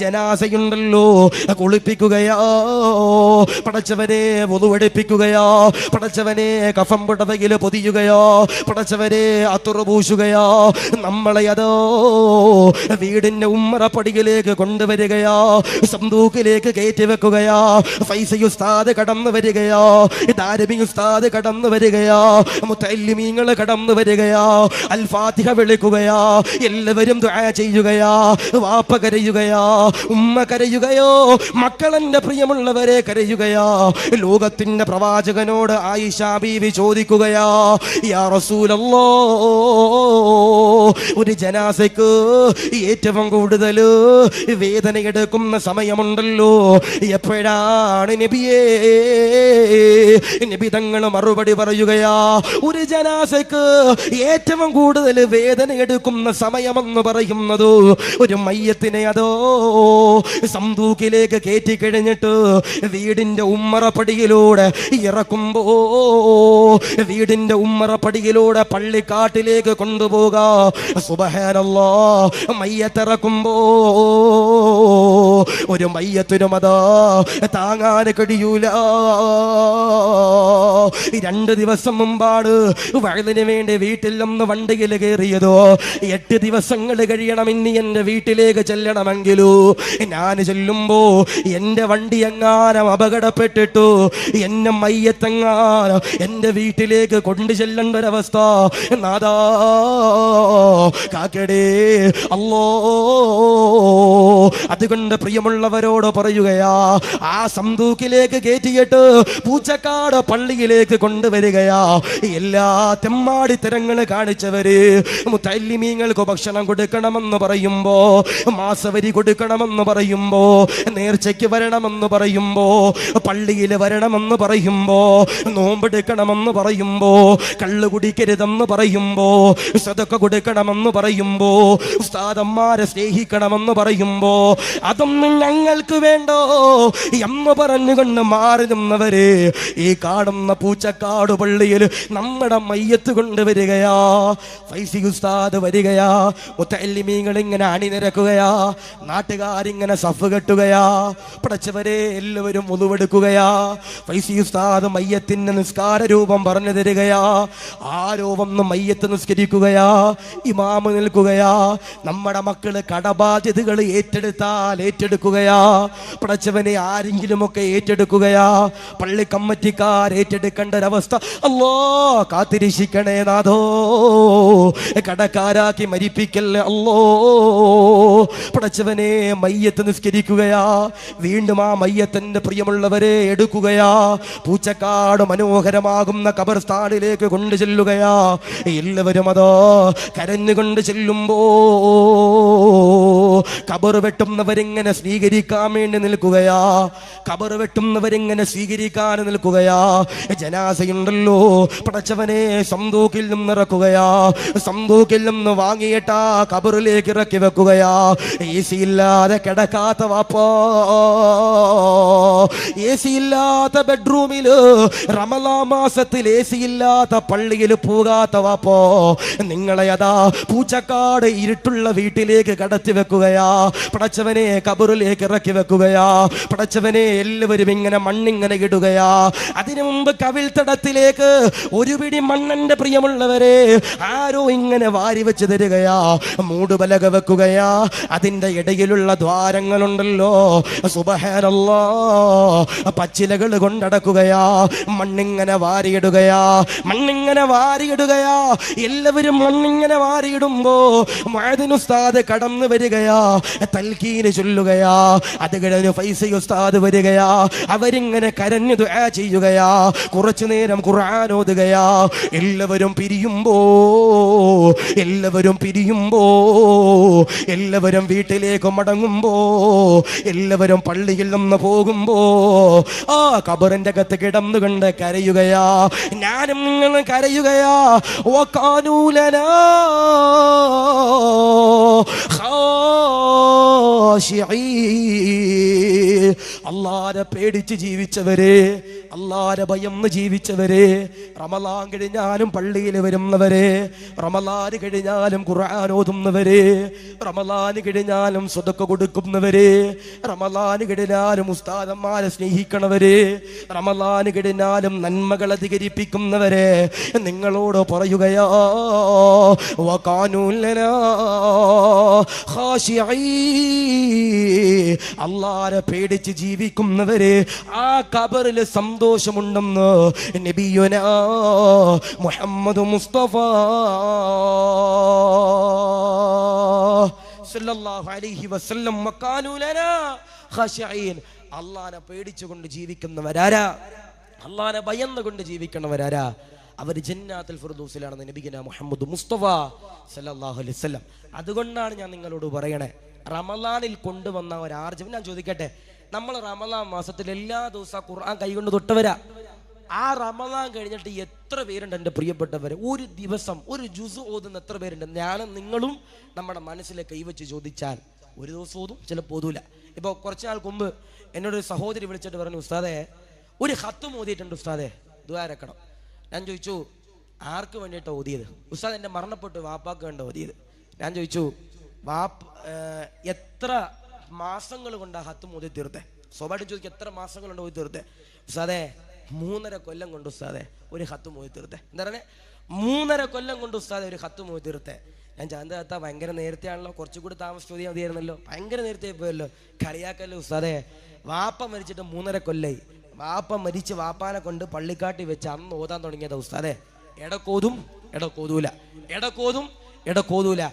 ജനാസയുണ്ടല്ലോ കുളിപ്പിക്കുകയോ, പടച്ചവനെ വുളുവെടുപ്പിക്കുകയോ, പടച്ചവനെ കഫം പുടവയിൽ പൊതിയുകയോ, പടച്ചവനെ അത്തുറപൂശുകയോ, നമ്മളെ അതോ വീടിന്റെ ഉമ്മറപ്പടിയിലേക്ക് കൊണ്ടുവരികയോ, സന്തൂക്കിലേക്ക് കയറ്റി വെക്കുകയോ, ഫൈസി ഉസ്താദ് കടന്നു വരികയോ, ദാരിമി ഉസ്താദ് കടന്നു വരികയോ, മുത്തല്ലിമീങ്ങൾ കടന്നു വരികയോ, അൽ ഫാത്തിഹ വിളിക്കുകയോ, എല്ലാവരും ദുആ ചെയ്യുകയോ, വാപ്പ കരയുകയോ, ഉമ്മ കരയുകയോ, മക്കളെന്റെ പ്രിയമുള്ളവരെ കരയുകയോ, ലോകത്തിന്റെ പ്രവാചകനോട് ആയിഷ ബീവി ചോദിക്കുകയോ, യാ റസൂലല്ലാഹ്, ഒരു ജനാസയ്ക്ക് ഏറ്റവും കൂടുതൽ വേദന എടുക്കുന്ന സമയമുണ്ടല്ലോ, എപ്പോഴാണ് നബിയേ? നബി തങ്ങൾ മറുപടി പറയുകയാ, ഒരു ജനാസയ്ക്ക് ഏറ്റവും കൂടുതൽ വേദന എടുക്കുന്ന സമയമെന്ന് പറയുന്നത് ഒരു മയ്യത്തിനെ അതോ സന്തൂക്കിലേക്ക് കയറ്റി കഴിഞ്ഞിട്ട് വീടിന്റെ ഉമ്മറപ്പടിയിലൂടെ ഇറക്കുമ്പോ, വീടിന്റെ ഉമ്മറപ്പടിയിലൂടെ പള്ളിക്കാട്ടിലേക്ക് കൊണ്ടുപോകാ. സുബ്ഹാനല്ലാഹ്, മയ്യത്തിറക്കുമ്പോ ഒരു മയ്യത്തിനും അതാ താങ്ങാൻ കഴിയൂല. 2 ദിവസം മുമ്പാണ് വയലിന് വേണ്ടി വീട്ടിൽ നിന്ന് വണ്ടിയിൽ കയറിയതോ, 8 ദിവസങ്ങൾ കഴിയണം ഇനി എന്റെ വീട്ടിലേക്ക് ചെല്ലണമെങ്കിലോ. ഞാൻ ചെല്ലുമ്പോ എന്റെ വണ്ടി എങ്ങാനും അപകടപ്പെട്ടിട്ടു എന്നെ മയ്യത്തെങ്ങാനും എന്റെ വീട്ടിലേക്ക് കൊണ്ടു ചെല്ലേണ്ട ഒരവസ്ഥ നാദാ കാക്കടേ അല്ലോ. അതുകൊണ്ട് പ്രിയമുള്ളവരോട് പറയുകയാ, ആ സന്തൂക്കിലേക്ക് കയറ്റിയിട്ട് പൂച്ചക്കാട് പള്ളിയിലേക്ക് കൊണ്ടുവരികയാ. എല്ലാ തെമ്മാടിത്തരങ്ങൾ കാണിച്ചവര് മുത്തല്ലിമീങ്ങൾക്ക് ഭക്ഷണം കൊടുക്കണമെന്ന് പറയുമ്പോ, മാസവരി കൊടുക്കണമെന്ന് പറയുമ്പോ, നേർച്ചയ്ക്ക് വരണമെന്ന് പറയുമ്പോ, പള്ളിയിൽ വരണമെന്ന് പറയുമ്പോ, നോമ്പെടുക്കണമെന്ന് പറയുമ്പോ, കള്ളു കുടിക്കരുതെന്ന് പറയുമ്പോ, സദഖ കൊടുക്കണമെന്ന് പറയുമ്പോ, ഉസ്താദന്മാരെ സ്നേഹിക്കണമെന്ന് പറയുമ്പോ, അതൊന്നും ഞങ്ങൾക്ക് വേണ്ടോ എന്ന് പറഞ്ഞുകൊണ്ട് മാറി നിന്നവര് ഈ കാണുന്ന പൂച്ചക്കാട് പള്ളിയിൽ നമ്മുടെ മയ്യത്ത് കൊണ്ടുവരികയാ. ഫൈസി ഉസ്താദ് വരികയാ, മുത്തല്ലിമീങ്ങൾ ഇങ്ങനെ അണിനിരക്കുകയാ, നാട്ടുകാരിങ്ങനെ സഫ് കെട്ടുകയാ, പടച്ചവരെ എല്ലാവരും മുതുവെടുക്കുകയാ. ഫൈസി ഉസ്താദ് മയ്യത്തിന്റെ നിസ്കാര രൂപം പറഞ്ഞു തരികയാ. ആ രൂപം മയ്യത്ത് നിസ്കരിക്കുകയാ, ഇമാമ് നിൽക്കുകയാ. നമ്മുടെ മക്കള് കടബാധ്യതകൾ ഏറ്റെടുത്താൽ ഏറ്റെടുക്കുകയാ. പടച്ചവനെ ആരെങ്കിലുമൊക്കെ ഏറ്റെടുക്കുകയാ, പള്ളി കമ്മിറ്റിക്കാർ ഏറ്റെടുക്കുക. എടുക്കേണ്ട ഒരവസ്ഥ അല്ലാ കാത്തിരക്ഷിക്കണേ നാഥോ. കടക്കാരാക്കി മരിപ്പിക്കല്ലേ അല്ലോ. പടച്ചവനെ മയ്യത്ത് നിസ്കരിക്കുകയാ, വീണ്ടും ആ മയ്യത്തിന്റെ പ്രിയമുള്ളവരെ എടുക്കുകയാ, പൂച്ചക്കാട് മനോഹരമാകുന്ന ഖബർസ്ഥാനിലേക്ക് കൊണ്ടു ചെല്ലുകയാ. എല്ലാവരും അതോ കരഞ്ഞുകൊണ്ട് ചെല്ലുമ്പോ ഖബർ വെട്ടുന്നവരിങ്ങനെ സ്വീകരിക്കാൻ വേണ്ടി നിൽക്കുകയാ, ഖബർ വെട്ടുന്നവരിങ്ങനെ സ്വീകരിക്കാൻ നിൽക്കുകയാ. ജനാസയുണ്ടല്ലോ പടച്ചവനെ സന്തൂക്കിൽ നിന്ന് ഇറക്കുകയാ, സന്തൂക്കിൽ നിന്ന് വാങ്ങിയിട്ടാ ഖബറിലേക്ക് ഇറക്കി വെക്കുകയാ. AC ഇല്ലാതെ കിടക്കാത്ത വാപ്പാ, AC ഇല്ലാത്ത ബെഡ്റൂമില്, റമളാൻ മാസത്തിൽ AC ഇല്ലാത്ത പള്ളിയിൽ പോകാത്ത വാപ്പോ, നിങ്ങളെ അതാ പൂച്ചക്കാട് ഇരുട്ടുള്ള വീട്ടിലേക്ക് കടത്തി വെക്കുകയാ. പടച്ചവനെ ഖബറിലേക്ക് ഇറക്കി വെക്കുകയാ. പടച്ചവനെ എല്ലാവരും ഇങ്ങനെ മണ്ണിങ്ങനെ ഇടുകയാ. അതിനു മുമ്പ് കവിൾത്തടത്തിലേക്ക് ഒരു പിടി മണ്ണന്റെ പ്രിയമുള്ളവരെ ആരോ ഇങ്ങനെ വാരി വെച്ച് തരികയാ, മൂടുപലക വെക്കുകയാ. അതിന്റെ ഇടയിലുള്ള ദ്വാരങ്ങളുണ്ടല്ലോ സുബ്ഹാനല്ലാഹ്, പച്ചിലകൾ കൊണ്ടടക്കുകയാ. മണ്ണിങ്ങനെ വാരിയിടുകയാ, മണ്ണിങ്ങനെ വാരിയിടുകയാ. എല്ലാവരും മണ്ണിങ്ങനെ വാരിയിടുമ്പോ മുഅദ്ദിൻ ഉസ്താദ് കടന്നു വരികയാ, തൽക്കീന് ചൊല്ലുകയാ. അത് കഴിഞ്ഞ് ഫൈസി ഉസ്താദ് വരികയാ, അവരിങ്ങനെ കരഞ്ഞു ദുആ ചെയ്യുകയാ. കുറച്ചു നേരം ഖുർആൻ ഓതുകയാ. എല്ലാവരും പിരിയുമ്പോ, എല്ലാവരും പിരിയുമ്പോ, എല്ലാവരും വീട്ടിലേക്ക് മടങ്ങുമ്പോ, എല്ലാവരും പള്ളിയിൽ നിന്ന് പോകുമ്പോ ആ ഖബറിന്റെ അകത്ത് കിടന്നുകൊണ്ട് കരയുകയാ. ഞാനും നിങ്ങൾ കരയുകയാ. വകാനൂലനാ അല്ലാഹുവെ പേടിച്ച് ജീവിച്ചവരെ, അല്ലാഹുവെ ഭയന്ന് ജീവിച്ചവരെ, റമളാൻ കഴിഞ്ഞാലും പള്ളിയിൽ വരുന്നവരെ, റമളാൻ കഴിഞ്ഞാലും ഖുർആൻ ഓതുന്നവരെ, റമളാൻ കഴിഞ്ഞാലും സദഖ കൊടുക്കുന്നവരെ, റമളാൻ കഴിഞ്ഞാലും ഉസ്താദന്മാരെ സ്നേഹിക്കണവരെ, റമളാൻ കഴിഞ്ഞാലും നന്മകൾ അധികരിപ്പിക്കുന്നവരെ, നിങ്ങളോട് പറയുകയാ വകാനൂ ലനാ ഖാശിഈൻ. അല്ലാഹുവെ പേടിച്ച് ജീവിക്കുന്നവരെ ആ ഖബറിൽ സന്തോഷമുണ്ടെന്ന് നബിയുനാ മുഹമ്മദ് മുസ്തഫ സല്ലല്ലാഹു അലൈഹി വസല്ലം. വകാനൂ ലനാ ഖാശിഈൻ. അല്ലാഹുവിനെ പേടിച്ചുകൊണ്ട് ജീവിക്കുന്നവരാരാ, അല്ലാഹുവിനെ ഭയന്നുകൊണ്ട് ജീവിക്കുന്നവരാരാ, അവർ ജന്നാത്തുൽ ഫിർദൗസിലാണെന്ന് നബിയുനാ മുഹമ്മദ് മുസ്തഫ സല്ലല്ലാഹു അലൈഹി വസല്ലം. അതുകൊണ്ടാണ് ഞാൻ നിങ്ങളോട് പറയണേ, റമളാനിൽ കൊണ്ടുവന്ന ഒരാർജവം ഞാൻ ചോദിക്കട്ടെ. നമ്മൾ റമളാൻ മാസത്തിൽ എല്ലാ ദിവസവും ഖുർആൻ കൈകൊണ്ട് തൊട്ടവരാ. ആ റമളാൻ കഴിഞ്ഞിട്ട് എത്ര പേരുണ്ട് എൻ്റെ പ്രിയപ്പെട്ടവരെ? ഒരു ദിവസം ഒരു ജുസ് ഓതുന്ന എത്ര പേരുണ്ട്? ഞാനും നിങ്ങളും നമ്മുടെ മനസ്സിലെ കൈവച്ച് ചോദിച്ചാൽ ഒരു ദിവസം ഓതും, ചിലപ്പോൾ ഓതൂല. ഇപ്പോൾ കുറച്ച് നാൾക്ക് മുമ്പ് എന്നോടൊരു സഹോദരി വിളിച്ചിട്ട് പറഞ്ഞു, ഉസ്താദേ ഒരു ഖത്തും ഓതിയിട്ടുണ്ട് ഉസ്താദേ, ദുആ ഇറക്കണം. ഞാൻ ചോദിച്ചു ആർക്ക് വേണ്ടിയിട്ടാണ് ഓതിയത്? ഉസ്താദ് എൻ്റെ മരണപ്പെട്ട് വാപ്പാക്ക് വേണ്ട ഓതിയത്. ഞാൻ ചോദിച്ചു എത്ര മാസങ്ങൾ കൊണ്ടാണ് ഹത്തും ഓതി തീർത്തേ? സ്വാഭാവികം ചോദിക്കും എത്ര മാസങ്ങൾ കൊണ്ട് ഓതി തീർത്തേ? ഉസ്താദേ 3.5 കൊല്ലം കൊണ്ട് ഉസ്താദേ ഒരു ഹത്തും ഓതി തീർത്തേ. എന്താ പറയുക? 3.5 കൊല്ലം കൊണ്ട് ഉസ്താദെ ഒരു ഹത്തും ഓതി തീർത്തേ. ഞാൻ ചാന്ത ഭയങ്കര നേരത്തെ ആണല്ലോ, കുറച്ചുകൂടി താമസിച്ച് ഓതിയാൽ മതിയായിരുന്നല്ലോ, ഭയങ്കര നേരത്തെ പോയല്ലോ, കളിയാക്കല്ലോ ഉസ്താദേ. വാപ്പ മരിച്ചിട്ട് 3.5 കൊല്ലായി. വാപ്പ മരിച്ച് വാപ്പാനെ കൊണ്ട് പള്ളിക്കാട്ടി വെച്ച് അന്ന് ഓതാൻ തുടങ്ങിയതാ ഉസ്താദേ. ഇടക്കോതും ഇടക്കോതൂല, ഇടക്കോതും ഇടക്കോതൂല.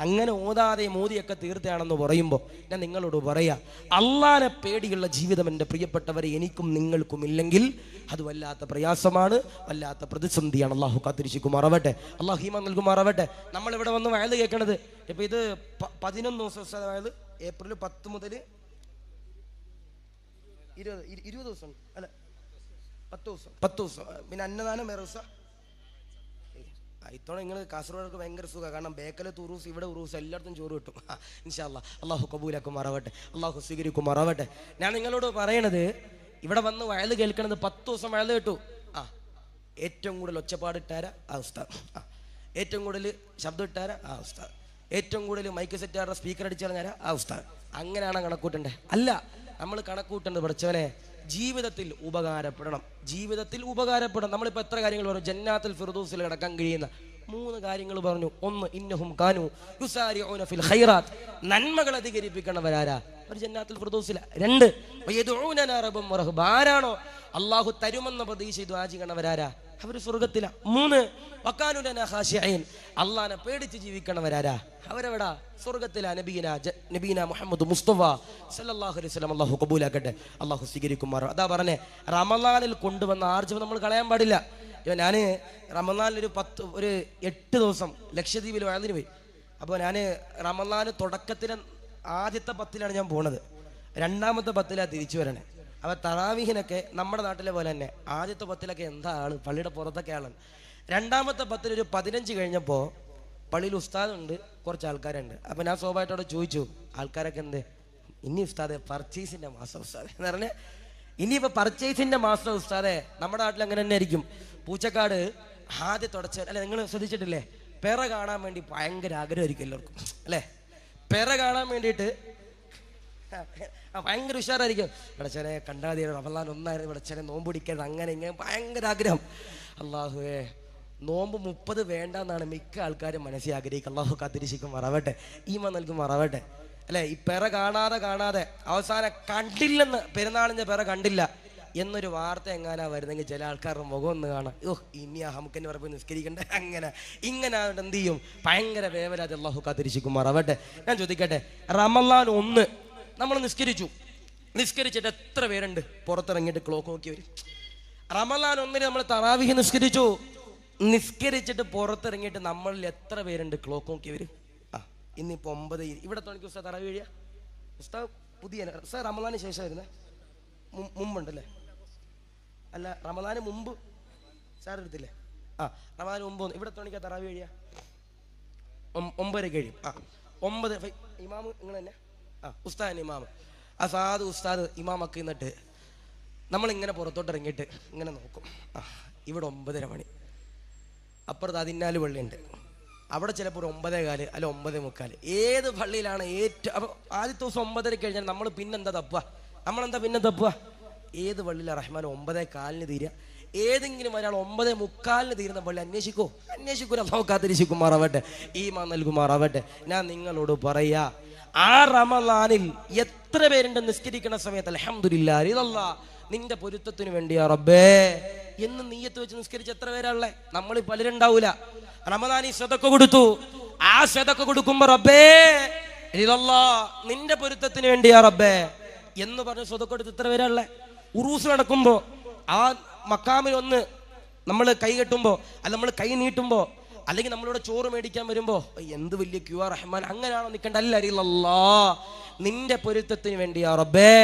അങ്ങനെ ഓതാതെ മോദിയൊക്കെ തീർത്തയാണെന്ന് പറയുമ്പോൾ ഞാൻ നിങ്ങളോട് പറയാ, അള്ളാനെ പേടിയുള്ള ജീവിതം എൻ്റെ പ്രിയപ്പെട്ടവരെ എനിക്കും നിങ്ങൾക്കും ഇല്ലെങ്കിൽ അത് വല്ലാത്ത പ്രയാസമാണ്, വല്ലാത്ത പ്രതിസന്ധിയാണ്. അള്ളാഹു കാത്തിരിക്കുമാറാവട്ടെ, അള്ളാഹു ഹീമ നൽകുമാറാവട്ടെ. നമ്മളിവിടെ വന്ന് വയത് കേൾക്കണത് ഇപ്പം ഇത് 11 ദിവസം, അതായത് ഏപ്രിൽ 10 മുതൽ 20 ദിവസം അല്ല 10 ദിവസം പിന്നെ അന്നദാനം വേറെ ദിവസം. ഇത്തവണ നിങ്ങൾ കാസർഗോഡൊക്കെ ഭയങ്കര സുഖമാണ്, കാരണം ബേക്കലത്ത് ഉറൂസ് ഇവിടെ ഉറൂസ് എല്ലായിടത്തും ചോറ് കിട്ടും. ഇൻഷാ അല്ലാഹ് അള്ളാഹു കബൂലാക്കുമാറാവട്ടെ, അള്ളാഹു സ്വീകരിക്കുമാറാവട്ടെ. ഞാൻ നിങ്ങളോട് പറയണത്, ഇവിടെ വന്ന് വയത് കേൾക്കണത് 10 ദിവസം വയത് കേട്ടു. ഏറ്റവും കൂടുതൽ ഒച്ചപ്പാട് ഇട്ടാരാ ആ ഉസ്താദ്, ഏറ്റവും കൂടുതൽ ശബ്ദം ഇട്ടാരാ ആ ഉസ്താദ്, ഏറ്റവും കൂടുതൽ മൈക്ക് സെറ്റാറുടെ സ്പീക്കർ അടിച്ചു കളഞ്ഞാരാ ആ ഉസ്താദ്. അങ്ങനെയാണ് കണക്കൂട്ടണ്ടേ? അല്ല, നമ്മൾ കണക്കൂട്ടേണ്ടത് പഠിച്ചവനെ ജീവിതത്തിൽ ഉപകാരപ്പെടണം, ജീവിതത്തിൽ ഉപകാരപ്പെടണം. നമ്മളിപ്പോൾ എത്ര കാര്യങ്ങൾ പറഞ്ഞു? ജന്നാത്തുൽ ഫിർദൗസിൽ കിടക്കാൻ കഴിയുന്ന 3 കാര്യങ്ങൾ പറഞ്ഞു. 1, ഇന്നഹും കാനു യുസാരിഊന ഫിൽ ഖൈറാത്ത്, നന്മകൾ അധികരിപ്പിക്കണവരാരാ? ഒരു ജന്നാത്തുൽ ഫിർദൗസില. 2 വയദഊനനാ റബ്ബും വറഹ്ബാനാണോ അല്ലാഹു തരുമെന്ന പ്രതീക്ഷ ദുആ ചെയ്യണവരാരാ? അവർ സ്വർഗ്ഗത്തില. 3 വകാനൂ ലനാ ഖാശിഈൻ അല്ലാഹനെ പേടിച്ച് ജീവിക്കണവരാരാ? അവരെവിടാ? സ്വർഗ്ഗത്തില. നബീന മുഹമ്മദ് മുസ്തഫ സല്ലല്ലാഹു അലൈഹി വസല്ലം അല്ലാഹു കബൂലാക്കട്ടെ, അല്ലാഹു സ്വീകരിക്കുമാർ. അതാ പറഞ്ഞേ, റമളാനിൽ കൊണ്ടുവന്ന ആർജവം നമ്മൾ കളയാൻ പാടില്ല. ഞാൻ റമളാനിൽ ഒരു 8 ദിവസം ലക്ഷദ്വീപിൽ വയലിന് പോയി. അപ്പോൾ ഞാൻ റമളാന് തുടക്കത്തിലെ ആദ്യത്തെ 10ലാണ് ഞാൻ പോണത്, 2ാമത്തെ 10ലാണ് തിരിച്ചു വരണേ. അപ്പോൾ തറാവീഹിനൊക്കെ നമ്മുടെ നാട്ടിലെ പോലെ തന്നെ ആദ്യത്തെ 10ലൊക്കെ എന്താ ആള്, പള്ളിയുടെ പുറത്തൊക്കെ ആളാണ്. 2ാമത്തെ 10 ഒരു 15 കഴിഞ്ഞപ്പോൾ പള്ളിയിൽ ഉസ്താദുണ്ട്, കുറച്ച് ആൾക്കാരുണ്ട്. അപ്പോൾ ഞാൻ സ്വാഭാവികമായിട്ടോടെ ചോദിച്ചു, ആൾക്കാരൊക്കെ എന്ത് ഇനി ഉസ്താദെ പർച്ചേസിൻ്റെ മാസം ഉസ്താദെ എന്ന് പറഞ്ഞ്, ഇനിയിപ്പോൾ പർച്ചേസിൻ്റെ മാസം ഉസ്താദെ. നമ്മുടെ നാട്ടിൽ അങ്ങനെ തന്നെ ആയിരിക്കും. പൂച്ചക്കാട് ആദ്യം തുടച്ച അല്ലെ, നിങ്ങൾ ശ്രദ്ധിച്ചിട്ടില്ലേ? പെറ കാണാൻ വേണ്ടി ഭയങ്കര ആഗ്രഹമായിരിക്കും എല്ലാവർക്കും അല്ലേ? പെറ കാണാൻ വേണ്ടിയിട്ട് ഭയങ്കര ഉഷാറായിരിക്കും. വിളച്ചനെ കണ്ടാതി റമളാൻ ഒന്നായിരുന്നു, വിളച്ചനെ നോമ്പ് പിടിക്കരുത്, അങ്ങനെ ഇങ്ങനെ ഭയങ്കര ആഗ്രഹം. അള്ളാഹുവേ നോമ്പ് 30 വേണ്ടെന്നാണ് മിക്ക ആൾക്കാരും മനസ്സിൽ ആഗ്രഹിക്കുക. അള്ളാഹു കാത്തിരിശിക്കും മറവട്ടെ, ഈമാൻ നൽകും മറവട്ടെ അല്ലേ? ഈ പെറ കാണാതെ അവസാനം കണ്ടില്ലെന്ന്, പെരുന്നാളിൻ്റെ പെറ കണ്ടില്ല എന്നൊരു വാർത്ത എങ്ങാനാ വരുന്നെങ്കിൽ ചില ആൾക്കാരുടെ മുഖം ഒന്ന് കാണാം, ഇനി ആ നമുക്കെന്ന് പറയുമ്പോൾ നിസ്കരിക്കണ്ടേ, ഇങ്ങനെ എന്ത് ചെയ്യും? ഭയങ്കര വേവലാതി. അള്ളാഹു കാത്തിരിശിക്കും മറവട്ടെ. ഞാൻ ചോദിക്കട്ടെ, റമളാൻ 1 നമ്മൾ നിസ്കരിച്ചിട്ട് എത്ര പേരുണ്ട് പുറത്തിറങ്ങിയിട്ട് ക്ലോക്ക് നോക്കി വരും? റമളാൻ 1 നമ്മൾ തറാവീഹ് നിസ്കരിച്ചിട്ട് പുറത്തിറങ്ങിയിട്ട് നമ്മളിൽ എത്ര പേരുണ്ട് ക്ലോക്ക് നോക്കി വരും? ഇന്നിപ്പോൾ 9 ഇവിടെ തുടങ്ങി ഉസ്താദ് തറാവീഹ് കഴിയാ? ഉസ്താദ് പുതിയ ഉസ്താദ് റമളാന് ശേഷം വരുന്നത് മുമ്പുണ്ടല്ലേ? അല്ല, റമളാന് മുമ്പ് സാർ എടുത്തില്ലേ? റമളാന് മുമ്പ് ഇവിടെ തുടങ്ങിയാൽ തറാവീഹ് കഴിയാ? 9 കഴിയും. 9 ഇമാമ് നിങ്ങൾ തന്നെ ഉസ്താദ് ഇമാമ് സാധു ഉസ്താദ് ഇമാമൊക്കെ എന്നിട്ട് നമ്മളിങ്ങനെ പുറത്തോട്ട് ഇറങ്ങിയിട്ട് ഇങ്ങനെ നോക്കും. ഇവിടെ 9:30 മണി, അപ്പുറത്ത് 14 പള്ളിയുണ്ട്, അവിടെ ചിലപ്പോൾ ഒരു 9:15 അല്ല 9:45. ഏത് പള്ളിയിലാണ് ഏറ്റവും? അപ്പോൾ ആദ്യത്തെ ദിവസം 9:30 കഴിഞ്ഞാൽ നമ്മൾ പിന്നെന്താ തപ്പുക? ഏത് പള്ളിയിലാണ് റഹ്മാൻ 9:15 തീരുക? ഏതെങ്കിലും ഒരാൾ 9:45 തീരുന്ന പള്ളി അന്വേഷിക്കൂല. അല്ലാഹു കാത്തിരിശിക്കുമാറാവട്ടെ, ഈമാൻ നൽകുമാറാവട്ടെ. ഞാൻ നിങ്ങളോട് പറയാ, ആ റമളാനിൽ എത്ര പേരുണ്ട് നിസ്കരിക്കുന്ന സമയത്ത് അൽഹംദുലില്ലാഹ് ഇദല്ലാഹ് നിന്റെ പൊരുത്തത്തിന് വേണ്ടിയാ റബ്ബേ എന്ന് നീയത്ത് വെച്ച് നിസ്കരിച്ച് എത്ര പേരാളെ? നമ്മൾ പലരുണ്ടാവൂല. റമളാനിൽ സദഖ കൊടുത്തു, ആ സദഖ കൊടുക്കുമ്പോ റബ്ബേ ഇദല്ലാഹ് നിന്റെ പൊരുത്തത്തിന് വേണ്ടിയാ റബ്ബേ എന്ന് പറഞ്ഞ് സദഖ കൊടുത്ത് എത്ര പേരാളെ? ഉറൂസ് നടക്കുമ്പോ ആ മക്കാമിൽ ഒന്ന് നമ്മൾ കൈ കെട്ടുമ്പോ, അല്ല നമ്മൾ കൈ നീട്ടുമ്പോ, അല്ലെങ്കിൽ നമ്മളിവിടെ ചോറ് മേടിക്കാൻ വരുമ്പോ എന്ത് വലിയ ക്യൂ ആ റഹ്മാൻ, അങ്ങനെയാണോ നിൽക്കേണ്ട? അല്ല, നിന്റെ പൊരുത്തത്തിന് വേണ്ടിയാ റബ്ബേ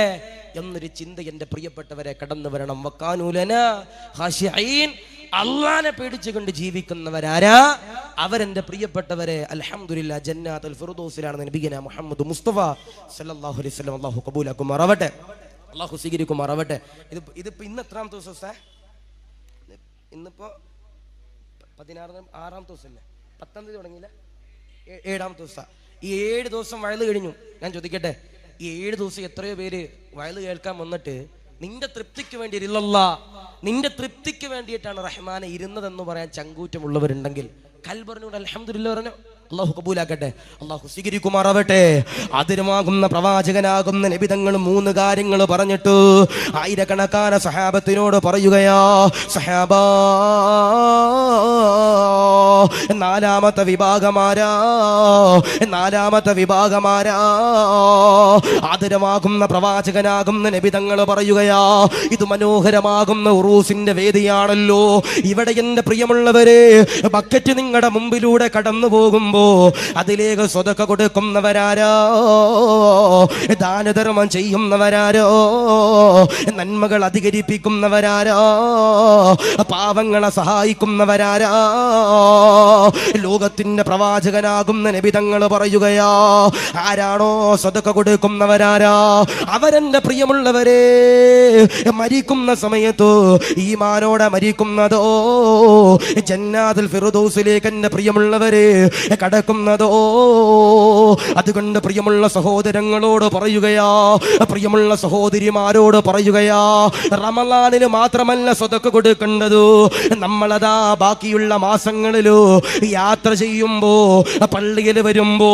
എന്നൊരു ചിന്ത എൻ്റെ പ്രിയപ്പെട്ടവരെ കടന്നു വരണം. വകാനൂ ലനാ ഖാശിഈൻ അല്ലാഹനെ പേടിച്ചുകൊണ്ട് ജീവിക്കുന്നവരാരാ? അവരെൻ്റെ പ്രിയപ്പെട്ടവരെ അൽഹംദുലില്ലാഹ് ജന്നാത്തുൽ ഫിർദൗസിലാണ് നബിയന മുഹമ്മദ് മുസ്തഫ സല്ലല്ലാഹു അലൈഹി വസല്ലം. അല്ലാഹു കബൂലാക്കുമാറാവട്ടെ, അല്ലാഹു സ്വീകരിക്കുമാറാവട്ടെ. ഇതിപ്പോ ഇന്ന് എത്രാമത്തെ ദിവസം? ഇന്നിപ്പോ 6-ാമത്തെ ദിവസമല്ലേ? 10-ാം തീയതി തുടങ്ങിയില്ല, 7-ാമത്തെ ദിവസം. ഈ 7 ദിവസം വയല് കഴിഞ്ഞു. ഞാൻ ചോദിക്കട്ടെ, ഈ 7 ദിവസം എത്രയോ പേര് വയല് കേൾക്കാൻ വന്നിട്ട് നിന്റെ തൃപ്തിക്ക് വേണ്ടി നിന്റെ തൃപ്തിക്ക് വേണ്ടിയിട്ടാണ് റഹ്മാനെ ഇരുന്നതെന്ന് പറയാൻ ചങ്കൂറ്റമുള്ളവരുണ്ടെങ്കിൽ കൽബറിനോട് അൽഹംദുലില്ലാഹ് പറഞ്ഞു. അള്ളാഹു കബൂലാക്കട്ടെ, അള്ളാഹു സ്വീകരിക്കുമാറാവട്ടെ. ആദരമാകുന്ന പ്രവാചകനാകുന്ന നബി തങ്ങൾ 3 കാര്യങ്ങൾ പറഞ്ഞിട്ട് ആയിരക്കണക്കാന സഹാബത്തിനോട് പറയുകയാ, സഹാബാ നാലാമത്തെ വിഭാഗമാരാ ആദരമാകുന്ന പ്രവാചകനാകുന്ന നബി തങ്ങൾ പറയുകയാ, ഇത് മനോഹരമാകുന്ന ഉറൂസിന്റെ വേദിയാണല്ലോ. ഇവിടെ എന്റെ പ്രിയമുള്ളവരെ, ബക്കറ്റ് നിങ്ങളുടെ മുമ്പിലൂടെ കടന്നു പോകുമ്പോ അതിലേക്ക് സ്വതക്ക കൊടുക്കുന്നവരാരോ, ദാനധർമ്മം ചെയ്യുന്നവരാരോ, നന്മകൾ അധികരിപ്പിക്കുന്നവരാരോ, പാവങ്ങളെ സഹായിക്കുന്നവരാരോ, ലോകത്തിന്റെ പ്രവാചകനാകുന്ന നബി തങ്ങൾ പറയുകയാ, ആരാണോ സ്വതക്ക കൊടുക്കുന്നവരാരാ അവരെന്റെ പ്രിയമുള്ളവരെ മരിക്കുന്ന സമയത്ത് ഈമാനോടെ മരിക്കുന്നതോ ജന്നാത്തുൽ ഫിർദൗസിലേക്ക് എന്റെ പ്രിയമുള്ളവരെ കടക്കുന്നതോ. അതുകൊണ്ട് പ്രിയമുള്ള സഹോദരങ്ങളോട് പറയുകയാ, പ്രിയമുള്ള സഹോദരിമാരോട് പറയുകയാ, റമളാനിന് മാത്രമല്ല സ്വതക്ക കൊടുക്കേണ്ടത്, നമ്മളതാ ബാക്കിയുള്ള മാസങ്ങളിലോ യാത്ര ചെയ്യുമ്പോ, പള്ളിയിൽ വരുമ്പോ,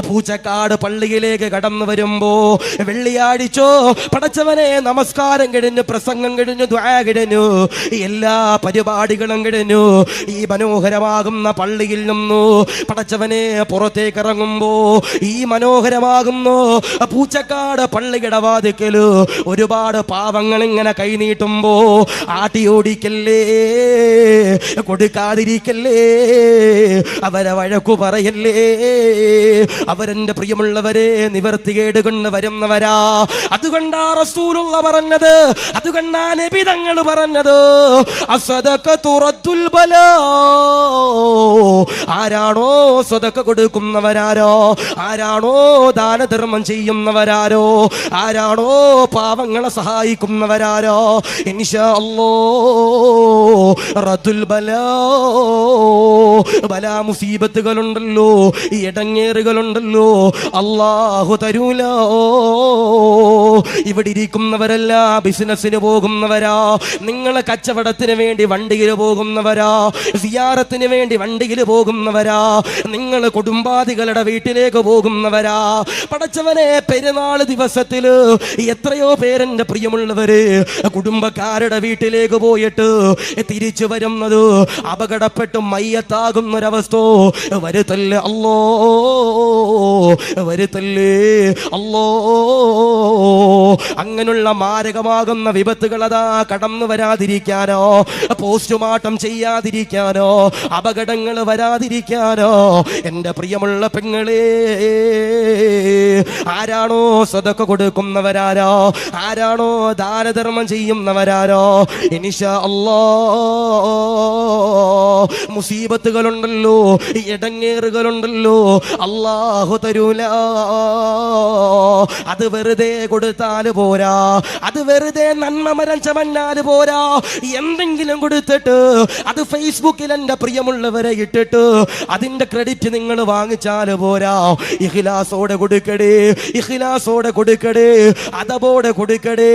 പൂച്ചക്കാട് പള്ളിയിലേക്ക് കടന്നു വരുമ്പോ, വെള്ളിയാഴ്ചോ പടച്ചവനെ നമസ്കാരം കഴിഞ്ഞു, പ്രസംഗം കഴിഞ്ഞു, ദുആ കഴിഞ്ഞു, എല്ലാ പരിപാടികളും കഴിഞ്ഞു, ഈ മനോഹരമാകുന്ന പള്ളിയിൽ നിന്നു പടച്ചവനെ പുറത്തേക്ക് ഇറങ്ങുമ്പോ ഈ മനോഹരമാകുന്നു പൂച്ചക്കാട് പള്ളിയുടെ വാതിക്കല് ഒരുപാട് പാവങ്ങൾ ഇങ്ങനെ കൈനീട്ടുമ്പോ ആട്ടി ഓടിക്കല്ലേ, കൊടുക്കാതിരിക്കല്ലേ, അവരെ വഴക്കു പറയല്ലേ. അവരെന്റെ പ്രിയമുള്ളവരെ നിവർത്തികേട് കൊണ്ട് വരുന്നവരാ. അതുകൊണ്ടാ റസൂലുള്ള പറഞ്ഞത്, അതുകൊണ്ടാ നബി തങ്ങൾ പറഞ്ഞത്, അസ്സദഖതു റദ്ദുൽ ബലാ. ആരാണോ സദഖ കൊടുക്കുന്നവരാരോ, ആരാണോ ദാനധർമ്മം ചെയ്യുന്നവരാരോ, ആരാണോ പാവങ്ങളെ സഹായിക്കുന്നവരാരോ, ഇൻഷാ അല്ലാഹ് റദ്ദുൽ ബലാ, ബലാ മുസീബത്തുകളുണ്ടല്ലോ, ഇടങ്ങേറുകളുണ്ടല്ലോ, അല്ലാഹു തരൂല. ഇവിടെ ഇരിക്കുന്നവരെല്ലാം ബിസിനസ്സിന് പോകുന്നവരാ, നിങ്ങൾ കച്ചവടത്തിന് വേണ്ടി വണ്ടിയിൽ പോകുന്നവരാ, സിയാറത്തിന് വേണ്ടി വണ്ടിയിൽ പോകുന്നവരാ, നിങ്ങൾ കുടുംബാദികളുടെ വീട്ടിലേക്ക് പോകുന്നവരാ. പടച്ചവനെ, പെരുന്നാൾ ദിവസത്തില് എത്രയോ പേരെന്റെ പ്രിയമുള്ളവര് കുടുംബക്കാരുടെ വീട്ടിലേക്ക് പോയിട്ട് തിരിച്ചു വരുന്നത് അപകടപ്പെട്ട് മയ്യത്താകുന്നൊരവസ്ഥ വരുത്തല്ലേ അല്ലോ, വരുത്തല്ലേ അല്ലോ. അങ്ങനെയുള്ള മാരകമാകുന്ന വിപത്തുകൾ അതാ കടന്നു വരാതിരിക്കാനോ, പോസ്റ്റ്മോർട്ടം ചെയ്യാതിരിക്കാനോ, അപകടങ്ങൾ വരാതിരിക്കാനോ, എൻ്റെ പ്രിയമുള്ള പെങ്ങളെ, ആരാണോ സദഖ കൊടുക്കുന്നവരാരോ, ആരാണോ ദാനധർമ്മം ചെയ്യുന്നവരാരോ, ഇൻഷാ അല്ലാഹ് മുസീബത്തുകളുണ്ടല്ലോ, ഇടങ്ങേറുകളുണ്ടല്ലോ, അല്ലാഹു തരൂല. അത് വെറുതെ കൊടുത്താൽ പോരാ, അത് വെറുതെ നന്മ മരം ചമഞ്ഞാൽ പോരാ, എന്തെങ്കിലും കൊടുത്തിട്ട് അത് ഫേസ്ബുക്കിൽ എൻ്റെ പ്രിയമുള്ളവരെ ഇട്ടിട്ട് അതിൻ്റെ ക്രെഡിറ്റ് നിങ്ങൾ വാങ്ങിച്ചാൽ പോരാ. ഇഖ്ലാസോടെ കൊടുക്കടേ, ഇഖ്ലാസോടെ കൊടുക്കടേ, അതബോടെ കൊടുക്കടേ,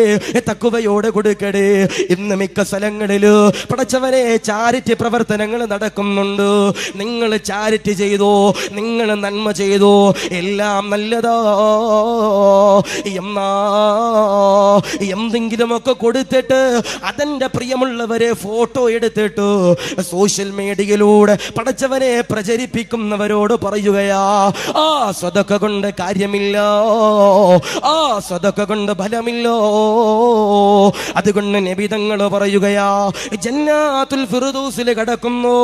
തഖ്വയോടെ കൊടുക്കടേ. ഇന്ന് മിക്ക സ്ഥലങ്ങളില് പടച്ചവനെ ചാരിറ്റി പ്രവർത്തനങ്ങൾ നടക്കുന്നുണ്ട്. നിങ്ങൾ ചാരിറ്റി ചെയ്തോ, നിങ്ങൾ നന്മ ചെയ്തോ, എല്ലാം നല്ലതാ. എന്നാ എന്തെങ്കിലുമൊക്കെ കൊടുത്തിട്ട് അതെന്റെ പ്രിയമുള്ളവരെ ഫോട്ടോ എടുത്തിട്ട് സോഷ്യൽ മീഡിയയിലൂടെ പടച്ചവനെ പ്രചരിപ്പിക്കുന്നവരോട് പറയുകയാ, ആ സദഖ കൊണ്ട് കാര്യമില്ല, ആ സദഖ കൊണ്ട് ഫലമില്ലോ. അതുകൊണ്ട് നബി തങ്ങൾ പറയുകയാ, ജന്നാത്തുൽ ഫിർദൗസിൽ കടക്കുന്നു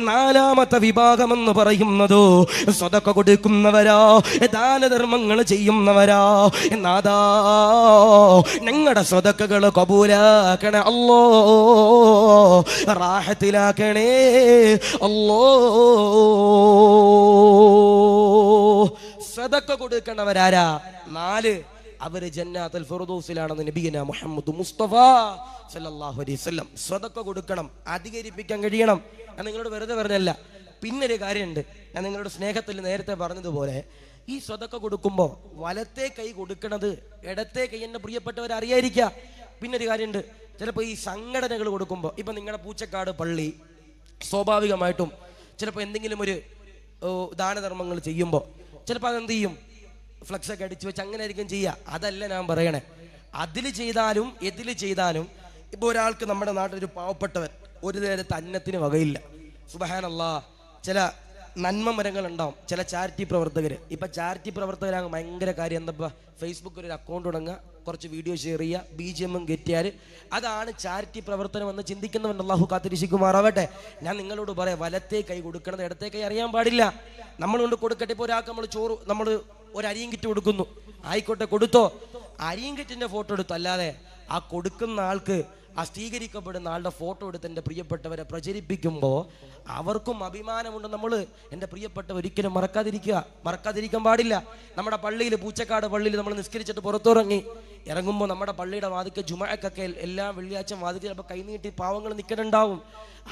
നാലാമത്തെ വിഭാഗമെന്ന് പറയുന്നത് സദഖ കൊടുക്കുന്നവരാ, ദാനധർമ്മങ്ങൾ ചെയ്യുന്നവരാ. നാദാ, ഞങ്ങളുടെ സദഖകൾ കബൂലാക്കണേ അല്ലോ, റാഹത്തിലാക്കണേ അല്ലോ. സദഖ കൊടുക്കണവരാരാ? 4, അവര് ജന്നാത്തുൽ ഫിർദൗസിലാണെന്ന് നബിയന മുഹമ്മദ് മുസ്തഫ സല്ലല്ലാഹു അലൈഹി വസല്ലം. സദഖ കൊടുക്കണം, അധികരിപ്പിക്കാൻ കഴിയണം. ഞാൻ നിങ്ങളോട് വെറുതെ പറഞ്ഞല്ല. പിന്നൊരു കാര്യമുണ്ട്, ഞാൻ നിങ്ങളോട് സ്നേഹത്തിൽ നേരത്തെ പറഞ്ഞതുപോലെ, ഈ സദഖ കൊടുക്കുമ്പോൾ വലത്തെ കൈ കൊടുക്കണത് ഇടത്തെ കൈ എന്നെ പ്രിയപ്പെട്ടവർ അറിയാതിരിക്കുക. പിന്നൊരു കാര്യമുണ്ട്, ചിലപ്പോൾ ഈ സംഘടനകൾ കൊടുക്കുമ്പോൾ, ഇപ്പം നിങ്ങളുടെ പൂച്ചക്കാട് പള്ളി സ്വാഭാവികമായിട്ടും ചിലപ്പോൾ എന്തെങ്കിലും ഒരു ദാനധർമ്മങ്ങൾ ചെയ്യുമ്പോൾ ചിലപ്പോൾ അതെന്ത് ചെയ്യും, ഫ്ലക്സൊക്കെ അടിച്ചു വെച്ച് അങ്ങനെ ആയിരിക്കും ചെയ്യുക. അതല്ല ഞാൻ പറയണേ. അതിൽ ചെയ്താലും എതിൽ ചെയ്താലും, ഇപ്പോൾ ഒരാൾക്ക് നമ്മുടെ നാട്ടിലൊരു പാവപ്പെട്ടവൻ ഒരു നേരത്തെ അന്നത്തിന് വകയില്ല, സുബ്ഹാനല്ലാഹ്, ചില നന്മ മരങ്ങൾ ഉണ്ടാവും, ചില ചാരിറ്റി പ്രവർത്തകർ. ഇപ്പം ചാരിറ്റി പ്രവർത്തകരാകും ഭയങ്കര കാര്യം. എന്താ, ഫേസ്ബുക്കിൽ ഒരു അക്കൗണ്ട് തുടങ്ങുക, കുറച്ച് വീഡിയോ ഷെയർ ചെയ്യുക, BGM കെറ്റിയാൽ അതാണ് ചാരിറ്റി പ്രവർത്തനം എന്ന് ചിന്തിക്കുന്നവരുണ്ട്. അല്ലാഹു കാത്തിരിശിക്കുമാറാവട്ടെ. ഞാൻ നിങ്ങളോട് പറയാം, വലത്തേ കൈ കൊടുക്കണത് ഇടത്തേ കൈ അറിയാൻ പാടില്ല. നമ്മൾ കൊണ്ട് കൊടുക്കട്ടെ. ഇപ്പോൾ ഒരാൾക്ക് നമ്മൾ ചോറ്, നമ്മൾ ഒരു അരിയും കിറ്റ് കൊടുക്കുന്നു, ആയിക്കോട്ടെ കൊടുത്തോ, അരിയും കിറ്റിൻ്റെ ഫോട്ടോ എടുത്തു. അല്ലാതെ ആ കൊടുക്കുന്ന ആൾക്ക്, ആ സ്വീകരിക്കപ്പെടുന്ന ആളുടെ ഫോട്ടോ എടുത്ത് എൻ്റെ പ്രിയപ്പെട്ടവരെ പ്രചരിപ്പിക്കുമ്പോൾ അവർക്കും അഭിമാനമുണ്ട്. നമ്മൾ എൻ്റെ പ്രിയപ്പെട്ടവർ ഒരിക്കലും മറക്കാതിരിക്കാൻ പാടില്ല. നമ്മുടെ പള്ളിയിൽ, പൂച്ചക്കാട് പള്ളിയിൽ നമ്മൾ നിസ്കരിച്ചിട്ട് ഇറങ്ങുമ്പോൾ നമ്മുടെ പള്ളിയുടെ വാതിക്ക് ജുമഅക്കൊക്കെ എല്ലാ വെള്ളിയാഴ്ച വാതിക്ക് ചിലപ്പോൾ കൈനീട്ടി പാവങ്ങൾ നിൽക്കുന്നുണ്ടാവും.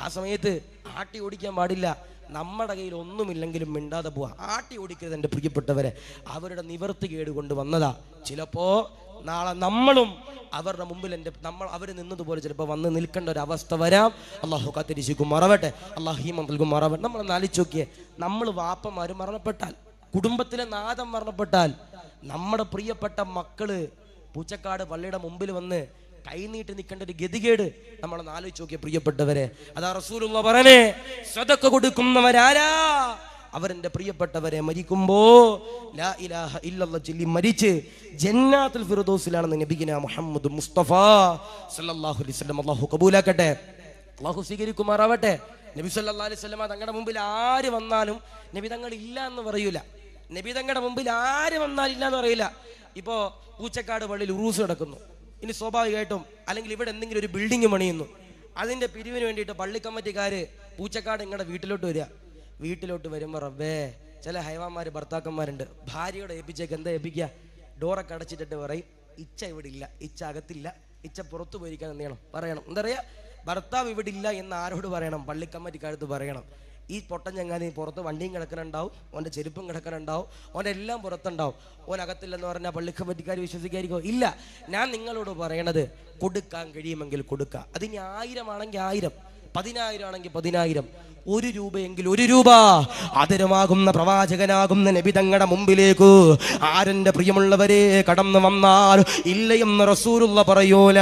ആ സമയത്ത് ആട്ടി ഓടിക്കാൻ പാടില്ല. നമ്മുടെ കയ്യിൽ ഒന്നുമില്ലെങ്കിലും മിണ്ടാതെ പോവാ. ആട്ടി ഓടിക്കരുത് എൻ്റെ പ്രിയപ്പെട്ടവരെ. അവരുടെ നിവർത്തി കേട് കൊണ്ട് വന്നതാ. ചിലപ്പോൾ നാളെ നമ്മളും അവരുടെ മുമ്പിൽ അവർ നിന്നതുപോലെ ചിലപ്പോൾ വന്ന് നിൽക്കേണ്ട ഒരു അവസ്ഥ വരാം. അള്ളാഹു കാത്തിരിശിക്കും മറവട്ടെ, അള്ളാഹു ഹീമം നൽകും മറവട്ടെ. നമ്മൾ ആലോചിച്ച് നോക്കിയേ, നമ്മൾ വാപ്പമാര് മരണപ്പെട്ടാൽ, കുടുംബത്തിലെ നാഥം മരണപ്പെട്ടാൽ, നമ്മുടെ പ്രിയപ്പെട്ട മക്കള് പൂച്ചക്കാട് പള്ളിയുടെ മുമ്പിൽ വന്ന് കൈനീട്ടി നിൽക്കേണ്ട ഒരു ഗതികേട് നമ്മളൊന്ന് ആലോചിച്ച് നോക്കിയ പ്രിയപ്പെട്ടവരെ. അതാ റസൂലുള്ള പറഞ്ഞേ, സദഖ കൊടുക്കുന്നവരാരാ? അവരെന്റെ പ്രിയപ്പെട്ടവരെ മരിക്കുമ്പോ ലാ ഇലാഹ ഇല്ലല്ലാഹ് ചൊല്ലി മരിച്ച് ജന്നാത്തുൽ ഫിർദൗസിലാണെന്ന് നബിഗിന മുഹമ്മദ് മുസ്തഫ സല്ലല്ലാഹു അലൈഹി വസല്ലം. അല്ലാഹു കബൂലാക്കട്ടെ, അല്ലാഹു സ്വീകരിക്കുമാറാവട്ടെ. നബി സല്ലല്ലാഹു അലൈഹി വസല്ലം തങ്ങളുടെ മുമ്പിൽ ആര് വന്നാലും നബി തങ്ങൾ ഇല്ല എന്ന് പറയൂല. നബി തങ്ങളുടെ മുമ്പിൽ ആര് വന്നാലും ഇല്ല എന്ന് പറയില്ല. ഇപ്പോ പൂച്ചക്കാട് പള്ളിയിൽ ഉറൂസ് നടക്കുന്നു, ഇനി സ്വാഭാവികമായിട്ടും അല്ലെങ്കിൽ ഇവിടെ എന്തെങ്കിലും ഒരു ബിൽഡിംഗ് പണിയുന്നു, അതിന്റെ പിരിവിന് വേണ്ടിയിട്ട് പള്ളി കമ്മിറ്റിക്കാര് പൂച്ചക്കാട് നിങ്ങളുടെ വീട്ടിലോട്ട് വരിക. വീട്ടിലോട്ട് വരുമ്പോൾ റബ്ബേ, ചില ഹൈവാന്മാര് ഭർത്താക്കന്മാരുണ്ട്, ഭാര്യയോടെ ഏൽപ്പിച്ചേക്ക് എന്താ ഏൽപ്പിക്കുക? ഡോറൊക്കെ അടച്ചിട്ടിട്ട് പറയും, ഇച്ച ഇവിടെ ഇല്ല, ഇച്ച അകത്തില്ല, ഇച്ച പുറത്തു പോയിരിക്കാൻ എന്ത് ചെയ്യണം? പറയണം. എന്താ പറയാ? ഭർത്താവ് ഇവിടെ ഇല്ല എന്ന് ആരോട് പറയണം? പള്ളി കമ്മിറ്റിക്കാരത്ത് പറയണം. ഈ പൊട്ടൻ ചങ്ങാതി പുറത്ത് വണ്ടിയും കിടക്കണുണ്ടാവും, ഓൻ്റെ ചെരുപ്പും കിടക്കണുണ്ടാവും, ഓൻ്റെ എല്ലാം പുറത്തുണ്ടാവും. ഓനകത്തില്ലെന്ന് പറഞ്ഞാൽ പള്ളി കമ്മിറ്റിക്കാർ വിശ്വസിക്കായിരിക്കോ? ഇല്ല. ഞാൻ നിങ്ങളോട് പറയണത്, കൊടുക്കാൻ കഴിയുമെങ്കിൽ കൊടുക്കുക. അതിന് 1000 ആണെങ്കിൽ 1000, 10,000 ആണെങ്കിൽ 10,000, 1 രൂപയെങ്കിൽ 1 രൂപ. ആദരമാകുന്ന പ്രവാചകനാകുന്ന നബി തങ്ങളുടെ മുമ്പിലേക്ക് ആരെന്റെ പ്രിയമുള്ളവരെ കടന്നു വന്നാൽ ഇല്ലയെന്ന് റസൂലുള്ള പറയൂല,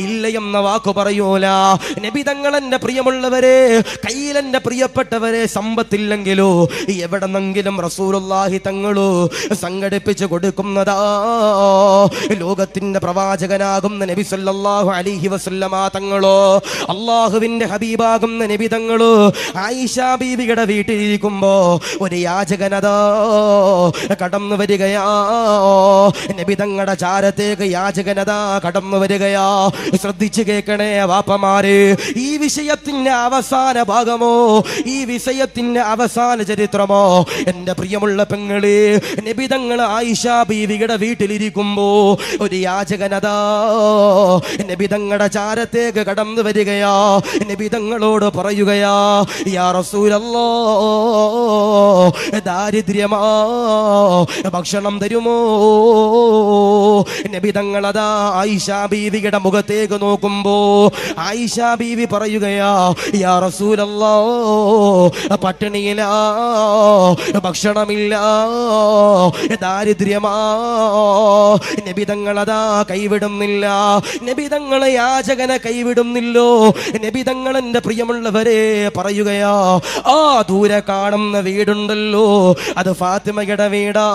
ഇല്ലയെന്ന വാക്കു പറയൂല. നബി തങ്ങളെന്റെ പ്രിയമുള്ളവരെ, കയ്യിലെന്റെ പ്രിയപ്പെട്ടവരെ സമ്പത്തില്ലെങ്കിലോ എവിടെന്നെങ്കിലും റസൂലുള്ളാഹി തങ്ങളോ സംഘടിപ്പിച്ചു കൊടുക്കുന്നതാ ലോകത്തിന്റെ പ്രവാചകനാകുന്ന നബി സല്ലല്ലാഹു അലൈഹി വസല്ലമ തങ്ങളോ, അള്ളാഹുവിന്റെ ഹബീബാകുന്ന നബി തങ്ങളോ ആയിഷ ബീവിയുടെ വീട്ടിലിരിക്കുമ്പോ ഒരു യാചകനതാ കടന്നു വരികയാ. നബി തങ്ങളുടെ ചാരത്തേക്ക് യാചകനതാ കടന്നു വരികയാ. ശ്രദ്ധിച്ചു കേൾക്കണേ വാപ്പമാര്, ഈ വിഷയത്തിന്റെ അവസാന ഭാഗമോ, ഈ വിഷയത്തിന്റെ അവസാന ചരിത്രമോ എന്റെ പ്രിയമുള്ള പെങ്ങള്, നബി തങ്ങൾ ആയിഷ ബീവിയുടെ വീട്ടിലിരിക്കുമ്പോ ഒരു യാചകനതാ നബി തങ്ങളുടെ ചാരത്തേക്ക് കടന്നു വരികയാ. നബി തങ്ങളോട് പറയുകയാ, യാ റസൂലല്ലാഹ്, ദാരിദ്ര്യമാ, ഭക്ഷണം തരുമോ? നബി തങ്ങളതാ ആയിഷ ബീവിയുടെ മുഖത്തേക്ക് നോക്കുമ്പോ ആയിഷ ബീവി പറയുകയാ, യാ റസൂലല്ലാഹ്, പട്ടിണിയിലാ, ഭക്ഷണമില്ല, ദാരിദ്ര്യമാ. നബി തങ്ങളതാ കൈവിടുന്നില്ല, നബി തങ്ങളെ യാചകനെ കൈവിടുന്നില്ലോ. നബി തങ്ങൾ എന്റെ പ്രിയമുള്ളവരെ പറയുകയാ, ആ ദൂരെ കാണുന്ന വീടുണ്ടല്ലോ, അത് ഫാത്തിമയുടെ വീടാ,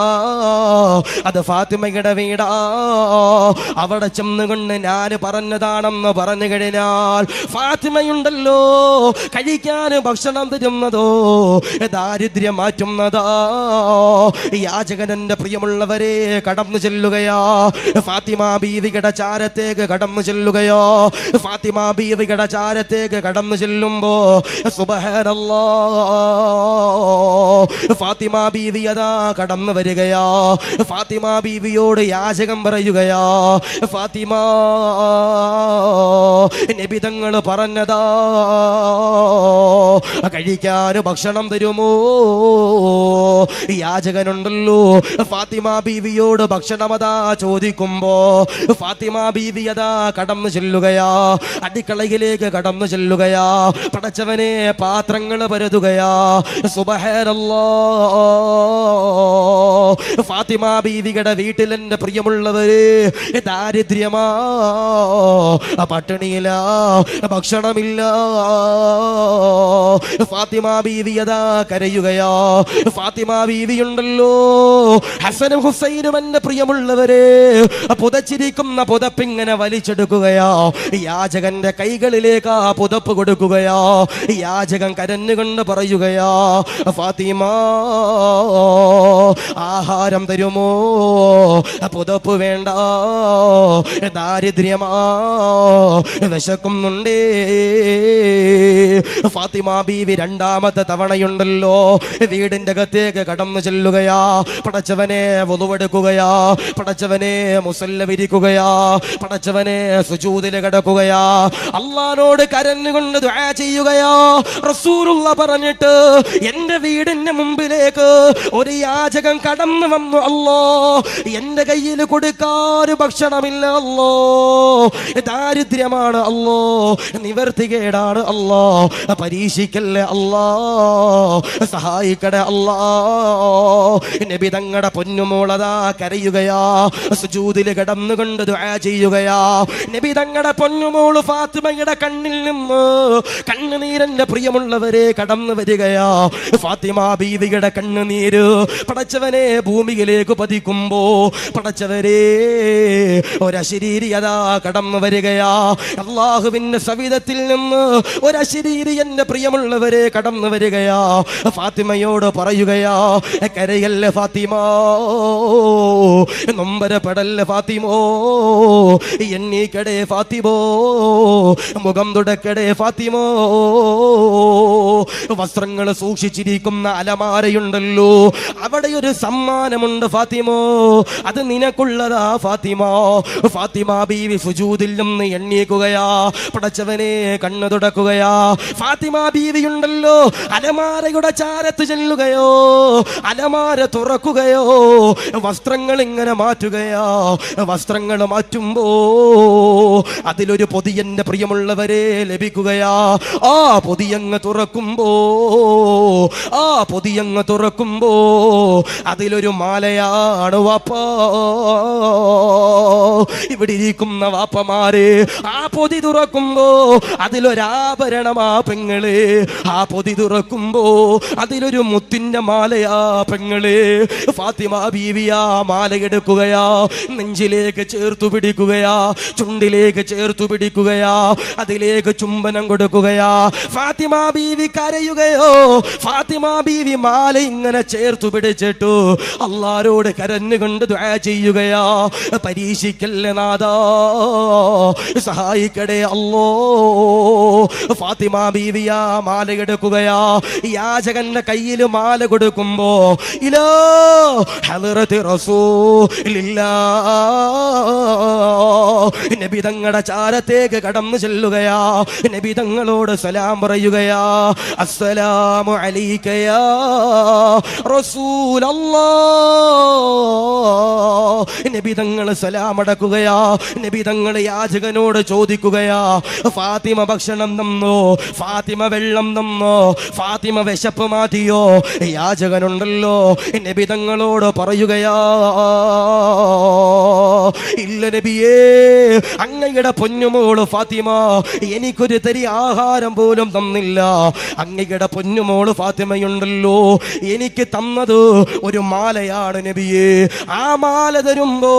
അത് ഫാത്തിമയുടെ വീടാ. അവിടെ ചെന്നുകൊണ്ട് ഞാൻ പറഞ്ഞതാണെന്ന് പറഞ്ഞു കഴിഞ്ഞാൽ ഫാത്തിമയുണ്ടല്ലോ കഴിക്കാൻ ഭക്ഷണം തരുന്നതോ ദാരിദ്ര്യം മാറ്റുന്നതാ. യാചകനന്റെ പ്രിയമുള്ളവരെ കടന്നു ചെല്ലുകയാ, ഫാത്തിമ ബീവിയുടെ ചാരത്തേക്ക് കടന്നു ചെല്ലുകയോ. ഫാത്തിമ ബീവിയുടെ ചാരത്തേക്ക് കടന്നു ചെല്ലുമ്പോ സുബ്ഹാനല്ലാഹ്, ഫാത്തിമ ബീവി അതാ കടന്നു വരികയാ. ഫാത്തിമ ബീവിയോട് യാചകം പറയുകയാ, ഫാത്തിമ, നബി തങ്ങൾ പറഞ്ഞതാ കഴിക്കാൻ ഭക്ഷണം തരുമോ? യാചകനുണ്ടല്ലോ ഫാത്തിമ ബീവിയോട് ഭക്ഷണമതാ ചോദിക്കുമ്പോ ഫാത്തിമ ബീവി അതാ കടന്നു ചെല്ലുകയാ, അടുക്കളയിലേക്ക് കടന്നു ചെല്ലുകയാ. പടച്ചവനെ, പാത്രങ്ങൾ പരതുകയാ. സുബ്ഹാനല്ലാഹ്, ഫാത്തിമ ബീവിയുടെ വീട്ടിൽ എന്റെ പ്രിയമുള്ളവര് ദാരിദ്ര്യമാ, പട്ടിണിയില്ല, ഭക്ഷണമില്ല. ഫാത്തിമ ബീവി അതാ കരയുകയാ. ഫാത്തിമ ബീവിയുണ്ടല്ലോ ഹസനും ഹുസൈനും എന്റെ പ്രിയമുള്ളവരെ പുതച്ചിരിക്കുന്ന പുതപ്പിങ്ങനെ വലിച്ചെടുക്കുകയാ. യാചകന്റെ കൈകളിലേക്ക് ആ പുതപ്പ് കൊടുക്കുകയാ. യാചകൻ കരഞ്ഞുകൊണ്ട് പറയുകയാ, ഫാത്തിമ, ആഹാരം തരുമോ? പുതപ്പ് വേണ്ട, ദാരിദ്ര്യമാ, വിശക്കുന്നുണ്ടേ. ഫാത്തിമ ബീവി രണ്ടാമത്തെ തവണയുണ്ടല്ലോ വീടിന്റെ അകത്തേക്ക് കടന്നു ചെല്ലുകയാ. പടച്ചവനെ വുളുവെടുക്കുകയാ, പടച്ചവനെ മുസല്ല വിരിക്കുകയാ, പടച്ചവനെ സുജൂദിൽ കിടക്കുകയാ, അള്ളാഹുവോട് കരഞ്ഞുകൊണ്ട് ദുആ ചെയ്യുകയാ. റസൂലുള്ള പറഞ്ഞിട്ട് എന്റെ വീടിന്റെ മുമ്പിലേക്ക് ഒരു യാചകൻ കടന്നു വന്നു. അല്ലോ, എന്റെ കയ്യിൽ കൊടുക്കാൻ ഭക്ഷണമില്ല അല്ലോ, ദാരിദ്ര്യമാണ് അല്ലോ, നിവർത്തികേടാണ് അല്ലോ, പരീക്ഷിക്കല്ലേ അല്ലോ, സഹായിക്കട അല്ലോ. നബി തങ്ങളുടെ പൊന്നുമോളതാ കരയുകയാ, സുജൂദില് കിടന്നുകൊണ്ട് ദുആ ചെയ്യുകയാ. നബി തങ്ങളുടെ പൊന്നുമോള് ഫാത്തിമയുടെ കണ്ണിൽ നിന്ന് കണ്ണുനീരന്റെ പ്രിയമുള്ളവരെ കടന്നു വരികയാ. ഫാത്തിമ ബീവിയുടെ കണ്ണുനീര് പടച്ചവനെ ഭൂമിയിലേക്ക് പതിക്കുമ്പോ പടച്ചവരെ ഒരശരീരിയതാ കടന്നു വരികയാ. അള്ളാഹുവിന്റെ സവിധത്തിൽ നിന്ന് ഒരശരീരി എന്റെ പ്രിയമുള്ളവരെ കടന്നു വരികയാ. ഫാത്തിമയോട് പറയുകയാ, കരയല്ലേ ഫാത്തിമ, നൊമ്പരപ്പെടല്ലേ ഫാത്തിമോ, എണ്ണീക്കടേ ഫാത്തിമോ, മുഖം തുടക്കടേ ഫാത്തിമോ. വസ്ത്രങ്ങൾ സൂക്ഷിച്ചിരിക്കുന്ന അലമാരയുണ്ടല്ലോ, അവിടെ ഒരു സമ്മാനമുണ്ട് ഫാത്തിമോ, അത് നിനക്കുള്ളതാ ഫാത്തിമ. ഫാത്തിമ ബീവി സുജൂദിൽ നിന്ന് എണ്ണീക്കുകയാ, പടച്ചവനെ കണ്ണു തുടക്കുകയാ. ഫാത്തിമ ബീവിയുണ്ടല്ലോ അലമാരയുടെ ചാരത്ത് ചെല്ലുകയോ, അലമാര തുറക്കുകയോ, വസ്ത്രങ്ങൾ ഇങ്ങനെ മാറ്റുകയാ. വസ്ത്രങ്ങൾ മാറ്റുമ്പോ അതിലൊരു പൊതിയന്റെ പ്രിയമുള്ളവരെ ലഭിക്കുകയാ. ആ പൊതിയങ്ങ് തുറക്കുമ്പോ, ആ പൊതിയങ്ങ് തുറക്കുമ്പോ അതിലൊരു മാലയാണ് വാപ്പാ. ഇവിടെ ഇരിക്കുന്ന വാപ്പമാര് ആ പൊതി തുറക്കുമ്പോ അതിലൊരാഭരണമാ പെങ്ങള്. ആ പൊതി തുറക്കുമ്പോ അതിലൊരു മുത്തിന്റെ മാലയാ പെങ്ങള്. ഫാത്തിമ ബീവിയാ മാല എടുക്കുകയാ, നെഞ്ചിലേക്ക് ചേർത്തു പിടിക്കുകയാ, ചുണ്ടിലേക്ക് ചേർത്തു പിടിക്കുകയാ, അതിലേക്ക് ചുംബനം കൊടുക്കുകയാ. ഫാത്തിമ ബീവി കരയുകയോ, ഫാത്തിമ ബീവി മാല ഇങ്ങനെ ചേർത്തു പിടിച്ചിട്ടു അള്ളാഹുവോട് കരഞ്ഞുകൊണ്ട് ദുആ ചെയ്യുകയാ. പരീക്ഷിക്കല്ലേ നാദാ, സഹായിക്കടേ അല്ലോ. ഫാത്തിമ ബീവിയാ മാല എടുക്കുകയാ. യാചകന്റെ കയ്യിൽ മാല കൊടുക്കുമ്പോ ഇലാ ഹളറത്തി റസൂലില്ലാഹ്, നബി തങ്ങളുടെ ചാരത്തേക്ക് കടന്നു ചെല്ലുകയാ. നബി തങ്ങളോട് സലാം പറയുകയാ. അസ്സലാമു അലൈക യാ റസൂലല്ലാഹ്. നബി തങ്ങൾ സലാം അടക്കുകയാ. നബി തങ്ങൾ യാചകനോട് ചോദിക്കുകയാ, ഫാത്തിമ ഭക്ഷണം തന്നോ, ഫാത്തിമ വെള്ളം തന്നോ, ഫാത്തിമ വിശപ്പ് മാറ്റിയോ? യാചകനുണ്ടല്ലോ നബി തങ്ങളോട് പറയുകയാ, ഇല്ല നബിയേ, അങ്ങയുടെ പൊന്നുമോള് ഫാത്തിമ എനിക്കൊരു തരി ആഹാരം പോലും തന്നില്ല. അങ്ങയുടെ പൊന്നുമോള് ഫാത്തിമയുണ്ടല്ലോ എനിക്ക് തന്നത് ഒരു മാലയാണ് നബിയേ. ആ മാല തരുമ്പോ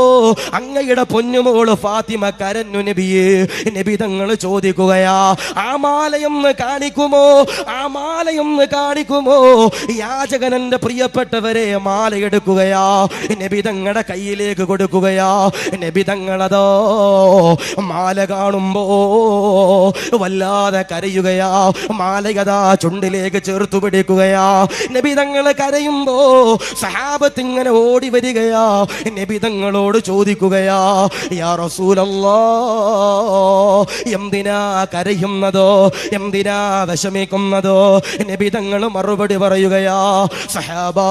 അങ്ങയുടെ പൊന്നുമോള് ഫാത്തിമ കരഞ്ഞു നബിയേ. നബി തങ്ങൾ ചോദിക്കുകയാ, ആ മാലയൊന്ന് കാണിക്കുമോ, ആ മാലയൊന്ന് കാണിക്കുമോ? യാചകനന്റെ പ്രിയപ്പെട്ടവരെ മാല എടുക്കുകയാ, നബി തങ്ങളുടെ കയ്യിലേക്ക് കൊടുക്കുകയാ. നബി തങ്ങളതോ മാല കാണുമ്പോ വല്ലാതെ കരയുകയാ. മാലകഥാ ചുണ്ടിലേക്ക് ചേർത്തു പിടിക്കുകയാ. നബി തങ്ങൾ കരയുമ്പോ സഹാബത്ത് ഇങ്ങനെ ഓടി വരികയാ. നബി തങ്ങളോട് ചോദിക്കുകയാ, യാ റസൂലല്ലാഹ്, എന്തിനാ കരയുന്നതോ, എന്തിനാ വിഷമിക്കുന്നതോ? നബി തങ്ങൾ മറുപടി പറയുകയാ, സഹാബാ,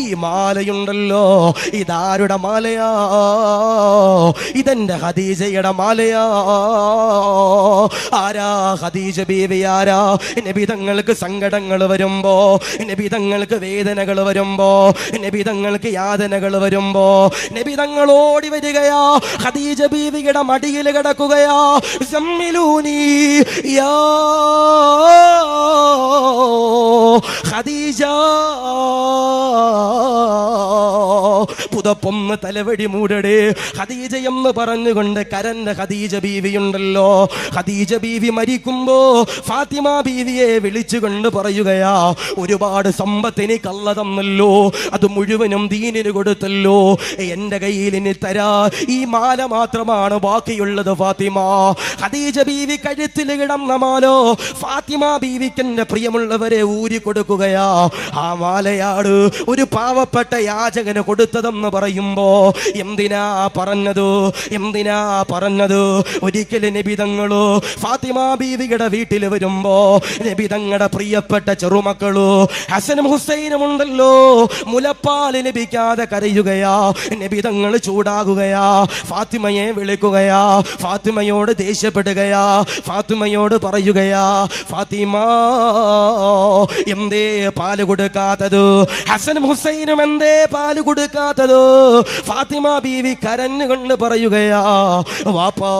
ഈ മാലയുണ്ടല്ലോ ഇതാരുടെ മാലയാ? ഇതെന്റെ ഖദീജയുടെ മാലയാ. ആരാ ഖദീജ ബീവി? ആരാ? നബി തങ്ങൾക്ക് സങ്കടങ്ങൾ വരുമ്പോ, നബി തങ്ങൾക്ക് വേദനകൾ വരുമ്പോ, നബി തങ്ങൾക്ക് യാതനകൾ വരുമ്പോ നബി തങ്ങൾ ഓടി വരികയാ. ഖദീജ ബീവിയുടെ മടിയിൽ കിടക്കുകയാ. സമ്മിലൂനി യാ ഖദീജ, പുതപ്പൊന്ന് തലവടി മൂടടേ. ഖദീജ എന്ന് പറഞ്ഞുകൊണ്ട് കരഞ്ഞ ഖദീജ ബീവിയുണ്ടല്ലോ. ഖദീജ ബീവി മരിക്കുമ്പോ ഫാത്തിമ ബീവിയെ വിളിച്ചുകൊണ്ട് പറയുകയാ, ഒരുപാട് സമ്പത്ത് എനിക്ക് അല്ലാഹു തന്നല്ലോ, അത് മുഴുവനും ദീനിന് കൊടുത്തല്ലോ, എന്റെ കയ്യിൽ ഇനി തരാ ഈ മാല മാത്രമാണ് ബാക്കിയുള്ളത് ഫാത്തിമ. ഖദീജ ബീവി കഴുത്തിൽ കിടന്ന മാലോ ഫാത്തിമ ബീവിക്ക് എന്റെ പ്രിയമുള്ളവരെ ഊരി കൊടുക്കുകയാ. ആ മാലയാട് ഒരു പാവപ്പെട്ട യാചകന് കൊടുത്തതെന്ന് പറയുമ്പോ എന്തിനാ പറഞ്ഞത്? ഒരിക്കലും നബി തങ്ങളോ ഫാത്തിമ ബീവിയുടെ വീട്ടിൽ വരുമ്പോ നബി തങ്ങളുടെ പ്രിയപ്പെട്ട ചെറുമക്കളോ ഹസനും ഹുസൈനും ഉണ്ടല്ലോ, മുലപ്പാൽ ലഭിക്കാതെ കരയുകയാ. നബി തങ്ങൾ ചൂടാകുകയാ, ഫാത്തിമയെ വിളിക്കുകയാ, ഫാത്തിമയോട് ദേഷ്യപ്പെടുകയാ, ഫാത്തിമയോട് പറയുകയാ, ഫാത്തിമ എന്തേ പാല് കൊടുക്കാത്തത്? ഹസനും ഹുസൈനും എന്തേ പാല് കൊടുക്കാത്തത്? ഫാത്തിമ ബീവി കരഞ്ഞുകൊണ്ട് പറയുകയാ, വാപ്പാ,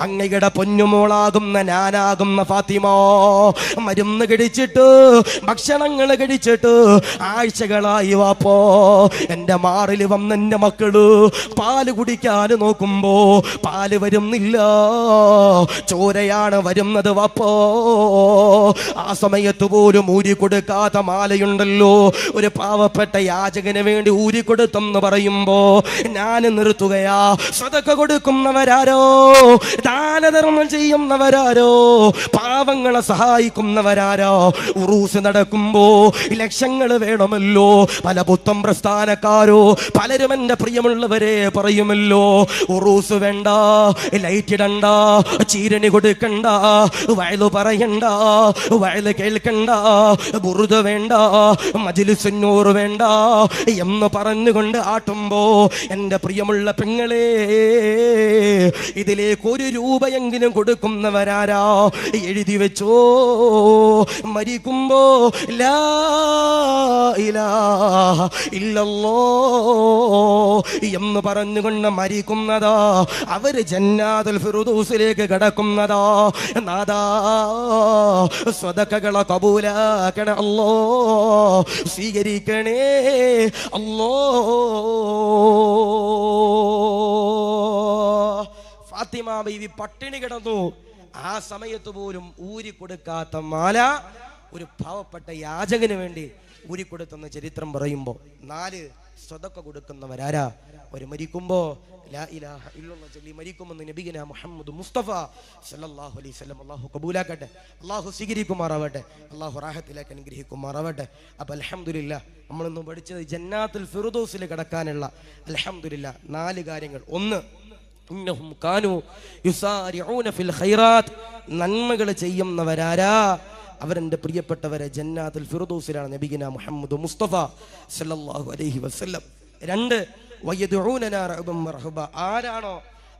അങ്ങയുടെ പൊന്നുമോളാകുന്ന ഞാനാകുന്ന ഫാത്തിമ മരുന്ന് കഴിച്ചിട്ട് ഭക്ഷണങ്ങൾ കഴിച്ചിട്ട് ആഴ്ചകളായി വാപ്പോ, എന്റെ മാറിൽ വന്ന എന്റെ മക്കള് പാല് കുടിക്കാൻ നോക്കുമ്പോ പാല് വരുന്നില്ല, ചോരയാണ് വരുന്നത് വാപ്പോ. ആ സമയത്ത് പോലും ഊരി കൊടുക്കാത്ത മാലയുണ്ടല്ലോ, ഒരു പാവപ്പെട്ട യാചകന് വേണ്ടി ഊരി കൊടുത്തെന്ന് പറയുമ്പോ ഞാൻ നിർത്തുകയാ. സദഖ കൊടുക്കുന്നവരാരോ, ദാനധർമ്മം ചെയ്യുന്നവരാരോ, പാവങ്ങളെ സഹായിക്കുന്നവരാരോ, ഉറൂസ് നടക്കുമ്പോ ലക്ഷങ്ങൾ വേണമല്ലോ. പല പുത്തം പ്രസ്ഥാനക്കാരോ പലരും എന്റെ പ്രിയമുള്ളവരെ പറയുമല്ലോ, ഉറൂസ് വേണ്ട, ലൈറ്റ് ഇടണ്ട, ചീരണി കൊടുക്കണ്ട, വയലു പറയണ്ട, വയല് കേൾക്കണ്ട, ബുറുദ വേണ്ട, മജ്‌ലിസുന്നൂർ വേണ്ട എന്ന് പറഞ്ഞുകൊണ്ട് ആട്ടുമ്പോ എന്റെ പ്രിയമുള്ള പെങ്ങളെ, ഇതിലേക്ക് 1 രൂപയെങ്കിലും കൊടുക്കുന്നവരാരാ? എഴുതി വെച്ചോ, മരിക്കുമ്പോ ലാ ഇലാഹ ഇല്ലല്ലാഹ് എന്ന് പറഞ്ഞുകൊണ്ട് മരിക്കുന്നതാ, അവര് ജന്നാത്തുൽ ഫിർദൗസിലേക്ക് കടക്കുന്നതാ. നാദാ, സ്വദഖകളെ കബൂലാക്കണേ അല്ലാഹ്, സ്വീകരിക്കണേ അല്ലാഹ്. ഫാത്തിമ ബീവി പട്ടിണി കിടന്നു. ആ സമയത്ത് പോലും ഊരി കൊടുക്കാത്ത മാല ഒരു പാവപ്പെട്ട യാചകന് വേണ്ടി ഊരിക്കൊടുത്തെന്ന് ചരിത്രം പറയുമ്പോൾ 4 സ്വതക്ക കൊടുക്കുന്നവരാരാ? അവർ മരിക്കുമ്പോ ലാ ഇലാഹ ഇല്ലല്ലാഹ് ചൊല്ലി മരിക്കുമെന്ന് നബിഗിന മുഹമ്മദ് മുസ്തഫ സല്ലല്ലാഹു അലൈഹി വസല്ലം അല്ലാഹു കബൂലാക്കട്ടെ, അല്ലാഹു സ്വീകരിക്കുമാറാവട്ടെ, അല്ലാഹു റാഹത്തിലേക്ക് അനുഗ്രഹിക്കുമാറാവട്ടെ. അപ്പോൾ അൽഹംദുലില്ലാഹ് നമ്മളിന്ന് പഠിച്ചത് ജന്നാത്തുൽ ഫിർദൗസിൽ കടക്കാനുള്ള അൽഹംദുലില്ലാഹ് 4 കാര്യങ്ങൾ. 1, ഇന്നഹും കാനൂ യുസാരിഊന ഫിൽ ഖൈറാത്ത്, നന്മകൾ ചെയ്യുന്നവരാരാ? അവരെൻ്റെ പ്രിയപ്പെട്ടവരെ ജന്നാത്തുൽ ഫിർദൗസിലാണ് നബിഗിന മുഹമ്മദ് മുസ്തഫ സല്ലല്ലാഹു അലൈഹി വസല്ലം. 2, വയദഊനനാ റഅബൻ മർഹബ, ആരാണോ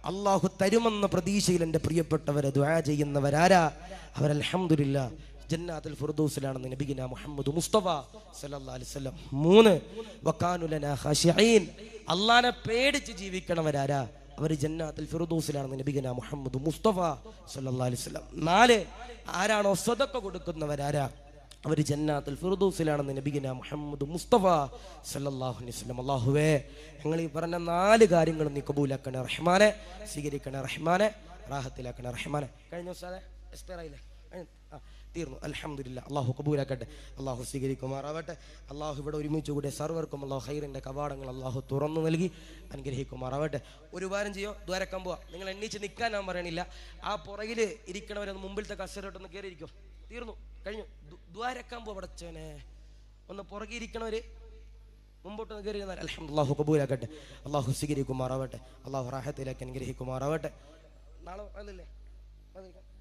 അല്ലാഹു തരുമെന്ന പ്രതീക്ഷയിൽ എൻ്റെ പ്രിയപ്പെട്ടവരെ ദുആ ചെയ്യുന്നവരാരാ? അവർ അൽഹംദുലില്ലാഹ് ജന്നാത്തുൽ ഫിർദൗസിലാണെന്ന് നബിഗിന മുഹമ്മദ് മുസ്തഫ സല്ലല്ലാഹു അലൈഹി വസല്ലം. 3, വകാനു ലനാ ഖാശിഈൻ, അല്ലാഹനെ പേടിച്ച് ജീവിക്കണവരാരാ? അവർ ജന്നാത്തുൽ ഫിർദൗസിലാണെന്ന് നബിഗിന മുഹമ്മദ് മുസ്തഫ സല്ലല്ലാഹു അലൈഹി വസല്ലം. 4, ആരാണോ സദഖ കൊടുക്കുന്നവരാരാ? അവർ ജന്നാത്തുൽ ഫിർദൗസിലാണെന്ന് നബിഗിന മുഹമ്മദ് മുസ്തഫ സല്ലല്ലാഹു അലൈഹി വസല്ലം. അല്ലാഹുവേ, ഞങ്ങൾ ഈ പറഞ്ഞ 4 കാര്യങ്ങളും നീ കബൂലാക്കണേ റഹ്മാനെ, സ്വീകരിക്കണേ റഹ്മാനെ, റാഹത്തിലാക്കണേ റഹ്മാനെ. കഴിഞ്ഞ ഉസ്താദേ എക്സ്പയർ ആയില്ലേ? തീർന്നു. അൽഹംദുലില്ലാഹ്. അല്ലാഹു കബൂലാക്കട്ടെ, അല്ലാഹു സ്വീകരിക്കുമാറാവട്ടെ. അല്ലാഹു ഇവിടെ ഒരുമിച്ച് കൂടിയ സർവർക്കും അല്ലാഹു ഖൈറിന്റെ കവാടങ്ങൾ അല്ലാഹു തുറന്നു നൽകി അനുഗ്രഹിക്കുമാറാവട്ടെ. ഒരു ഉപകാരം ചെയ്യോ, ദ്വാരക്കാൻ പോവാ. നിങ്ങൾ എണ്ണീച്ച് നിൽക്കാൻ ഞാൻ പറയണില്ല. ആ പുറകിൽ ഇരിക്കണവരൊന്ന് മുമ്പിലത്തെ കസേരട്ടൊന്ന് കയറിയിരിക്കും. തീർന്നു, കഴിഞ്ഞു. ദ്വാരക്കാൻ പോവാ. പടച്ചോനെ, ഒന്ന് പുറകെ ഇരിക്കണവര് മുമ്പോട്ടൊന്ന് കയറി. അൽഹംദുലില്ലാഹ് കബൂലാക്കട്ടെ, അല്ലാഹു സ്വീകരിക്കുമാറാവട്ടെ, അല്ലാഹു റാഹത്തിലേക്ക് അനുഗ്രഹിക്കുമാറാവട്ടെ. നാളെ അല്ലല്ലേ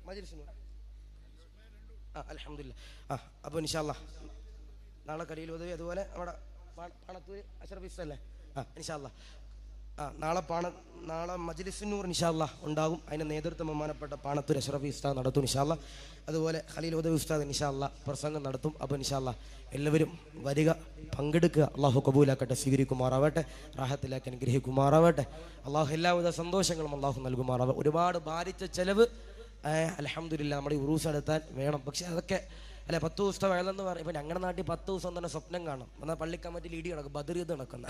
മജ്‌ലിസിന്? അൽഹംദുലില്ലാഹ്. അപ്പോൾ ഇൻഷാ അല്ലാഹ് നാളെ കലീൽ ഉദവി, അതുപോലെ നമ്മുടെ പാണത്തൂര് അഷ്റഫ് അല്ലേ? ഇൻഷാ അല്ലാഹ് നാളെ മജ്‌ലിസുന്നൂർ ഇൻഷാ അല്ലാഹ് ഉണ്ടാകും. അതിൻ്റെ നേതൃത്വം ബഹുമാനപ്പെട്ട പാണത്തൂർ അഷ്റഫ് ഉസ്താദ് നടത്തും ഇൻഷാ അല്ലാഹ്. അതുപോലെ ഖലീൽ ഉദവി ഉസ്താദ് ഇൻഷാ അല്ലാഹ് പ്രസംഗം നടത്തും. അപ്പോൾ ഇൻഷാ അല്ലാഹ് എല്ലാവരും വരിക, പങ്കെടുക്കുക. അല്ലാഹു കബൂലാക്കട്ടെ, സ്വീകരിക്കുമാറാവട്ടെ, റാഹത്തിലേക്ക് അനുഗ്രഹിക്കുമാറാവട്ടെ. അല്ലാഹു എല്ലാവിധ സന്തോഷങ്ങളും അല്ലാഹു നൽകുമാറാവട്ടെ. ഒരുപാട് ഭാരിച്ച ചെലവ് അൽഹംദുലില്ലാഹ് നമ്മുടെ ഈ ഉറൂസ് നടത്താൻ വേണം. പക്ഷെ അതൊക്കെ അല്ലെ 10 ദിവസത്തെ വയലെന്ന് പറയും. ഇപ്പം ഞങ്ങളുടെ നാട്ടിൽ 10 ദിവസം തന്നെ സ്വപ്നം കാണും. എന്നാൽ പള്ളിക്കമ്മറ്റിൽ ഇടി നടക്കും, ബദരീദ് നടക്കുന്ന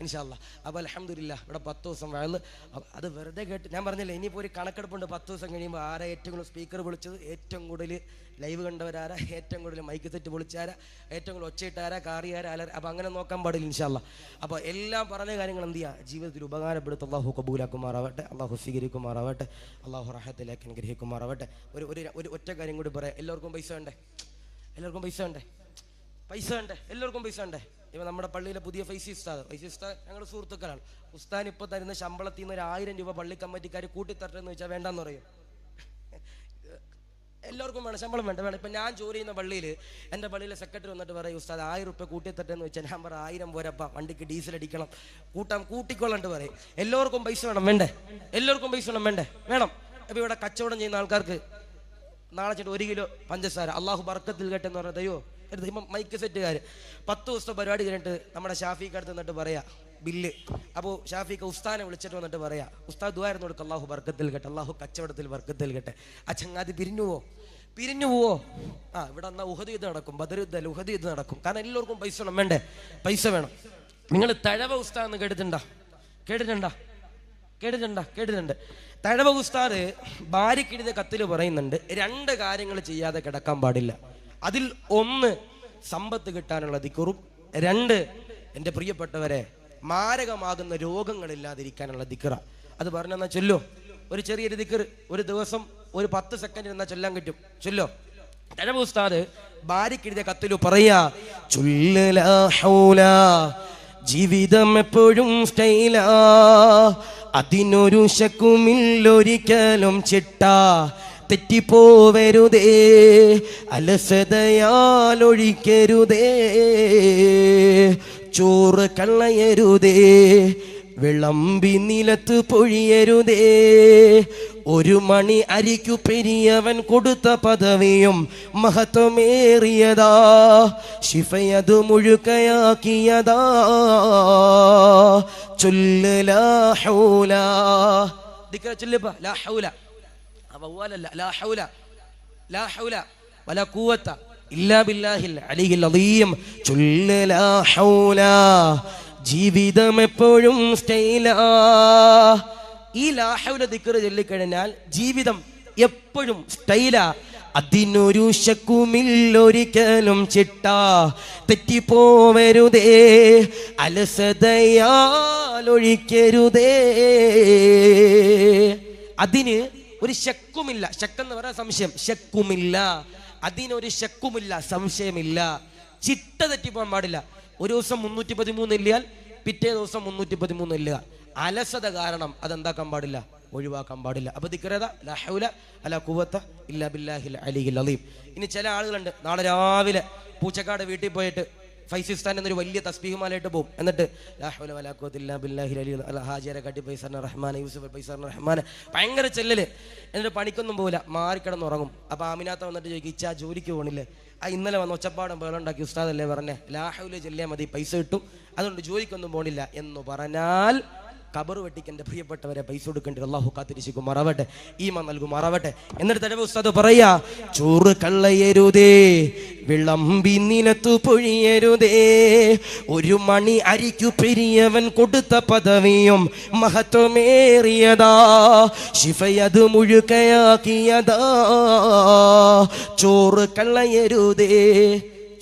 ഇൻഷാ അല്ലാഹ്. അപ്പോൾ അൽഹംദുലില്ലാഹ് ഇവിടെ 10 ദിവസം വയൽ. അത് വെറുതെ കേട്ട് ഞാൻ പറഞ്ഞില്ലേ, ഇനിയിപ്പോൾ ഒരു കണക്കെടുപ്പുണ്ട് 10 ദിവസം കഴിയുമ്പോൾ ആരാ ഏറ്റവും കൂടുതൽ സ്പീക്കർ വിളിച്ചത്, ഏറ്റവും കൂടുതൽ ലൈവ് കണ്ടവരാരാ, ഏറ്റവും കൂടുതൽ മൈക്ക് സെറ്റ് വിളിച്ചാരാ, ഏറ്റവും കൂടുതൽ ഒച്ചയിട്ടാരാ, കാറിയാരാ, അലർ. അപ്പോൾ അങ്ങനെ നോക്കാൻ പാടില്ല ഇൻഷാ അല്ലാഹ്. അപ്പോൾ എല്ലാം പറഞ്ഞ കാര്യങ്ങൾ എന്ത് ചെയ്യുക, ജീവിതത്തിൽ ഉപകാരപ്പെടുത്തും. അള്ളാഹു കബൂലാക്കുമാറാവട്ടെ, അള്ളാഹു സ്വീകരിക്കുമാറാവട്ടെ, അള്ളാഹു റഹത്തിലേക്ക് അനുഗ്രഹിക്കുമാറാവട്ടെ. ഒരു ഒറ്റ കാര്യം കൂടി പറയാം. എല്ലാവർക്കും പൈസ വേണ്ടേ? എല്ലാവർക്കും പൈസ വേണ്ടേ? പൈസ വേണ്ടേ? എല്ലാവർക്കും പൈസ വേണ്ടേ? ഇപ്പം നമ്മുടെ പള്ളിയിലെ പുതിയ ഫൈസി ഉസ്താദ് ഞങ്ങളുടെ സുഹൃത്തുക്കളാണ്. ഉസ്താൻ ഇപ്പോൾ തരുന്ന ശമ്പളത്തിൽ നിന്ന് 1000 രൂപ പള്ളി കമ്മിറ്റിക്കാർ കൂട്ടിത്തരട്ടെന്ന് വെച്ചാൽ വേണ്ടെന്ന് പറയും. എല്ലാവർക്കും വേണം, ശമ്പളം വേണ്ട വേണം. ഇപ്പം ഞാൻ ജോലി ചെയ്യുന്ന പള്ളിയിൽ എൻ്റെ പള്ളിയിലെ സെക്രട്ടറി വന്നിട്ട് പറയും, ഉസ്താദ് 1000 രൂപ കൂട്ടിത്തട്ടെന്ന് വെച്ചാൽ ഞാൻ പറ 1000 പോരപ്പ, വണ്ടിക്ക് ഡീസൽ അടിക്കണം, കൂട്ടിക്കൊള്ളാണ്ട് പറയും. എല്ലാവർക്കും പൈസ വേണം വേണ്ടേ? എല്ലാവർക്കും പൈസ വേണം വേണ്ടേ? വേണം. അപ്പോൾ ഇവിടെ കച്ചവടം ചെയ്യുന്ന ആൾക്കാർക്ക് നാളെ ചേട്ടൻ 1 കിലോ പഞ്ചസാര അള്ളാഹു ബർക്കത്തിൽ കേട്ടെന്ന് പറഞ്ഞത് അയ്യോ എടുത്ത്. ഇപ്പം മൈക്ക് സെറ്റുകാർ 10 ദിവസത്തെ പരിപാടി കഴിഞ്ഞിട്ട് നമ്മുടെ ഷാഫിക്ക് അടുത്ത് നിന്നിട്ട് പറയാ ബില്ല്. അപ്പോൾ ഷാഫിക്ക് ഉസ്താനെ വിളിച്ചിട്ട് വന്നിട്ട് പറയാ, ഉസ്താദ് ദുആയിരുന്നു കൊടുക്കുക, അള്ളാഹു ബർക്കത്തിൽ കേട്ടെ, അള്ളാഹു കച്ചവടത്തിൽ ബർക്കത്തിൽ കേട്ടെ. ആ ചങ്ങാതി പിരിഞ്ഞു പോവോ? ഇവിടെ എന്നാൽ ഉഹദ് യുദ്ധം നടക്കും, ബദർ യുദ്ധം, ഉഹദ് യുദ്ധം നടക്കും. കാരണം എല്ലാവർക്കും പൈസ വേണം വേണ്ടേ? പൈസ വേണം. നിങ്ങൾ തഴവ ഉസ്താദ് എന്ന് കേട്ടിട്ടുണ്ട്. തഴവ ഉസ്താദ് ഭാര്യയ്ക്കെഴുതിയ കത്തിൽ പറയുന്നുണ്ട്, 2 കാര്യങ്ങൾ ചെയ്യാതെ കിടക്കാൻ പാടില്ല. അതിൽ 1 സമ്പത്ത് കിട്ടാനുള്ള ദിക്റും, 2 എൻ്റെ പ്രിയപ്പെട്ടവരെ മാരകമാകുന്ന രോഗങ്ങളില്ലാതിരിക്കാനുള്ള ദിക്റ. അത് പറഞ്ഞെന്നാ ചൊല്ലോ. ഒരു ചെറിയൊരു ദിക്ർ ഒരു ദിവസം ഒരു 10 സെക്കൻഡ് എന്നാൽ ചൊല്ലാൻ കിട്ടും. ചൊല്ലോ. തഴവ ഉസ്താദ് ഭാര്യയ്ക്കെഴുതിയ കത്തിൽ പറയാ, ജീവിതം എപ്പോഴും സ്റ്റൈലാ, അതിനൊരു ശക്കുമില്ലൊരിക്കലും ചിട്ടാ, തെറ്റിപ്പോവരുതേ, അലസതയാലൊഴിക്കരുതേ, ചോറ് കളയരുതേ, വിളമ്പി നിലത്ത് പൊഴിയരുതേ, 1 മണി അരിക്കു പെരിയവൻ കൊടുത്ത പദവിയും മഹത്വമേറിയതാ, ശിഫയത് മുഴുക്കയാക്കിയതാ, ചൊല്ല് ലാ ഹൗല. ദിക്ർ ചൊല്ലുക ലാ ഹൗല. അവ്വലല്ല ലാ ഹൗല വലാ ഖുവത ഇല്ലാ ബില്ലാഹിൽ അലിയിൽ അദീം. ചൊല്ല് ലാ ഹൗല. ജീവിതം എപ്പോഴും സ്റ്റൈലാ. ഈ ലാ ഹൗല ദിക്ർ ചൊല്ലിക്കഴിഞ്ഞാൽ ജീവിതം എപ്പോഴും സ്റ്റൈലാ, അതിനൊരു ശക്കുമില്ലൊരിക്കലും ചിട്ടാ, തെറ്റിപ്പോവരുതേ, അലസതയാലൊഴിക്കരുതേ. അതിന് ഒരു ശക്കുമില്ല. ശക്കെന്ന് പറയാൻ സംശയം. ശക്കുമില്ല, അതിനൊരു ശക്കുമില്ല, സംശയമില്ല. ചിട്ട തെറ്റിപ്പോകാൻ പാടില്ല. ഒരു ദിവസം 313 ഇല്ലാൽ പിറ്റേ ദിവസം 313 ഇല്ല. അലസത കാരണം അതെന്താക്കാൻ പാടില്ല, ഒഴിവാക്കാൻ പാടില്ല. അപ്പൊ ദിക്റേതാ ലാ ഹൗല വലാ ഖുവത ഇല്ലാ ബില്ലാഹിൽ അലിയിൽ അദീം. ഇനി ചില ആളുകളുണ്ട്, നാളെ രാവിലെ പൂച്ചക്കാട് വീട്ടിൽ പോയിട്ട് ഫൈസിസ്ഥാൻ എന്നൊരു വലിയ തസ്ബീഹുമാലായിട്ട് പോകും. എന്നിട്ട് ലാ ഹൗല വലാ ഖുവത ഇല്ലാ ബില്ലാഹിൽ അലിയിൽ ഹാജിയരെ കട്ടി പൈസറിന് റഹ്മാൻ, യൂസുഫ് പൈസറിന് റഹ്മാൻ, ഭയങ്കര ചെല്ലല്. എന്നിട്ട് പണിക്കൊന്നും പോകില്ല, മാറിക്കിടന്നുറങ്ങും. അപ്പൊ ആമിനാത്ത വന്നിട്ട് ചോദിക്കും, ഇച്ചാ ജോലിക്ക് പോകണില്ലേ? ഇന്നലെ വന്ന് ഒച്ചപ്പാടും ബഹളുണ്ടാക്കി ഉസ്താദല്ലേ പറഞ്ഞേ ലാ ഹൗല ചൊല്ലിയാൽ മതി, പൈസ കിട്ടും, അതുകൊണ്ട് ജോലിക്കൊന്നും പോകണില്ല എന്ന് പറഞ്ഞാൽ കബർ വെട്ടിക്ക് പ്രിയപ്പെട്ടവരെ പൈസ കൊടുക്കേണ്ടി അള്ളാഹു കാത്തിരിക്കുമാറാവട്ടെ, ഈമാൻ നൽകുമാറാവട്ടെ. എന്നിട്ട് തഴവ ഉസ്താദ് പറയാ, ചോറ് കളയരുതേ, വിളമ്പി നിലത്തു പൊഴിയരുതേ, 1 മണി അരിക്കു പെരിയവൻ കൊടുത്ത പദവിയും മഹത്വമേറിയതാ, ശിഫയത് മുഴുക്കയാക്കിയതാ, ചോറ് കളയരുതേ.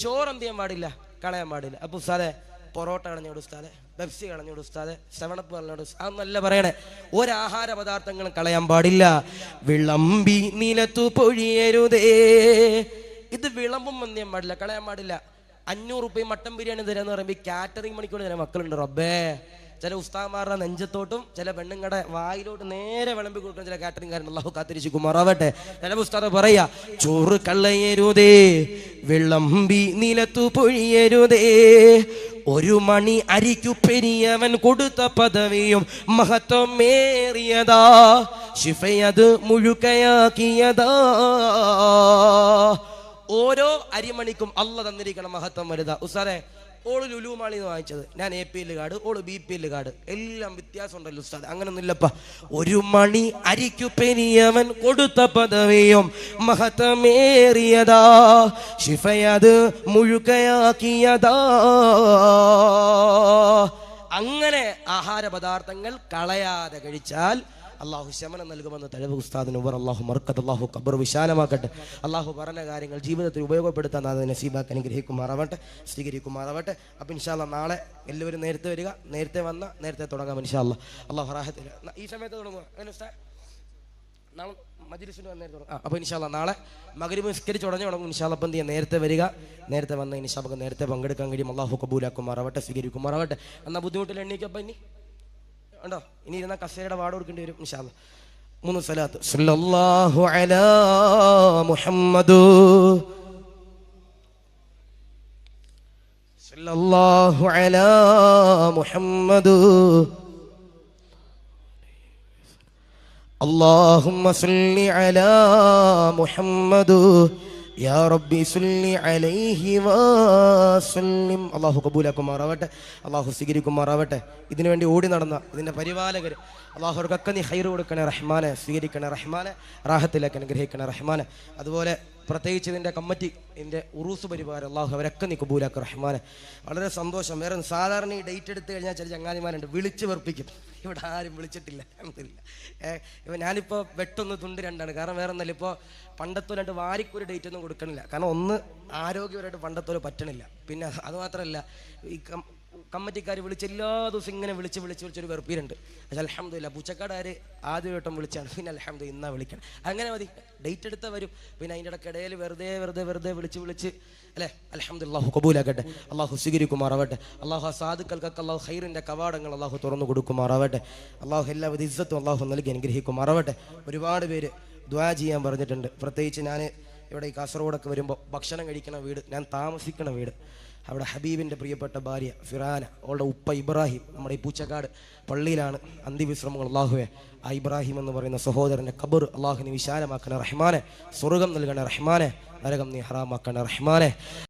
ചോറ് എന്ത് ചെയ്യാൻ പാടില്ല, കളയാൻ പാടില്ല. അപ്പൊ ഉസ്താദെ പൊറോട്ട കളഞ്ഞോട് ഉസ്താദെ, പെപ്സി കളഞ്ഞോട് ഉസ്താദെ, 7up കളഞ്ഞോട്, അതൊന്നല്ല പറയണേ. ഒരാഹാര പദാർത്ഥങ്ങളും കളയാൻ പാടില്ല. വിളമ്പി നിലത്തു പൊഴിയരുതേ. ഇത് വിളമ്പും എന്ത് ചെയ്യാൻ പാടില്ല, കളയാൻ പാടില്ല. 500 രൂപ മട്ടൻ ബിരിയാണി തരാന്ന് പറയുമ്പോൾ കാറ്ററിംഗ് മണിക്കൂർ ചില മക്കളുണ്ട്. റബ്ബേ, ചില ഉസ്താദന്മാരുടെ നെഞ്ചത്തോട്ടും ചില പെണ്ണുങ്ങളുടെ വായിലോട്ട് നേരെ വിളമ്പി കൊടുക്കുന്ന ചില കാറ്ററിംഗുകാരൻ അള്ളാഹു കാത്തിരിക്കുമാറാവട്ടെ. ചില ഉസ്താദ് പറയാ, ചോറ് കളയരുതേ, വിളമ്പി നിലത്തു പൊഴിയരുതേ, 1 മണി അരിക്കു പെരിയവൻ കൊടുത്ത പദവിയും മഹത്വമേറിയതാ, ശിഫയത് മുഴുക്കയാക്കിയതാ. ഓരോ അരിമണിക്കും അള്ളാഹ് തന്നിരിക്കണം മഹത്വം വലുതാ. ഉസ്താദേ, ഓള് ലുലു മാളിൽ നിന്ന് വാങ്ങിച്ചത്, ഞാൻ APL കാർഡ്, ഓള് BPL കാർഡ്, എല്ലാം വ്യത്യാസമുണ്ടല്ലോ ഉസ്താദ്. അങ്ങനൊന്നുമില്ലപ്പ. ഒരു മണി അരിക്കു പെരിയവൻ കൊടുത്ത പദവിയും മഹത്തമേറിയതാ, ശിഫയത് മുഴുക്കയാക്കിയതാ. അങ്ങനെ ആഹാര പദാർത്ഥങ്ങൾ കളയാതെ കഴിച്ചാൽ അള്ളാഹു ശമനം നൽകുമെന്ന് തഴവ് ഉസ്താദിന് ഉപർ. അള്ളാഹു മർക്കത്ത്, അള്ളാഹു ഖബർ വിശാലമാക്കട്ടെ. അള്ളാഹു പറഞ്ഞ കാര്യങ്ങൾ ജീവിതത്തിൽ ഉപയോഗപ്പെടുത്താൻ അത് നസീബാക്കി അനുഗ്രഹിക്കുമാറാവട്ടെ, സ്വീകരിക്കുമാറാവട്ടെ. അപ്പം ഇൻഷാ അല്ലാഹ് നാളെ എല്ലാവരും നേരത്തെ വരിക, നേരത്തെ വന്ന നേരത്തെ തുടങ്ങാം ഇൻഷാ അല്ലാഹ്. അള്ളാഹു റാഹത്തിൽ ഈ സമയത്ത് തുടങ്ങുക. അങ്ങനെ ഉസ്താദ് നാളെ മജ്‌ലിസിന് വന്ന് നേരത്തെ തുടങ്ങും. അപ്പോൾ ഇൻഷാ അല്ലാഹ് നാളെ മഗ്‌രിബ് നിസ്കരിച്ച് തുടങ്ങും ഇൻഷാ അല്ലാഹ്. അപ്പം എന്ത് ചെയ്യുക, നേരത്തെ വരിക, നേരത്തെ വന്ന് ഇൻഷാ അല്ലാഹ് നേരത്തെ പങ്കെടുക്കാൻ കഴിയും. അള്ളാഹു കബൂലാക്കുമാറാവട്ടെ, സ്വീകരിക്കുമാറാവട്ടെ. എന്നാൽ ബുദ്ധിമുട്ടിൽ എണ്ണീക്കപ്പം ഇനി ഉണ്ടോ? ഇനി ഇരുന്ന കസേരയുടെ വാട് കൊടുക്കേണ്ടി വരും ഇൻഷാ അല്ലാഹ്. 3 സ്വലാത്ത്. സല്ലല്ലാഹു അലാ മുഹമ്മദ്, സല്ലല്ലാഹു അലാ മുഹമ്മദ്, അല്ലാഹുമ്മ സല്ലി അലാ മുഹമ്മദ്, യാ റബ്ബി സല്ലി അലൈഹി വസല്ലിം. അള്ളാഹു കബൂലാക്കുമാറാവട്ടെ, അള്ളാഹു സ്വീകരിക്കുമാറാവട്ടെ. ഇതിനു വേണ്ടി ഓടി നടന്ന ഇതിൻ്റെ പരിപാലകർ, അള്ളാഹുവർക്കൊക്കെ നീ ഹൈറ് കൊടുക്കണേ റഹ്മാനെ, സ്വീകരിക്കണേ റഹ്മാനെ, റാഹത്തിലേക്ക് അനുഗ്രഹിക്കണേ റഹ്മാനെ. അതുപോലെ പ്രത്യേകിച്ച് ഇതിൻ്റെ കമ്മിറ്റി, ഇതിൻ്റെ ഉറൂസ് പരിപാടി, അള്ളാഹു അവരൊക്കെ നീ കബൂലാക്കുക റഹ്മാനെ. വളരെ സന്തോഷം. വേറെ സാധാരണ ഈ ഡേറ്റ് എടുത്ത് കഴിഞ്ഞാൽ ചില ചങ്ങാതിമാരുണ്ട് വിളിച്ച് വെറുപ്പിക്കും. ഇവിടെ ആരും വിളിച്ചിട്ടില്ല. ഇപ്പം ഞാനിപ്പോൾ വെട്ടൊന്ന് തുണ്ട് രണ്ടാണ്. കാരണം വേറെ ഒന്നല്ല, ഇപ്പോൾ പണ്ടത്തോലായിട്ട് വാരിക്കൊരു ഡേറ്റ് ഒന്നും കൊടുക്കണില്ല. കാരണം ഒന്ന് ആരോഗ്യപരമായിട്ട് പണ്ടത്തോലെ പറ്റണില്ല. പിന്നെ അതുമാത്രമല്ല, ഈ കമ്മിറ്റിക്കാർ വിളിച്ച് എല്ലാ ദിവസവും ഇങ്ങനെ വിളിച്ചൊരു വെറുപ്പീരുണ്ട്. പക്ഷേ അൽഹംദുലില്ലാ പൂച്ചക്കാട് ആദ്യ വട്ടം വിളിച്ചാണ്, പിന്നെ അൽഹംദുലില്ലാ ഇന്നാ വിളിക്കണം. അങ്ങനെ മതി, ഡേറ്റ് എടുത്താൽ വരും. പിന്നെ അതിൻ്റെ ഇടയ്ക്കിടയിൽ വെറുതെ വിളിച്ച് അല്ലേ. അൽഹംദുലില്ലാ അല്ലാഹു കബൂലാക്കട്ടെ, അള്ളാഹു സ്വീകരിക്കുമാറാവട്ടെ. അള്ളാഹു ആ സാധുക്കൾക്കൊക്കെ അള്ളാഹു ഖൈറിൻ്റെ കവാടങ്ങൾ അള്ളാഹു തുറന്നു കൊടുക്കുമാറാവട്ടെ. അള്ളാഹു എല്ലാവിധ ഇസ്സത്തും അള്ളാഹു നൽകി അനുഗ്രഹിക്കുമാറാവട്ടെ. ഒരുപാട് പേര് ദുആ ചെയ്യാൻ പറഞ്ഞിട്ടുണ്ട്. പ്രത്യേകിച്ച് ഞാൻ ഇവിടെ ഈ കാസർഗോഡൊക്കെ വരുമ്പോൾ ഭക്ഷണം കഴിക്കണ വീട്, ഞാൻ താമസിക്കണ വീട്, അവിടെ ഹബീബിൻ്റെ പ്രിയപ്പെട്ട ഭാര്യ ഫിറാന, അവളുടെ ഉപ്പ ഇബ്രാഹിം നമ്മുടെ ഈ പൂച്ചക്കാട് പള്ളിയിലാണ് അന്ത്യവിശ്രമങ്ങൾ. അള്ളാഹുവെ ആ ഇബ്രാഹിം എന്ന് പറയുന്ന സഹോദരൻ്റെ ഖബർ അള്ളാഹുവിനെ വിശാലമാക്കണ റഹ്മാനെ, സ്വർഗം നൽകണ റഹ്മാനെ, നരകം നീ ഹറാമാക്കണ റഹ്മാനെ.